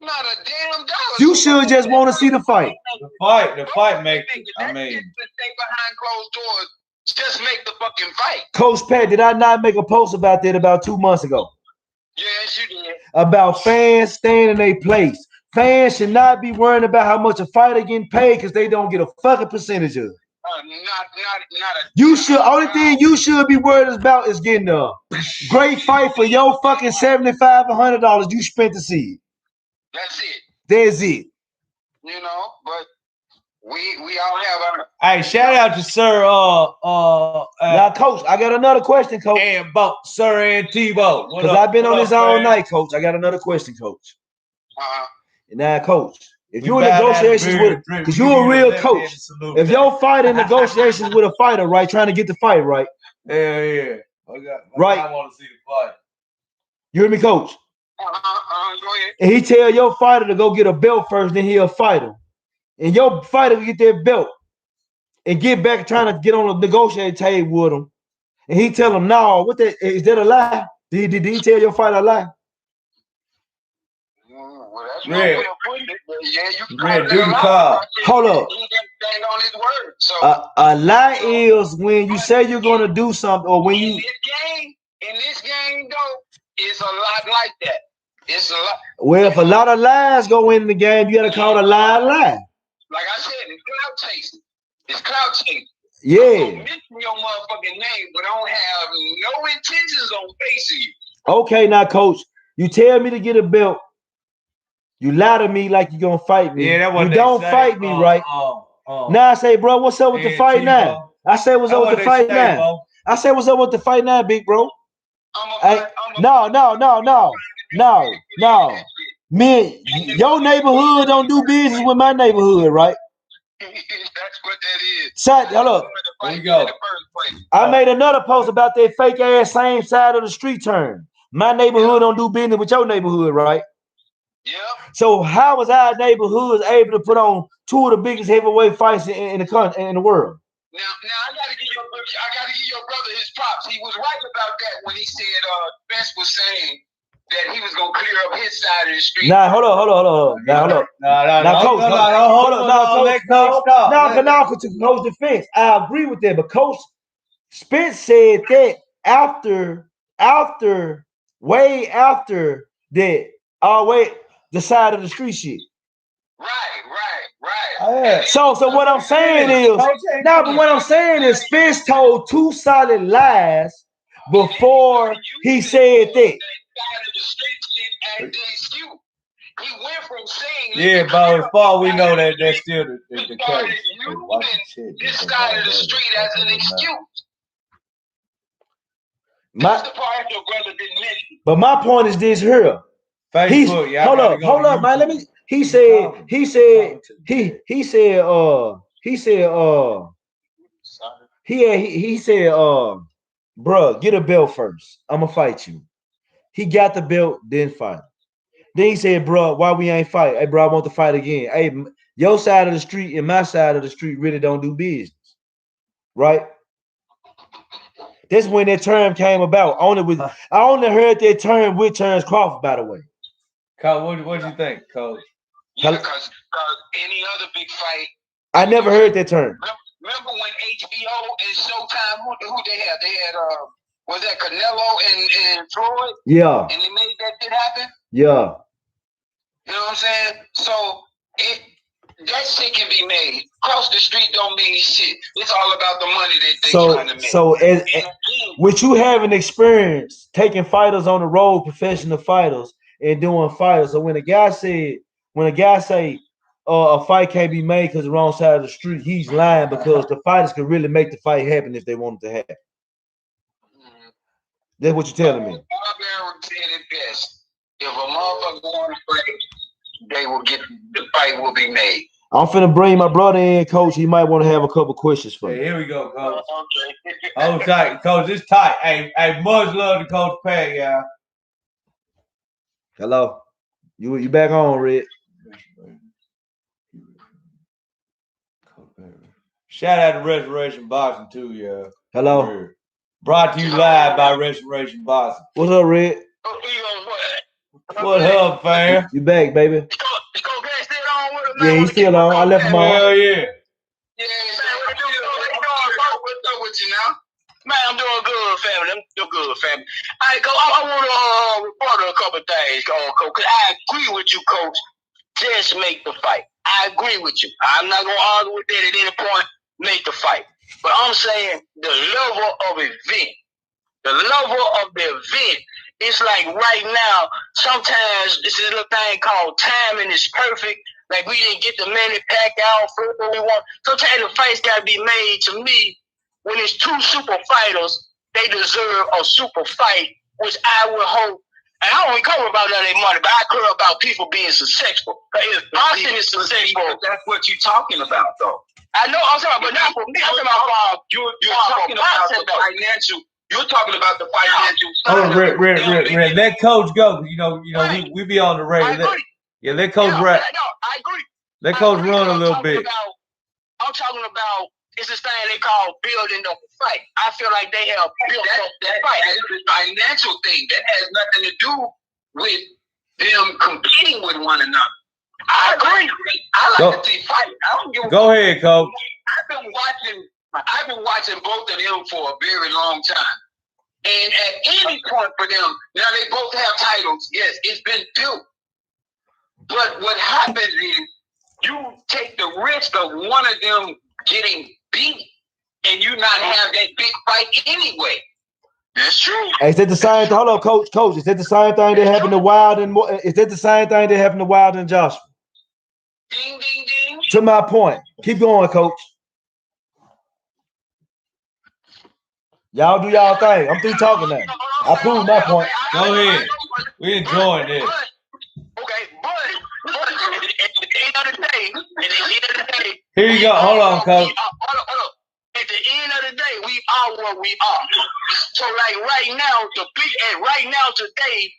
a damn dollar. You should just want to see the fight. The fight makes it. I mean, to stay behind closed doors. Just make the fucking fight. Coach Pat, did I not make a post about that about 2 months ago? Yes, you did. About fans staying in their place. Fans should not be worrying about how much a fighter getting paid because they don't get a fucking percentage of it. You should. Only thing you should be worried about is getting a great fight for your fucking $75 or $100 you spent to see it. That's it. That's it. You know, but we all have our. Hey, shout out to Sir. Now, Coach, I got another question, Coach. And Sir and Tebow. Because I've been on this all night, Coach. I got another question, Coach. And now, Coach, if you're in negotiations with, because you're a real coach, if your fighter in negotiations with a fighter, right, trying to get the fight right. Yeah. Right. I want to see the fight. You hear me, Coach? Go ahead. And he tell your fighter to go get a belt first, then he'll fight him. And your fighter will get that belt and get back trying to get on a negotiating table with him. And he tell him, no, what that is that a lie? Did he tell your fighter a lie? Well, that's Red. no way of putting it, but yeah, you can Red, call do it a the lie. call. Hold up. He didn't stand on his word. So A lie is when you say you're going to do something or when you. In this game, though, it's a lot like that. It's a lot. Well, if a lot of lies go in the game, you got to call a lie a lie. Like I said, it's clout chasing. It's clout chasing. Yeah. Mention your motherfucking name, but don't have no intentions on facing you. Okay, now, Coach, you tell me to get a belt. You lie to me like you're going to fight me. Yeah, that's what you they don't say. fight me, right? Now I say, bro, what's up with the fight now? I say, what's up with the fight now? I say, what's up with the fight now, big bro? No. Man, your neighborhood don't do business with my neighborhood, right? That's what that is. Hold up. Here we go. I made another post about that fake ass same side of the street turn. My neighborhood don't do business with your neighborhood, right? Yeah. So how was our neighborhoods able to put on 2 of the biggest heavyweight fights in the country in the world? Now I gotta give your brother his props. He was right about that when he said Spence was saying that he was gonna clear up his side of the street. Nah, hold on. Now, Coach, to Coach defense, I agree with that. But Coach Spence said that way after that, the side of the street shit. Right. Yeah. So what I'm saying is, Spence told 2 solid lies before he said that. He went from saying, yeah, but as far as we know that's still the case. This side of the street as an excuse. That's the part your brother didn't mention. But my point is this here. Facebook, hold up, man. Let me. He said, bruh, get a belt first. I'ma fight you. He got the belt, then fight. Then he said, bruh, why we ain't fight? Hey, bro, I want to fight again. Hey, your side of the street and my side of the street really don't do business. Right? That's when that term came about. I only heard that term with Terrence Crawford, by the way. Coach, what do you think, Coach? Yeah, because any other big fight. I never heard that term. remember when HBO and Showtime, who they had? They had was that Canelo and Floyd? Yeah. And they made that shit happen? Yeah. You know what I'm saying? So that shit can be made. Cross the street don't mean shit. It's all about the money that they trying to make. So with you having experience taking fighters on the road, professional fighters, and doing fighters. So when a guy say a fight can't be made because the wrong side of the street, he's lying, because the fighters can really make the fight happen if they want it to happen. That's what you're telling me. Bob Arum said it best. If a motherfucker want to fight, they will get the fight will be made. I'm finna bring my brother in, Coach. He might want to have a couple questions for me. Hey, here we go, Coach. Oh, tight, Coach. It's tight. Hey, much love to Coach Pat, y'all. Hello. You back on, Red? Shout out to Restoration Boxing too, yeah. Hello. Brought to you live by Restoration Boxing. What's up, Red? What up, fam? You back, baby? Is Coach Pat still on with him? Yeah, he's still on. I left him on. Hell yeah. Yeah, what's up with you now? Man, I'm doing good, family. I'm doing good, family. All right, Coach, I want to report a couple of things, Coach, because I agree with you, Coach. Just make the fight. I agree with you. I'm not going to argue with that at any point. Make the fight. But I'm saying the level of event, it's like right now, sometimes this is a little thing called timing is perfect. Like we didn't get the minute packed out for what we want. Sometimes the fights got to be made. To me, when it's two super fighters, they deserve a super fight, which I would hope. And I don't even care about none of their money, but I care about people being successful. If boxing is successful, that's what you're talking about, though. I know I'm talking about, but not for me. I'm talking about you're talking about the financial. You're talking about the financial. Oh, Red, let Coach go. You know, we be on the radio. Let Coach rap. No, I agree. Let Coach run a little bit. I'm talking about. It's this thing they call building up a fight. I feel like they have built up the fight. That is a financial thing. That has nothing to do with them competing with one another. I agree. I like to see fight. I don't give a Go ahead, Coach. I've been watching both of them for a very long time. And at any point for them, now they both have titles. Yes, it's been built. But what happens is you take the risk of one of them getting beat and you not have that big fight anyway. That's true. Hey, is that the same? Hold on, Coach. Is that the same thing that happened to Wild and? Is that the same thing that happened to Wild and Joshua? Ding, ding, ding. To my point. Keep going, Coach. Y'all do y'all thing. I'm through talking now. I proved my point. Go ahead. We enjoying this. Okay, but at the end of the day, here you go. Hold on, Coach. Hold on. At the end of the day, we are what we are. So, like right now, today,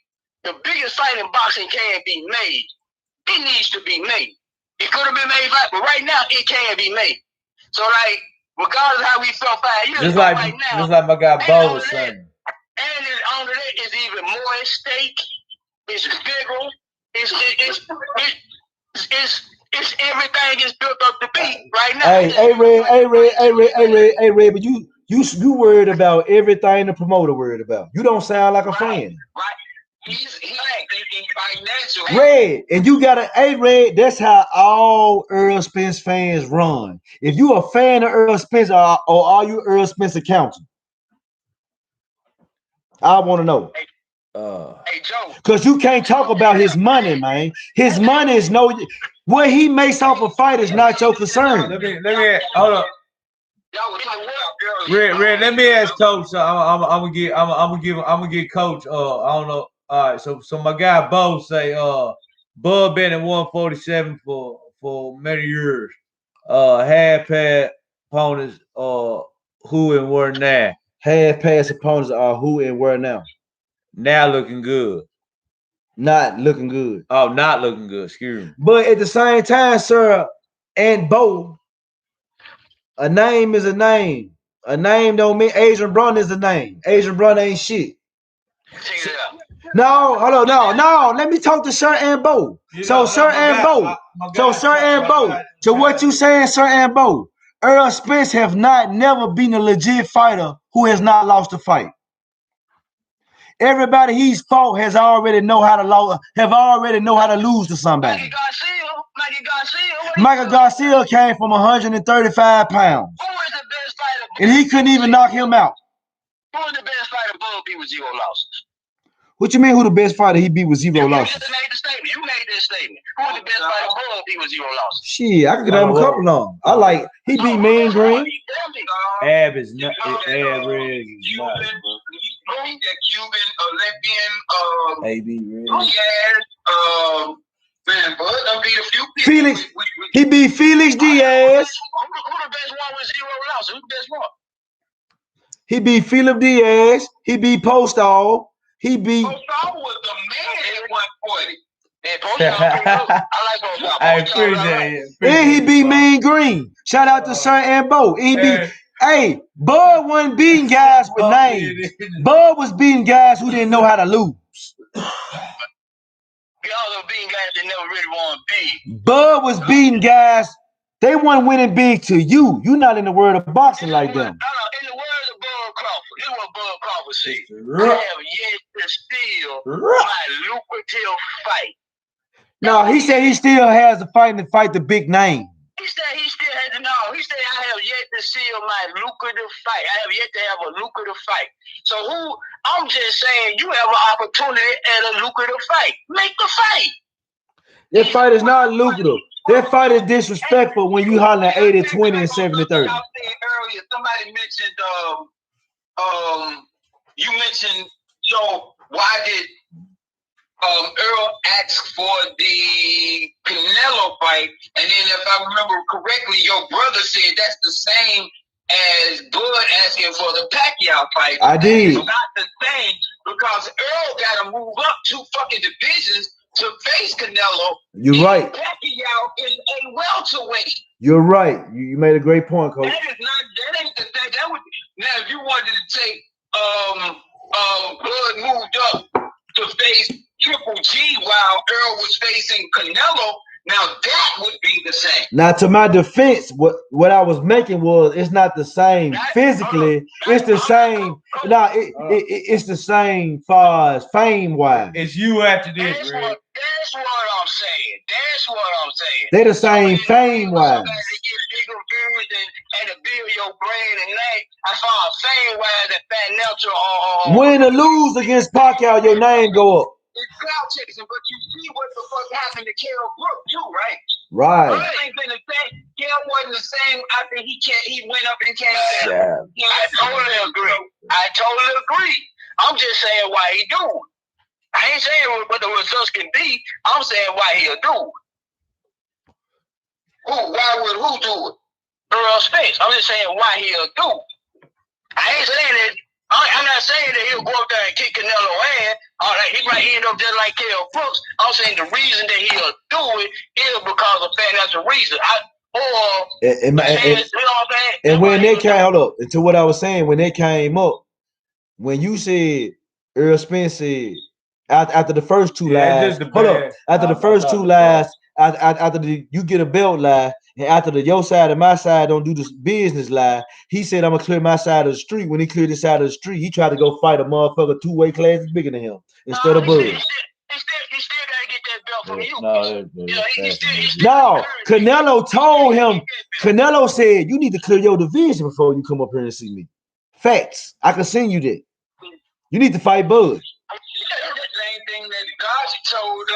the biggest fight in boxing can't be made. It needs to be made. It could have been made, but right now it can be made. So, like, regardless of how we felt 5 years just ago, like right now, just like my guy Bo was saying. And under that is even more at stake. It's bigger. It's everything is built up to be right now. Hey, Ray, but you worried about everything the promoter worried about. You don't sound like a friend. Right. He's thinking financial. Red, and you gotta, Red, that's how all Earl Spence fans run. If you a fan of Earl Spence, or are you Earl Spence accountant? I want to know. Hey, Joe. Because you can't talk about his money, man. His money is what he makes off a fight is not your concern. Let me hold on. Red, let me ask Coach. So I'm gonna get Coach. I don't know. All right, so my guy Bo say Bud been at 147 for many years. Half pass opponents who and where now. Half pass opponents are who and where now. Now looking good. Not looking good. Oh, not looking good. Excuse me. But at the same time, sir, and Bo, a name is a name. A name don't mean Adrian Broner is a name. Adrian Broner ain't shit. No, hold on, no. Let me talk to Sir and Bo. So Sir and Bo. To what you saying, Sir and Bo? Earl Spence have never been a legit fighter who has not lost a fight. Everybody he's fought has already know how to lose to somebody. Michael Garcia came from 135 pounds. Who is the best fighter? And he couldn't even knock him out. Who is the best fighter Bud beat with 0 losses? What you mean who the best fighter he beat with 0 losses? You made the statement. You made this statement. Who is the best fighter Bud beat with 0 losses? Shit, I could get him a couple of them. I like he beat Mean Green. Ab is not average. That Cuban Olympian AB really. Man, Bud done beat a few people. Felix, he beat Felix Diaz. Who the best one with 0 losses? Who the best one? He beat Felix Diaz. He beat Postall. He beat. Postall was the man at 140. Yeah, Postall, I like Postall. I appreciate it. And he beat Mean Green. Shout out to Sir and Bo. He beat. Hey, Bud wasn't beating guys with names. Bud was beating guys who didn't know how to lose. Y'all are beating guys that never really want to be. Bud was beating guys. They weren't winning big to you. You're not in the world of boxing like them. In the words of Bud Crawford, this is what Bud Crawford said. I have yet to steal my lucrative fight. No, he said he still has a fight to fight the big name. He said he still has no. He said I have yet to seal my lucrative fight. I have yet to have a lucrative fight. So I'm just saying, you have an opportunity at a lucrative fight. Make the fight. That fight is not lucrative. That fight is disrespectful when you holler at 80-20 and 70-30. I said earlier, somebody mentioned you mentioned why did Earl asked for the Canelo fight, and then if I remember correctly, your brother said that's the same as Bud asking for the Pacquiao fight. I did. It's not the same because Earl got to move up 2 fucking divisions to face Canelo. You're right. Pacquiao is a welterweight. You're right. You made a great point, Coach. That is not. That ain't the thing. That would now if you wanted to take Bud moved up to face Triple G while Earl was facing Canelo, now that would be the same. Now, to my defense, what I was making was it's not the same physically. It's the same. No, it's the same far as fame wise. It's you after this, That's Red. what I'm saying. That's what I'm saying. They're the same fame wise. To get bigger views and to build your brand and name. I saw a fame wise that financial. Win or lose against Pacquiao, your name go up. It's cloud chasing, but you see what the fuck happened to Kell Brook too, right? Right. Bud ain't been the same. Kell wasn't the same after he went up and came down. Yeah. I totally agree. I'm just saying why he do it. I ain't saying what the results can be. I'm saying why he'll do it. Why would who do it? Earl Spence. I'm just saying why he'll do it. I ain't saying that. I'm not saying that he'll go up there and kick Canelo ass. He might end up just like Kell Brooks. I'm saying the reason that he'll do it is because of financial reason. And when they came, hold up, to what I was saying, when they came up, when you said Earl Spence said after the first 2 lies, hold up, after the first 2 lies, after you get a belt lie, and after your side and my side don't do this business lie, he said, I'm going to clear my side of the street. When he cleared his side of the street, he tried to go fight a motherfucker 2 weight classes bigger than him instead of Bud. He still got to get that belt from you. No, Canelo told him, Canelo said, you need to clear your division before you come up here and see me. Facts. I can send you that. You need to fight Bud. That's the same thing that Gazi told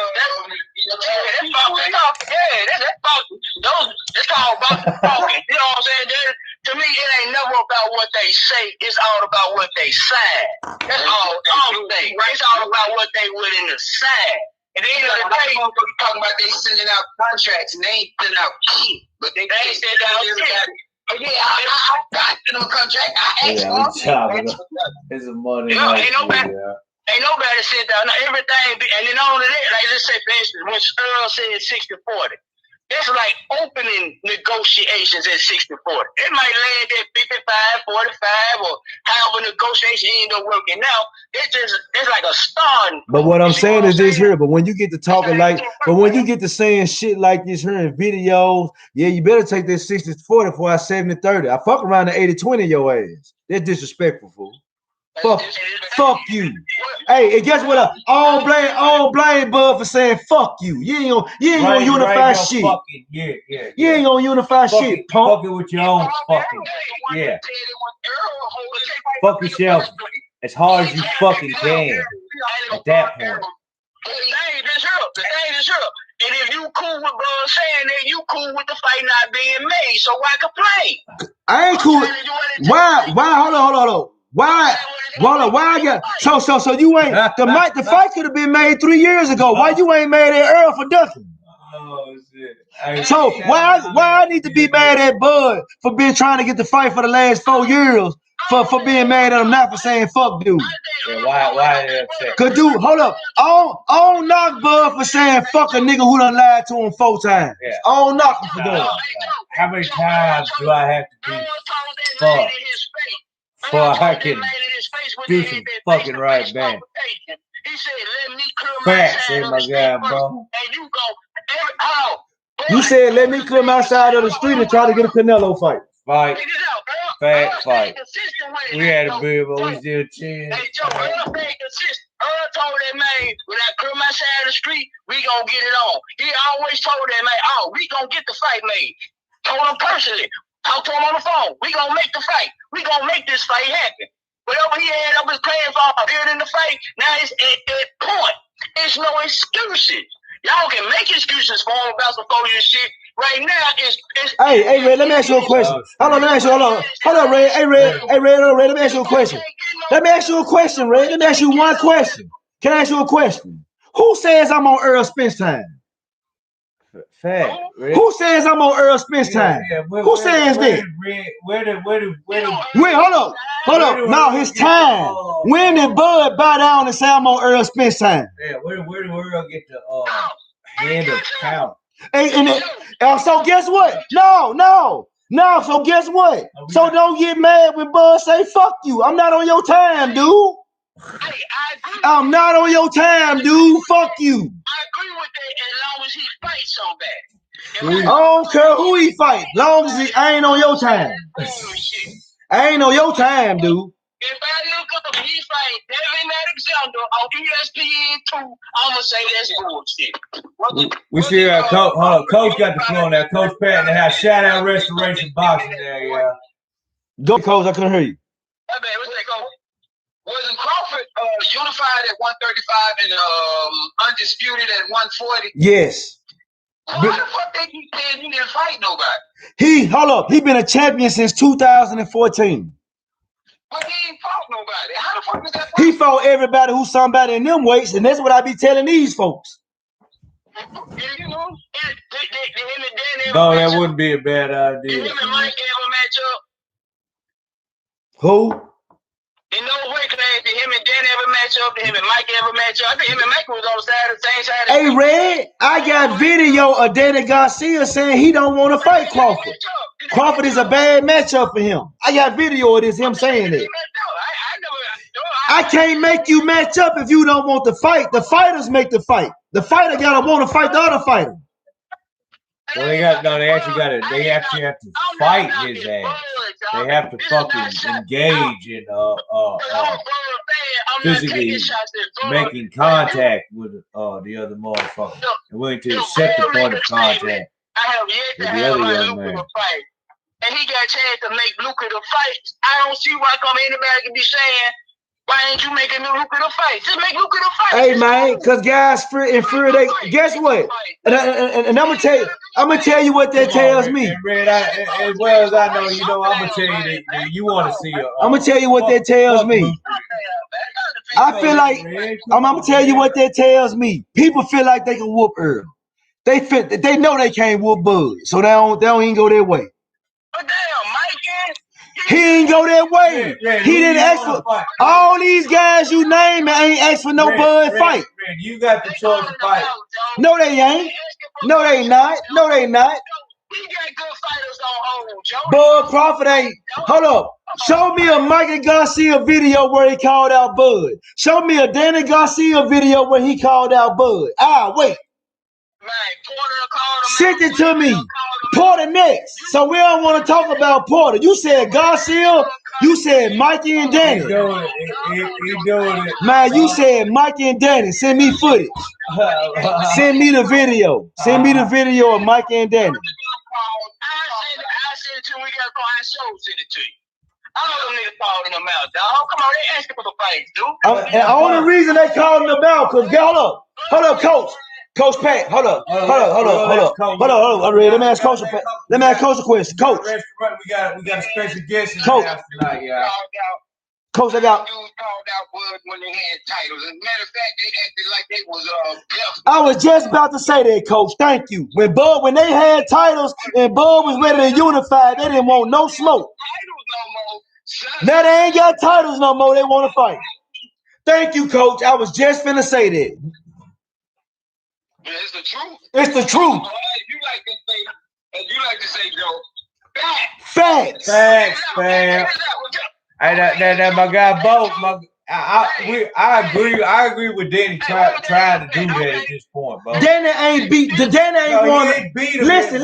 That's called boxing talking. You know what I'm saying? To me, it ain't never about what they say. It's all about what they sign. That's all I'm saying. It's all about what they willing to sign. At the end of the day, talking about they sending out contracts and they ain't sending out shit. But they ain't sending out shit. Oh, yeah, I got them a contract. I asked for it. It's a money. Ain't nobody sit down. Everything, and then all of that, like let's say for instance, when Earl said 60-40, It's like opening negotiations at 60-40. It might land at 55-45 or however negotiation end up working out. It's like a starting. But what I'm saying is this here. But when you get to talking like, but when you get to saying shit like this here in videos, yeah, you better take that 60-40 before I 70-30. I fuck around the 80-20 your ass. That's disrespectful, fool. Fuck you. Hey, and guess what? I don't blame Bud for saying fuck you. You ain't gonna unify shit. You ain't gonna unify shit, punk. Fuck it with your own fucking. Yeah. Fuck yourself as hard as you fucking can at that point. The thing is here. And if you cool with Bud saying that, you cool with the fight not being made. So why complain? I ain't cool. Why? Hold on. Why I got so you ain't the fight could have been made 3 years ago. Why you ain't mad at Earl for ducking? Oh shit. So why I need to be mad at Bud for being trying to get the fight for the last 4 years for being mad at him not for saying fuck dude? Yeah, why are they upset? Cause dude, hold up. I don't knock Bud for saying fuck a nigga who done lied to him 4 times. Yeah. I don't knock him for doing. How many times do I have to be fucked? Before I can do some fucking right back. He said, let me clear facts in my guy, bro. And you go, you said, let me clear my side of the street and try to get a Canelo fight. Fight. Fight. We had a beer, but we still chill. Hey, Joe, Earl told that man, when I clear my side of the street, we gonna get it on. He always told that man, we gonna get the fight made. Told him personally. Talk to him on the phone. We gonna make the fight. We gonna make this fight happen. Whatever he had up his plans for during the fight, now it's at that point. There's no excuses. Y'all can make excuses for him about some 4 year shit. Right now, it's Hey, Ray, let me ask you a question. Hold on, Ray. Hey, Ray, let me ask you a question. Let me ask you a question, Ray. Let me ask you one question. Can I ask you a question? Who says I'm on Earl Spence time? Fact. Who says I'm on Earl Spence time? Who says that? Wait, hold up. No, his time. When did Bud bow down and say I'm on Earl Spence time? Yeah, where do Earl get the hand of count? So guess what? No. So guess what? So don't get mad when Bud say fuck you. I'm not on your time, dude. I'm not on your time, dude. Fuck you. I agree with that as long as he fights so bad. I don't care who he fight, long as I ain't on your time. I ain't on your time, dude. If I look up he fight Devin Alexander on ESPN2, I'm gonna say that's bullshit. We still got Coach. Hold on, Coach got the floor now. Coach Pat and have shout out Restoration Boxing there, yeah. Go, Coach. I couldn't hear you. Hey, man, what's that, Coach? Wasn't Crawford unified at 135 and undisputed at 140? Yes. Why the fuck they keep saying you didn't fight nobody? Hold up. He been a champion since 2014. But he ain't fought nobody. How the fuck is that? He fought everybody who's somebody in them weights, and that's what I be telling these folks. You know, no, that wouldn't be a bad idea. Did him and Mike ever match up? Who? In no weight class, did him and Dan ever match up? Did him and Mike ever match up? I think him and Mike was on the same side. Hey, Red, I got video of Danny Garcia saying he don't want to fight Crawford. Crawford is a bad matchup for him. I got video of this, him saying it. I can't make you match up if you don't want to fight. The fighters make the fight. The fighter gotta want to fight the other fighter. Well, they actually have to fight his ass. They have to fucking engage in physically making contact with the other motherfucker. And willing to accept the point of contact with the other young man. And he got a chance to make lucrative fights. I don't see why come anybody can be saying, why ain't you making a lucrative fight? Just make lucrative fights. Hey man, because guys fear they guess what? And I'm gonna tell you what that tells me. Red, as well as I know, I'm gonna tell you that you want to see I'm gonna tell you what that tells me. I feel like I'm gonna tell you what that tells me. People feel like they can whoop Earl. They know they can't whoop Bud, so they don't even go their way. But damn, Mike, he ain't go that way. He didn't ask for all these guys you name ain't asked for no Bud fight. You got the choice to fight. No, they ain't. No, they not. No, they not. We got good fighters on hold, Joe. Bud Crawford ain't. Hold up. Show me a Mikey Garcia video where he called out Bud. Show me a Danny Garcia video where he called out Bud. Wait. Man, Porter called him. Send it to me. Porter next. So we don't want to talk about Porter. You said Garcia. You said Mikey and Danny. He doing it. He doing it. Man, you said Mikey and Danny. Send me footage. Send me the video. Send me the video of Mikey and Danny. I send it to you. We got to go. I send it to you. I know them niggas calling them out, dog. Come on, they asking for the fights, dude. And the only reason they calling them out, because hold up, Coach. Coach Pat, hold up. Let me ask Coach Pat. Let me ask Coach a question. Coach. We got a special guest in Coach. the house tonight, y'all. Coach, I got. Dudes called out Bud when they had titles. As a matter of fact, they acted like they was deaf. I was just about to say that, Coach. Thank you. When they had titles and Bud was ready to unify, they didn't want no smoke. Now they ain't got titles no more. They want to fight. Thank you, Coach. I was just finna say that. It's the truth. It's the truth. As you like to say, Joe, Facts. Facts, man. Hey, that my guy Bo. I agree with Danny trying to do that at this point, bro. Danny ain't won. Listen.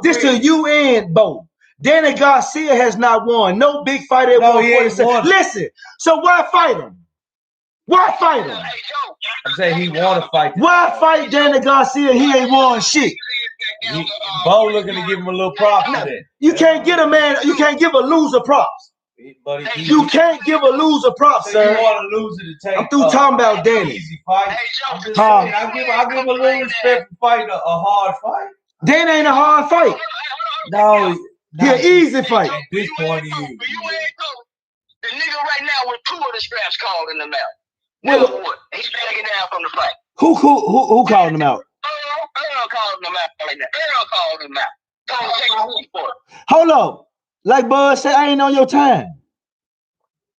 This to you and Bo. Danny Garcia has not won no big fight at 147. Listen, so why fight him? Why fight him? I'm saying he want to fight. Why fight Danny Garcia? He ain't won shit. Bo looking to give him a little props. You can't get a man. You can't give a loser props. You can't give a loser props, sir. You want a loser to take. I'm through talking about Danny. Easy fight. I give him a little respect for fighting a hard fight. Danny ain't a hard fight. No, he an easy fight. At this point, the nigga right now with 2 of the straps called in the mouth. Well, he's backing down from the fight. Who called him out? Earl called him out right now. Earl called him out. Don't take a hoop for it. Hold up. Like Bud said, I ain't on your time.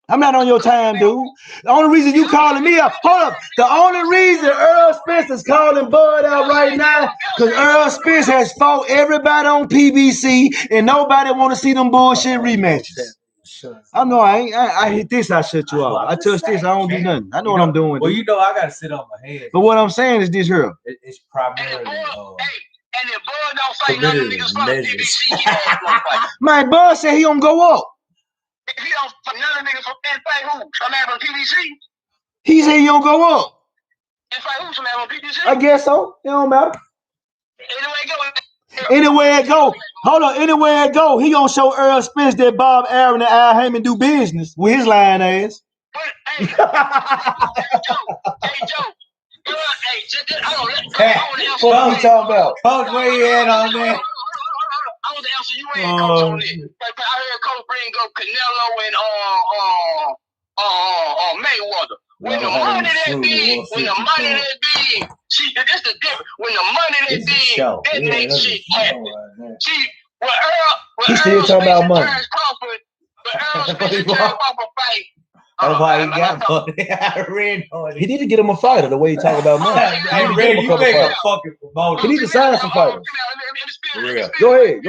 I'm not on your time, dude. The only reason you calling me out, hold up. The only reason Earl Spence is calling Bud out right now, because Earl Spence has fought everybody on PBC, and nobody want to see them bullshit rematches. I know I hit this, I shut you off. I touch this, I don't do nothing. I know what I'm doing. Well, you know I gotta sit on my head. But what I'm saying is this here. It's primarily and if Bud don't fight none of the niggas from PBC, he don't fight. My Bud said he don't go up. If he don't fight none of the niggas from who? Some man from PBC? He said he don't go up. And fight who? Some man from PBC? I guess so. It don't matter. Anyway it go. Hold on. Anywhere it go, he gonna show Earl Spence that Bob Aaron and Al Heyman do business with his lying ass. Hey, Joe. What you talking about? Coach, where you at on that? I was answer you ain't Coach on this. I heard Coach bring up Canelo and Mayweather. When the money that big, see, that's the difference. When the money that big, that makes shit happen. See, when still talking about money. That's why he got money. I read on it. He need to get him a fighter the way he talk about money. You make a fucking promoter. He need to sign some fighters. Go ahead.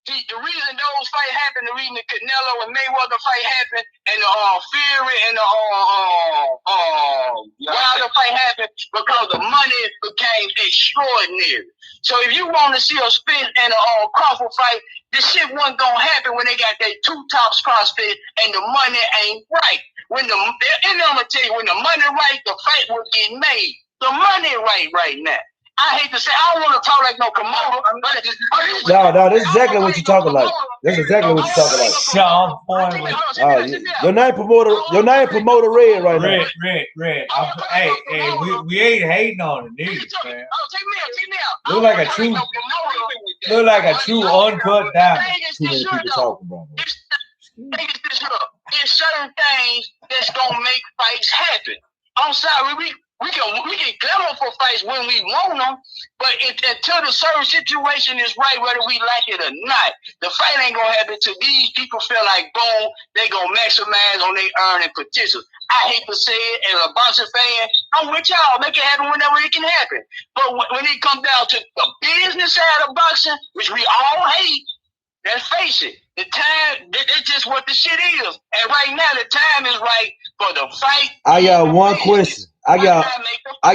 See, the reason those fights happened, the reason the Canelo and Mayweather fight happened, and the Fury and the Wilder fight happened, because the money became extraordinary. So if you want to see a Spence and a Crawford fight, this shit wasn't gonna happen when they got their 2 tops CrossFit and the money ain't right. And I'm gonna tell you, when the money right, the fight will get made. The money right now. I hate to say, I don't want to talk like no promoter. No, that's exactly what you're talking like. That's exactly what you're talking like. Sean Your name promoter Red right now. Red. Hey, we ain't hating on the niggas, man. Look like a true uncut diamond. Too many people talking, bro. There's certain things that's gonna make fights happen. I'm sorry, we can clamor for fights when we want them, but until the certain situation is right, whether we like it or not, the fight ain't gonna happen till these people feel like, boom, they gonna maximize on their earning potential. I hate to say it, as a boxing fan, I'm with y'all. Make it happen whenever it can happen. But when it comes down to the business side of boxing, which we all hate, let's face it, the time, it's just what the shit is. And right now, the time is right for the fight. I got one question. I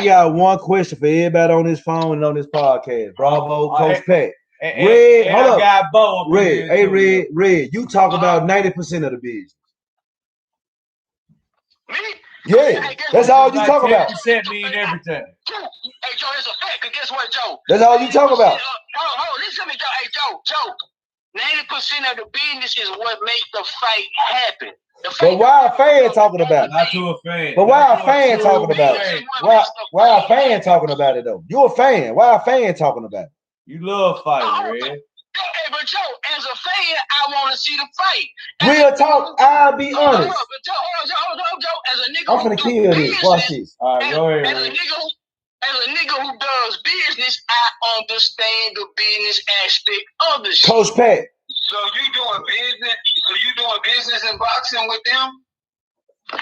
got one question for everybody on this phone and on this podcast. Bravo, Coach Pat. Red, hold up. Red, hey, Red, you talk about 90% of the business. Me? Yeah, that's all you talk about. 10% mean everything. Hey, Joe, that's a fact. Because guess what, Joe? That's all you talk about. Hold, listen to me, Joe. Hey, Joe. 90% of the business is what makes the fight happen. But why a fan talking about it? Not to a fan. But why a fan talking about it? Why a fan talking about it though? You a fan. Why a fan talking about it? You love fighting, man. Hey, but Joe, as a fan, I want to see the fight. Real talk, I'll be honest. Hold on, Joe. As a nigga, I'm finna kill this. Watch this. All right, go ahead. As a nigga who does business, I understand the business aspect of the shit. Coach Pat. So you doing business in boxing with them?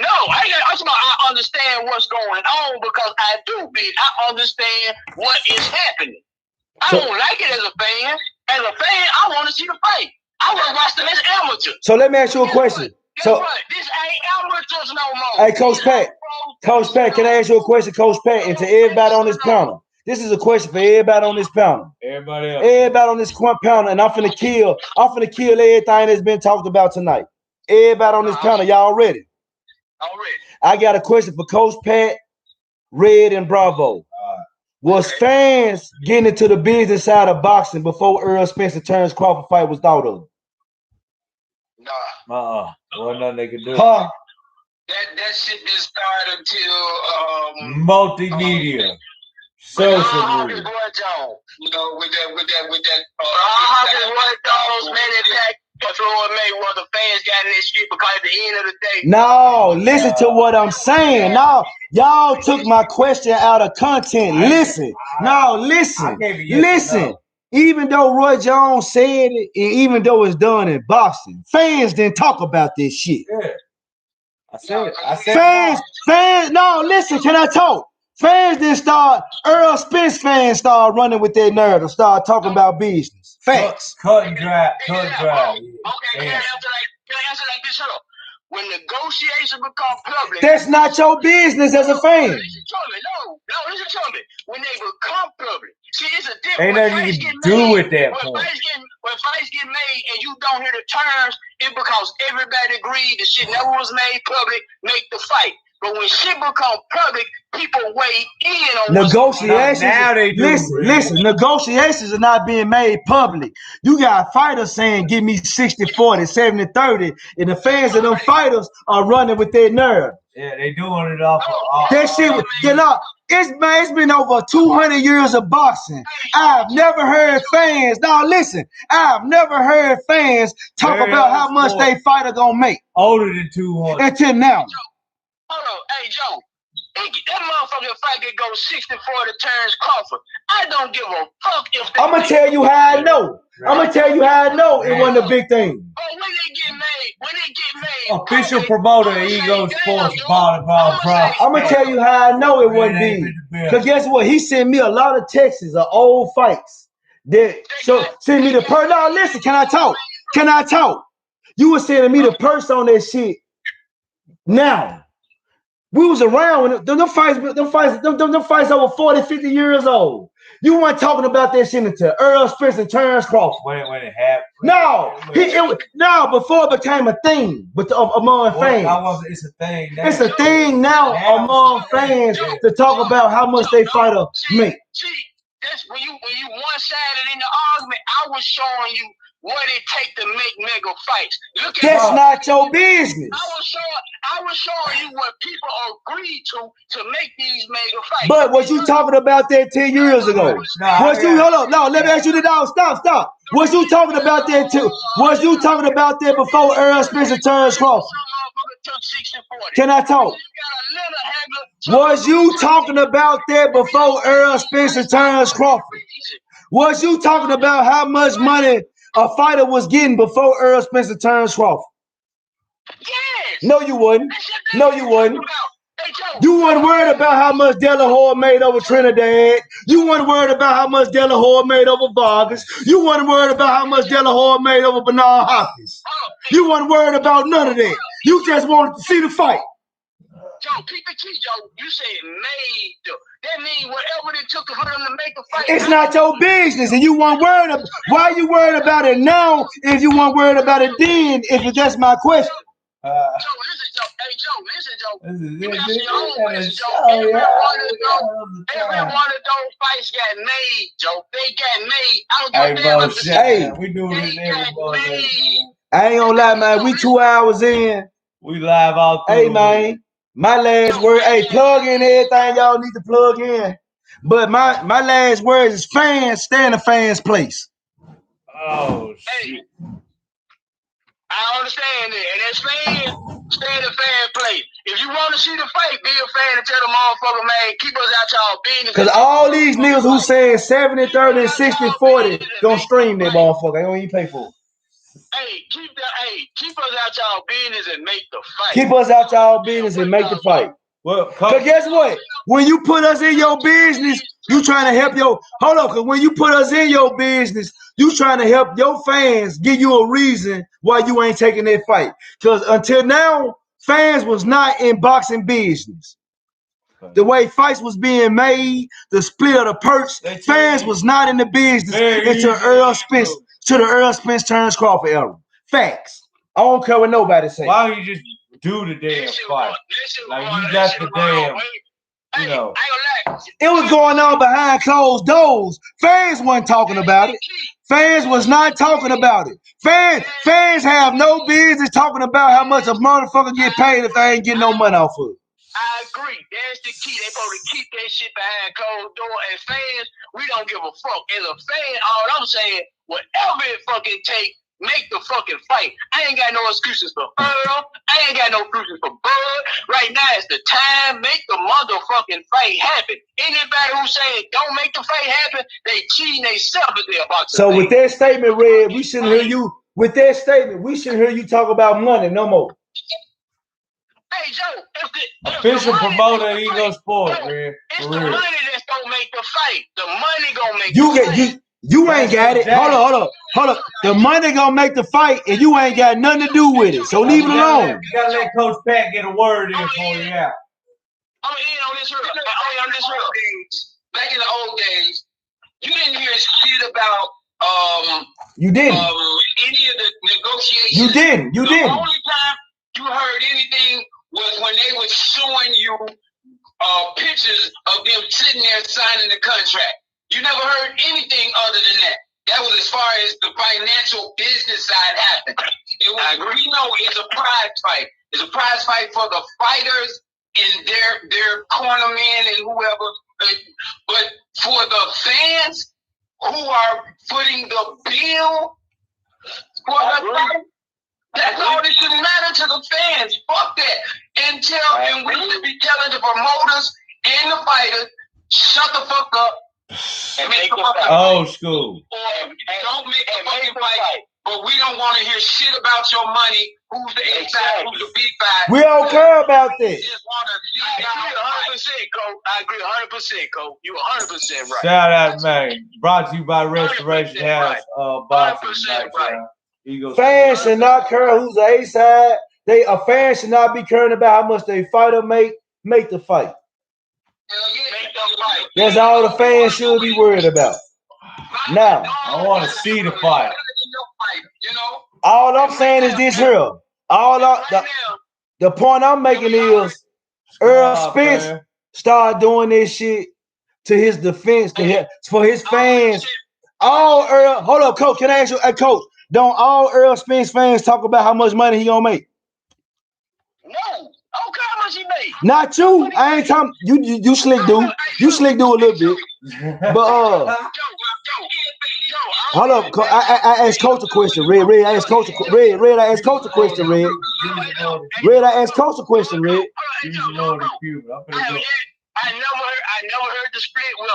No, I understand what's going on because I do bid. I understand what is happening. I don't like it as a fan. As a fan, I want to see the fight. I want to watch them as amateur. So let me ask you a question. Guess what? This ain't amateurs no more. Hey, Coach Pat, can I ask you a question, Coach Pat, and to everybody on this panel? This is a question for everybody on this panel. Everybody on this panel, and I'm finna kill everything that's been talked about tonight. Everybody on this panel, y'all ready? Already. I got a question for Coach Pat, Red, and Bravo. Was fans getting into the business side of boxing before Earl Spencer Terrence Crawford fight was thought of? Nah. Wasn't nothing they could do. Huh? That shit didn't start until multimedia. Social media. You know, with that Hawkins, man, that Floyd Mayweather fans got in this shit because at the end of the day. No, listen to what I'm saying. No, y'all took my question out of content. Listen. Even though Roy Jones said it, and even though it's done in boxing, fans didn't talk about this shit. Yeah. I said fans, no, listen, can I talk? Fans didn't start, Earl Spence fans started running with their narrative, started talking about business. Facts. Cut and dry. Okay, can I answer like this? Hold up. When negotiations become public, that's not your business as a fan. Listen to me. When they become public, see, it's a difference. Ain't nothing you can do with that point. When fights get made and you don't hear the terms, it's because everybody agreed the shit never was made public, make the fight. But when shit become public, people weigh in on negotiations. Now they do. Listen, negotiations are not being made public. You got fighters saying, give me 60-40, 70-30, and the fans of them fighters are running with their nerve. Yeah, they doing it off of that shit. You know, it's been over 200 years of boxing. I've never heard fans. Now listen, I've never heard fans talk about how much they fighter gonna make. Older than 200 until now. Hold on, hey Joe, that motherfucking fight could go 60-40 Terrence Crawford. I don't give a fuck if I'm gonna tell you how I know. It wasn't a big thing. But when they get made, official promoter of Ego Sports Volleyball Pro. I'm gonna tell you how I know it wasn't big. Cause guess what? He sent me a lot of texts of old fights. That send me the purse. No, listen, can I talk? You were sending me the purse on that shit. Now. We was around when them fights over 40, 50 years old. You weren't talking about that shit until Earl Spence and Terrence Crawford. When it happened. No, before it became a thing among fans. It's a thing now. It's a thing now among fans to talk about how much they fighter make. That's when you one-sided in the argument. I was showing you what it take to make mega fights. That's not your business. I was showing you what people agreed to make these mega fights. But was you talking about that 10 years ago? Hold up. No, let me ask you the dog. Stop. Was you talking about that too? Was you talking about that before Earl Spence and Terrence Crawford? took 60-40. Can I talk? Was you talking about that before Earl Spencer Terrence Crawford? Was you talking about how much money a fighter was getting before Earl Spencer Terrence Crawford? Yes. No, you wouldn't. No, you wouldn't. You weren't worried about how much De La Hoya made over Trinidad. You weren't worried about how much De La Hoya made over Vargas. You weren't worried about how much De La Hoya made over Bernard Hopkins. You weren't worried about none of that. You just wanted to see the fight. Joe, keep it key, Joe. You said made. That means whatever it took for them to make a fight. It's not your business, and you weren't worried about. Why are you worried about it now if you weren't worried about it then? If that's my question. Joe, listen, Joe. Hey, Joe, listen, Joe. You answer your own question, Joe. Every one of those fights got made, Joe. They got made. I don't give a damn. Hey, we doing this every day. I ain't gonna lie, man. We 2 hours in. We live out there. Hey, man. My last word. Hey, plug in everything y'all need to plug in. But my last word is fans. Stay in the fans' place. Oh shit. Hey, I understand that. And as fans, stay in the fan place. If you want to see the fight, be a fan and tell the motherfucker, man, keep us out y'all business. Because all these niggas who saying 70-30 and 60-40 gonna stream that motherfucker. They don't even pay for it. Hey, keep us out y'all business and make the fight. Keep us out y'all business and make the fight. Well, because guess what? When you put us in your business, you trying to help your hold on. Because when you put us in your business, you trying to help your fans give you a reason why you ain't taking that fight. Because until now, fans was not in boxing business. The way fights was being made, the split of the perks, fans was not in the business until Earl Spence, to the Earl Spence Terrence Crawford era. Facts. I don't care what nobody say. Why don't you just do the damn fight? Like you got the damn, you know. It was going on behind closed doors. Fans wasn't talking about it. Fans was not talking about it. Fans have no business talking about how much a motherfucker get paid if they ain't getting no money off of it. I agree. That's the key. They supposed to keep that shit behind closed door. As fans, we don't give a fuck. As a fan, all I'm saying, whatever it fucking take, make the fucking fight. I ain't got no excuses for Earl. I ain't got no excuses for Bud. Right now it's the time. Make the motherfucking fight happen. Anybody who saying don't make the fight happen, they cheating themselves if they're about to. So with that statement, Red, we shouldn't hear you. With that statement, we shouldn't hear you talk about money no more. Hey Joe, official promoter Eagle Sport, man. It's the money that's gonna make the fight. The money gonna make the fight. You ain't got it. Hold on. The money gonna make the fight, and you ain't got nothing to do with it. So leave it alone. You gotta let Coach Pat get a word in for you. Yeah. I'm in on this real. Back in the old days, you didn't hear shit about You didn't. Any of the negotiations. You didn't. The only time you heard anything was when they were showing you pictures of them sitting there signing the contract. You never heard anything other than that. That was as far as the financial business side happened. We know it's a prize fight. It's a prize fight for the fighters and their cornermen and whoever. But for the fans who are footing the bill for the fight, that's all that should matter to the fans. Fuck that. And we should be telling the promoters and the fighters, shut the fuck up and make the fight. Old school. Or don't make the fucking fight. But we don't want to hear shit about your money. Who's the A side, who's the B side. We don't care about this. We just want to see 100%, Coach. I agree 100%, Coach. You 100% right. Shout out, man. Brought to you by Restoration House. Boxing. 100% right. Fans should not care who's the A side. A fan should not be caring about how much they fighter make the fight. That's all the fans should be worried about. Now, I want to see the fight. All I'm saying is this here. The point I'm making is Earl Spence started doing this shit to his defense, for his fans. Hold up, Coach. Can I ask you, Coach? Don't all Earl Spence fans talk about how much money he gonna make? No, I don't care how much he made. Not you. I ain't talking. You slick dude. You slick dude a little bit. But Hold up, I asked Coach a question. Red, I asked Coach a question. Red, I asked Coach a question. Red, I asked Coach a question. Red. I never heard the split with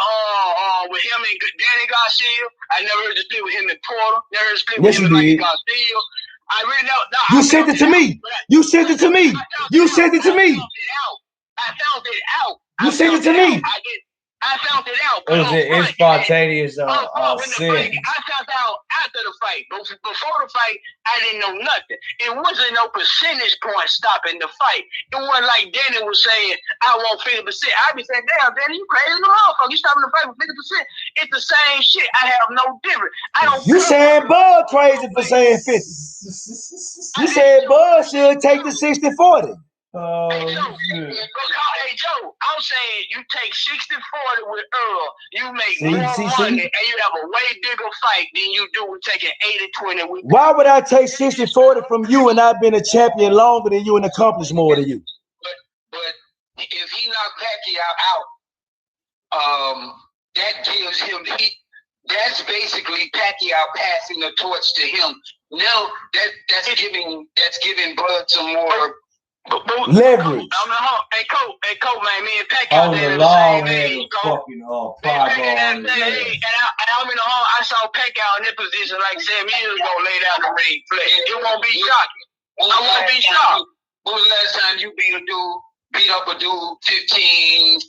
him and Danny Garcia. I never heard the split with him and Porter. Never heard the split with him and Mikey Garcia. I really know. You sent it to me. You sent it to me. You sent it to me. I found it out. You sent it to me. I found it out. It's spontaneous. Sin. I found out after the fight. But before the fight, I didn't know nothing. It wasn't no percentage point stopping the fight. It wasn't like Danny was saying, I want 50%. I'd be saying, damn, Danny, you crazy motherfucker. You stopping the fight with 50%. It's the same shit. I have no difference. I don't. You saying Bud crazy for saying 50. You said Bud should take the 60-40. Hey Joe, I'm saying you take 60-40 with Earl, you make more money, and you have a way bigger fight than you do with taking 80-20 with. Why would I take 60-40 from you and I've been a champion longer than you and accomplished more than you? But if he knocked Pacquiao out, that gives him that's basically Pacquiao passing the torch to him. No, that's giving Bud some more. Leverage. Hey, Coach, man, me and Pacquiao. On the long head of fucking pride and I'm in the hall. I saw Pacquiao in that position like 7 years ago, lay down the ring flat. It won't be shocking. I won't be shocked. When was the last time you beat up a dude 15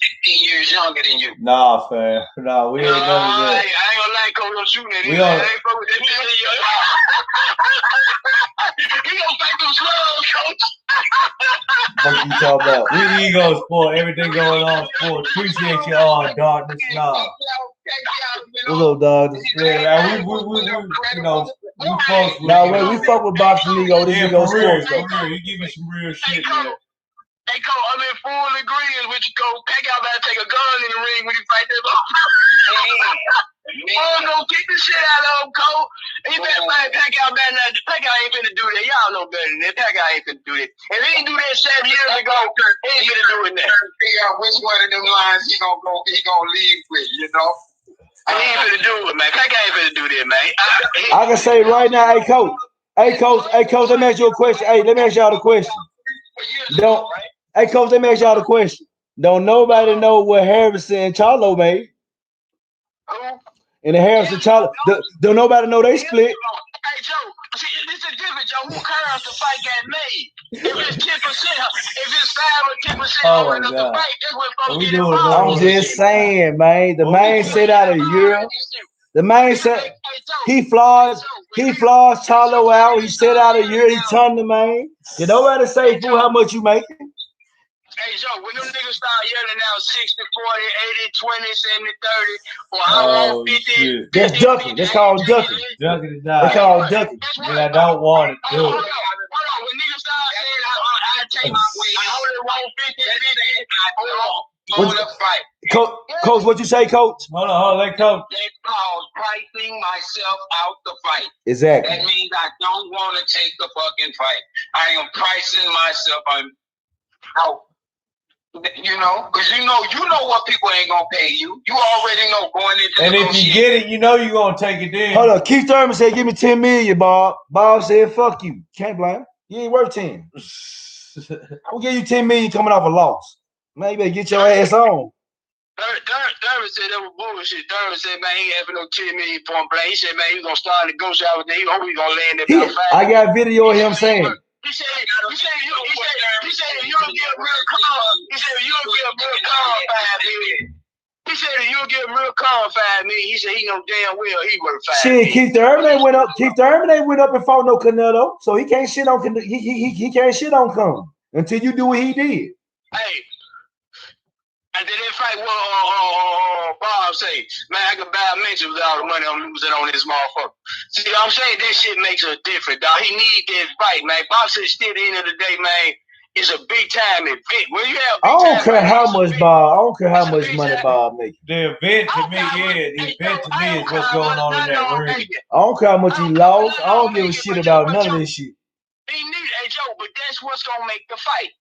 years younger than you? Nah, fam. Nah, we ain't done that. I ain't gonna lie, Coach. I'm shooting at him. We I ain't fuck with that he gonna fight them slugs, Coach. What you talking about? We ego sport. Everything going on sport. Appreciate you all, darkness. Nah. What's up, dog? Yeah, we you know, we close. Nah, wait, we fuck with boxing ego. This ego sports, though. You give me some real shit, man. Hey, Cole, I'm in full agreement with you, Cole. Pacquiao better take a gun in the ring when you fight that motherfucker. I'm gonna kick the shit out of him, Cole. He better fight Pacquiao better than that. Pacquiao ain't finna do that. Y'all know better than that. Pacquiao ain't finna do that. If he didn't do that 7 years ago, he ain't finna do it now. Figure out which one of them lines he gonna leave with, you know? He ain't finna do it, man. Pacquiao ain't finna do that, man. I can say right now, hey, Coach. Hey, Coach, let me ask you a question. Hey, let me ask y'all a question. Hey, Coach, let me ask y'all a question. Don't nobody know what Harrison and Charlo made? Who? And the Harrison Charlo, don't nobody know they split? Hey, Joe, see, this is different, Joe. Who cares if the fight got made? If it's 10%, if it's 5 or 10% of the fight, that's when folks get involved. I'm just saying, man. The man said out a year. The man said he flaws Charlo out. He said out a year. He turned the man. Did nobody say, fool, how much you making? Hey, Joe, when them niggas start yelling out 60-40, 80-20, 70-30, or I want 50. That's ducking. That's called ducking. Ducking is not. That's called ducking. And I don't want to do it. Hold on. When niggas start saying I take my way, I only want 50, 50, on the fight. Coach, what you say, Coach? Hold on, let Coach. They call pricing myself out the fight. Exactly. That means I don't want to take the fucking fight. I am pricing myself. I'm out. You know, because you know what people ain't gonna pay you. You already know going into. And if you get it, you know you're gonna take it then. Hold on, Keith Thurman said, "Give me 10 million, Bob." Bob said, "Fuck you. Can't blame him. You ain't worth 10. I'll give you 10 million coming off a loss. Man, you better get your ass on." Thurman said that was bullshit. Thurman said, man, he ain't having no 10 million point blank. He said, man, he's gonna start negotiating with them. He hope he's gonna land at about 5. I got video of him saying. He said if you don't get a real call, he said if you don't get a real call 5 million. He said if you don't get a real call 5 million, he said he know damn well he worth 5 million. Shit, Keith Thurman ain't went up and fought no Canelo, so he can't shit on he can't shit on Con until you do what he did. Hey. And then that fight, Bob say, man, I could buy a mention with all the money I'm losing on this motherfucker. See what I'm saying? That shit makes a difference, dog. He need that fight, man. Bob said, still at the end of the day, man, it's a big time event. When you have I don't care how much money Bob makes. The event to me, the event to me is what's going on in that ring. I don't care how much he lost. I don't give a shit about none of this shit. He need, hey, Joe, but that's what's gonna make the fight.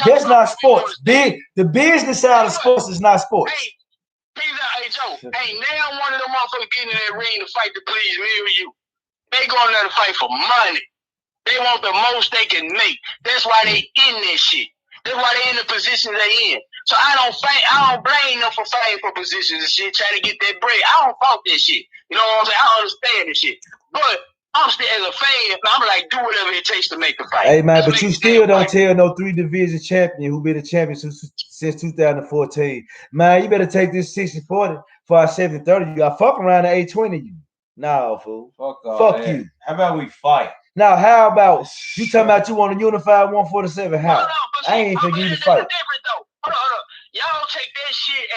That's not sports. The business side of sports is not sports. Hey, Hey, Joe, ain't now one of them motherfuckers getting in that ring to fight to please me or you. They going there to fight for money. They want the most they can make. That's why they in this shit. That's why they in the position they in. So I don't blame them for fighting for positions and shit, trying to get that bread. I don't fault that shit. You know what I'm saying? I understand this shit. But I'm still, as a fan, I'm like, do whatever it takes to make the fight. Hey, man, but you still don't tell no 3-division champion who been a champion since 2014. Man, you better take this 60-40 for a 70-30. You got fuck around the 820 you. Nah, fool. Fuck you. How about we fight? Now, how about you talking about you want a unified 147? How? I ain't finna give you the fight. Hold on. Y'all take that shit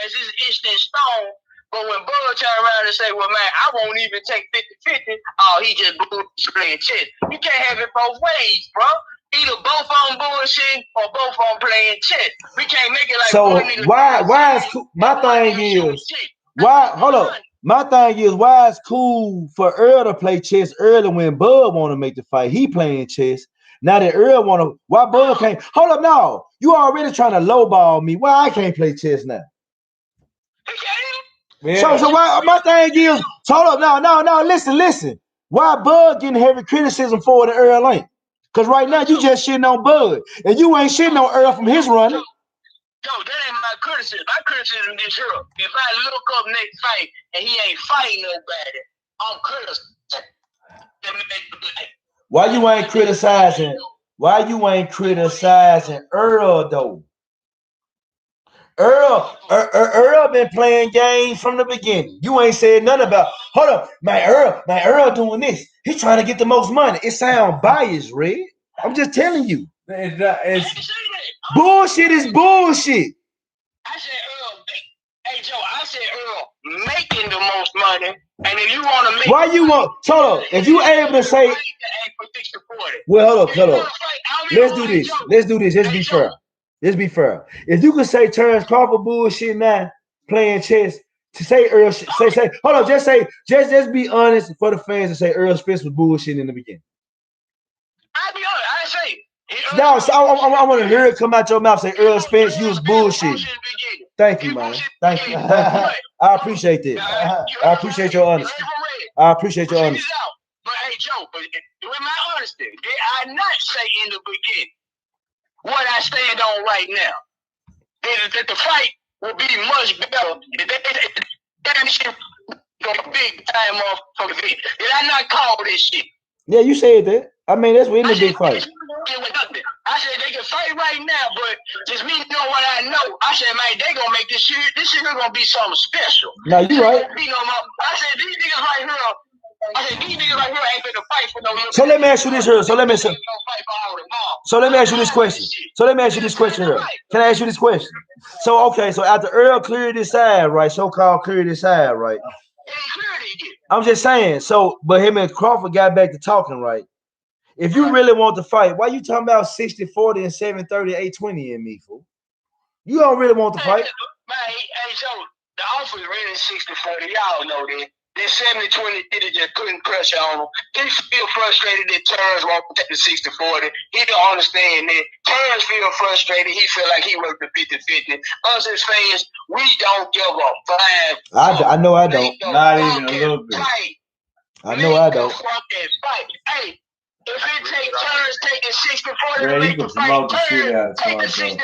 as this instant stone. But when Bud turn around and say, well, man, I won't even take 50-50, oh, he just playing chess. You can't have it both ways, bro. Either both on bullshit or both on playing chess. We can't make it like so why is cool? My thing is why hold up. My thing is why it's cool for Earl to play chess early when Bud want to make the fight. He playing chess. Now that Earl want to, why Bud can't? Hold up, no. You already trying to lowball me. Why I can't play chess now? Yeah. So why my thing is, hold up, no, listen. Why Bud getting heavy criticism for the Earl ain't? Because right now you just shitting on Bud. And you ain't shitting on Earl from his running. Yo, that ain't my criticism. My criticism is here. If I look up next fight and he ain't fighting nobody, I'm criticizing. Why you ain't criticizing? Why you ain't criticizing Earl though? Earl been playing games from the beginning. You ain't said nothing about. Hold up, my Earl doing this. He trying to get the most money. It sound biased, Red. I'm just telling you. It's bullshit is bullshit. I said Earl. Hey Joe, I said Earl making the most money, and if you want to make, why you want? Hold up, if you able to say, well, hold up. Let's do this. Let's be fair. Let's be fair. If you could say Terrence Crawford bullshit now, playing chess, to say Earl, say, hold on, just be honest for the fans and say Earl Spence was bullshit in the beginning. I be honest, I say. No, so I want to hear it come out your mouth. Say Earl Spence, you was bullshit. Thank you, man. Thank you. I appreciate that. I appreciate your honesty. I appreciate your honesty. But hey, Joe, with my honesty, did I not say in the beginning what I stand on right now? That the fight will be much better. That shit a big time motherfucker. Did I not call this shit? Yeah, you said that. I mean, that's in the big fight. I said they can fight right now, but just me know what I know. I said, man, they gonna make this shit. This shit gonna be something special. Now you right. I said these niggas right here. I said these niggas right here ain't gonna fight for no. So let me ask you this here. So let me ask you this question. Here. Can I ask you this question? So okay, so after Earl cleared his side, right? So-called cleared his side, right? I'm just saying. So, but him and Crawford got back to talking, right? If you really want to fight, why you talking about 60-40 and 7-30, 820 in me, fool? You don't really want to fight. Man, hey, so the offer is really 60-40. Y'all know that. This 70-20 they just putting pressure on him. He feel frustrated that Terrence won't take the 60-40. He don't understand that. Terrence feel frustrated. He feel like he worked the 50-50. Us as fans, we don't give a five. I know I don't. Not even a little bit. I know I don't. Fight. Hey, if it takes Terrence taking 60-40 to make the fight, Terrence take the 60-40, make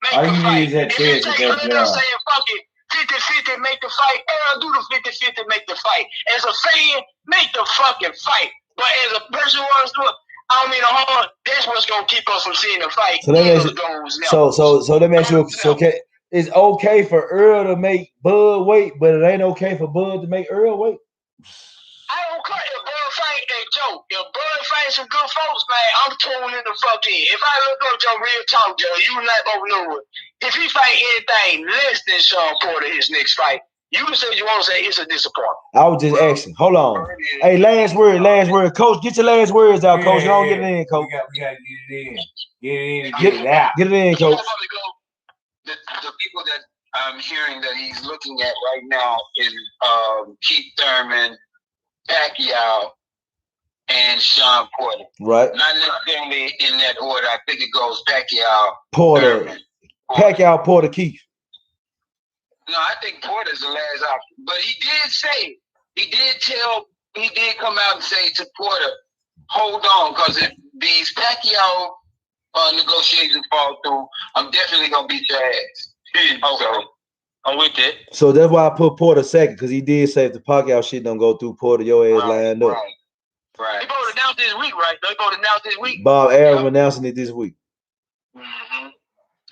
the fight. If it takes Earl saying fuck it, 50-50, make the fight. Earl do the 50-50, make the fight. As a fan, make the fucking fight. But as a person who wants to, I don't mean no harm. That's what's gonna keep us from seeing the fight. So let me ask you. So okay, it's okay for Earl to make Bud wait, but it ain't okay for Bud to make Earl wait. I don't care if Bud fight that Joe. If Bud fight some good folks, man, I'm tuning in the fuck in. If I look up Joe, real talk, Joe, you and I both know it. If he fight anything less than Sean Porter his next fight, you can say you want to say it's a disappointment. I was just asking. Hold on. Hey, last word. Coach, get your last words out, Coach. Don't get it in, Coach. We gotta get it in. Get it in and get it out. Get it in, Coach. The people that I'm hearing that he's looking at right now is Keith Thurman, Pacquiao, and Sean Porter. Right. Not necessarily in that order. I think it goes Pacquiao, Porter, Thurman, Pacquiao, Porter, Keith. No, I think Porter's the last option. But he did come out and say to Porter, hold on, because if these Pacquiao negotiations fall through, I'm definitely going to beat your ass. Okay. So, I'm with that. So that's why I put Porter second, because he did say if the Pacquiao shit don't go through, Porter, your ass lined up. Right. He supposed to announce this week, right? They supposed to announce this week. Bob Arum announcing it this week. Mm-hmm.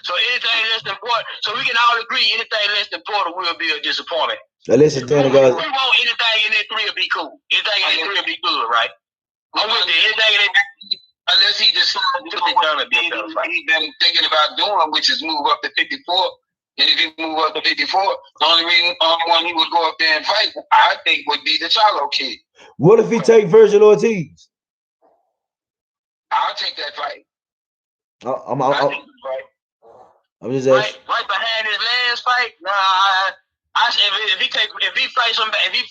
So anything less than Porter, so we can all agree anything less than Porter will be a disappointment. Unless it's Danny Garcia. We want anything in that three will be cool. Anything in that three will be good, right? I'm with it. Anything in that, unless he decides to do what he's been thinking about doing, which is move up to 54. And if he move up to 54, the only one he would go up there and fight, I think, would be the Charlo kid. What if he take Virgil Ortiz? I'll take that fight. I'm just asking. Right behind his last fight, if he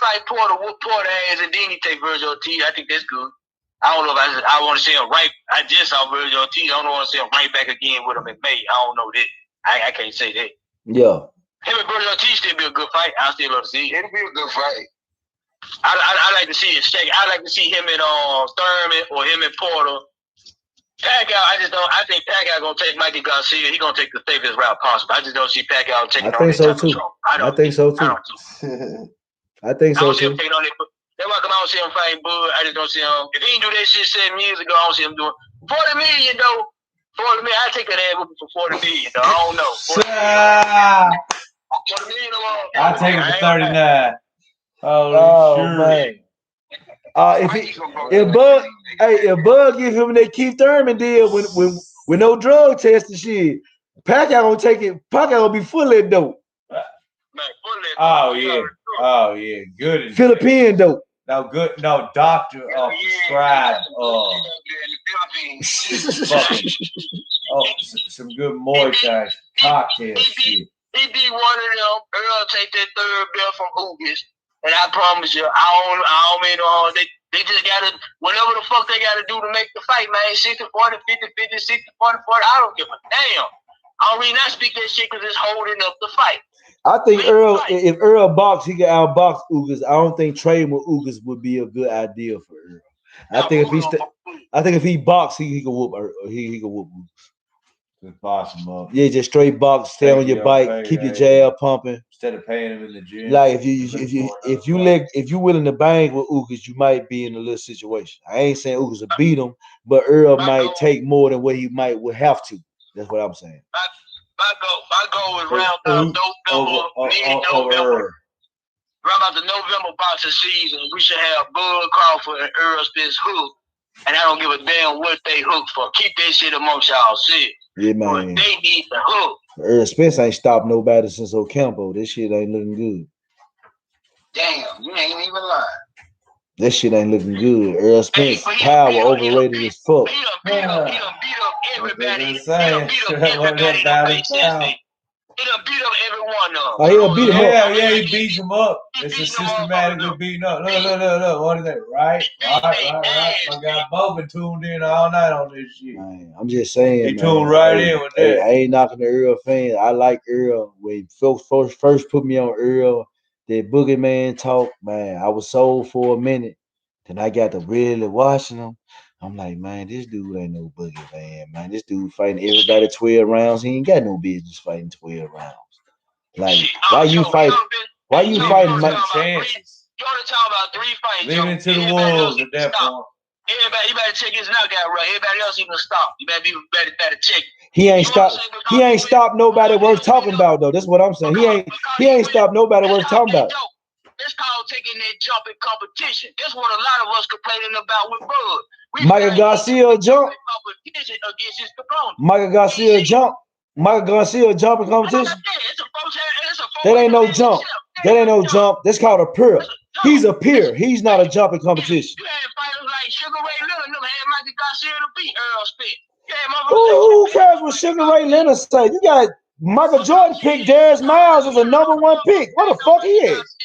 fight Porter, whoop Porter ass, and then he take Virgil Ortiz, I think that's good. I don't know if I want to see him right. I just saw Virgil Ortiz. I don't want to see him right back again with him in May. I don't know that. I can't say that. Yeah. Him and Virgil Ortiz still be a good fight. I still love to see it. It'll be a good fight. I like to see it shake. I like to see him and Thurman or him and Porter. Pacquiao, I think Pacquiao gonna take Mikey Garcia. He gonna take the safest route possible. I just don't see Pacquiao taking on that type of trouble. I think so too. I think so too. That's why I don't see him fighting Bud. I just don't see him. If he didn't do that shit 7 years ago, I don't see him doing 40 million though. 40 million, I take that ad for 40 million though. I don't know. 40 million alone. I take it for 39. Oh sure. Man. If Bud give him that Keith Thurman deal with no drug test and shit, Pacquiao gonna take it. Pacquiao gonna be full of dope. Oh yeah, good. Philippine dope. No good. No doctor prescribed. Some good Muay Thai cocktail shit. He be one of them. Earl take that third belt from Ugas. And I promise you, I don't mean no harm. They just gotta, whatever the fuck they gotta do to make the fight, man. 60-40, 50-50, 60-40, 40. I don't give a damn. I don't really not speak that shit because it's holding up the fight. I think if Earl box, he can outbox Ugas. I don't think trading with Ugas would be a good idea for Earl. I think if he box, he can whoop Earl. He can whoop Ugas. Just box him up. Yeah, just straight box, stay on your bike, keep your jab pumping. Instead of paying him in the gym. Like if you willing to bang with Ugas, you might be in a little situation. I ain't saying Ugas will beat him, but Earl might take more than what he would have to. That's what I'm saying. My goal is round up November. Round out the November boxing season, we should have Bud Crawford and Earl Spence hook. And I don't give a damn what they hook for. Keep that shit amongst y'all shit. Yeah, man. But they need the hook. Earl Spence ain't stopped nobody since Ocampo. This shit ain't looking good. Damn, you ain't even lying. That shit ain't looking good. Earl Spence power overrated as fuck. He done beat up everybody. He done beat up everybody. He done beat up every one of them. Oh, he'll beat him up. Yeah, he beats him up. It's a systematically beating up. Look. What is that? Right. My guy Bo been tuned in all night on this shit. Man, I'm just saying. He tuned right in with that. I ain't knocking the Earl fan. I like Earl. When folks first put me on Earl, that boogeyman talk, man, I was sold for a minute. Then I got to really watching him. I'm like, man, this dude ain't no boogeyman, man. This dude fighting everybody 12 rounds. He ain't got no business fighting 12 rounds. Like, why you fighting? Why you fighting? Chances. You only talk about 3 fights. Leave it to the wolves at that point. Everybody, you better check his knockout run. Everybody else even stop. You better check. He ain't stopped nobody worth talking about though. That's what I'm saying. He ain't stopped nobody worth talking about. It's called taking that jump in competition. That's what a lot of us complaining about with Bud. Michael Garcia jump. Michael Garcia jump. Michael Garcia jump in competition. That ain't no jump. That ain't no jump. That's called a peer. He's a peer. He's not a jump in competition. You had fighters like Sugar Ray Leonard had Michael Garcia to beat Earl Spence. Who cares what Sugar Ray Leonard say? You got Michael Jordan picked Darius Miles as a #1 pick. What the fuck he is?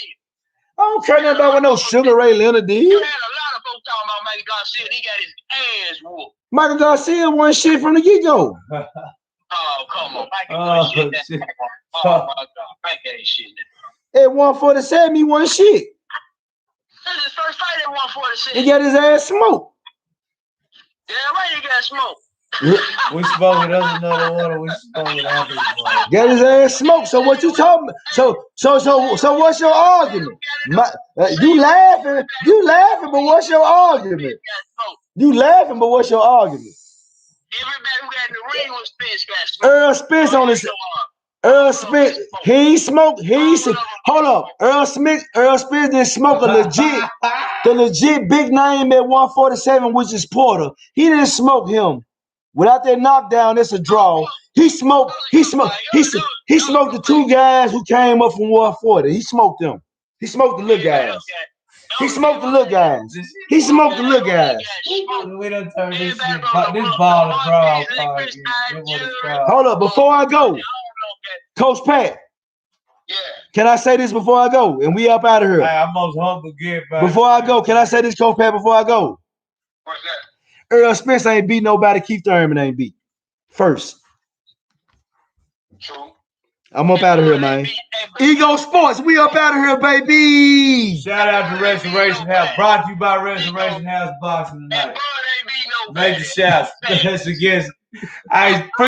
I don't care nothing about what no Sugar Ray Leonard did. You had a lot of folks talking about Michael Garcia. He got his ass whooped. Michael Garcia won shit from the get-go. Oh, come on. Michael shit. Oh, my God. Frank ain't shit. At 147, he wasn't shit. That's his first fight at 147. He got his ass smoked. Yeah, right, you got smoked. We smoking us another water. We smoking after this one. Got his ass smoked. So what you talking about? So what's your argument? You laughing, but what's your argument? You laughing, but what's your argument? Everybody who got in the ring with Spence got smoked. Earl Spence on his. Earl Spence, he smoked. Hold up. Earl Spence didn't smoke the legit big name at 147, which is Porter. He didn't smoke him. Without that knockdown, it's a draw. He smoked the two guys who came up from 140. He smoked them. He smoked the little guys. He smoked the little guys. He smoked the little guys. We done turned this shit. This ball of brawl. Hold up, before I go, Coach Pat. Yeah. Can I say this before I go? And we up out of here. Hey, I'm most humble again, man. Before I go, can I say this, Coach Pat, before I go? What's that? Earl Spence ain't beat nobody. Keith Thurman ain't beat. First. True. I'm up out of here, man. Ego Sports, we up out of here, baby. Shout out to Restoration House. Brought to you by Restoration House Boxing tonight. Major shouts. That's against.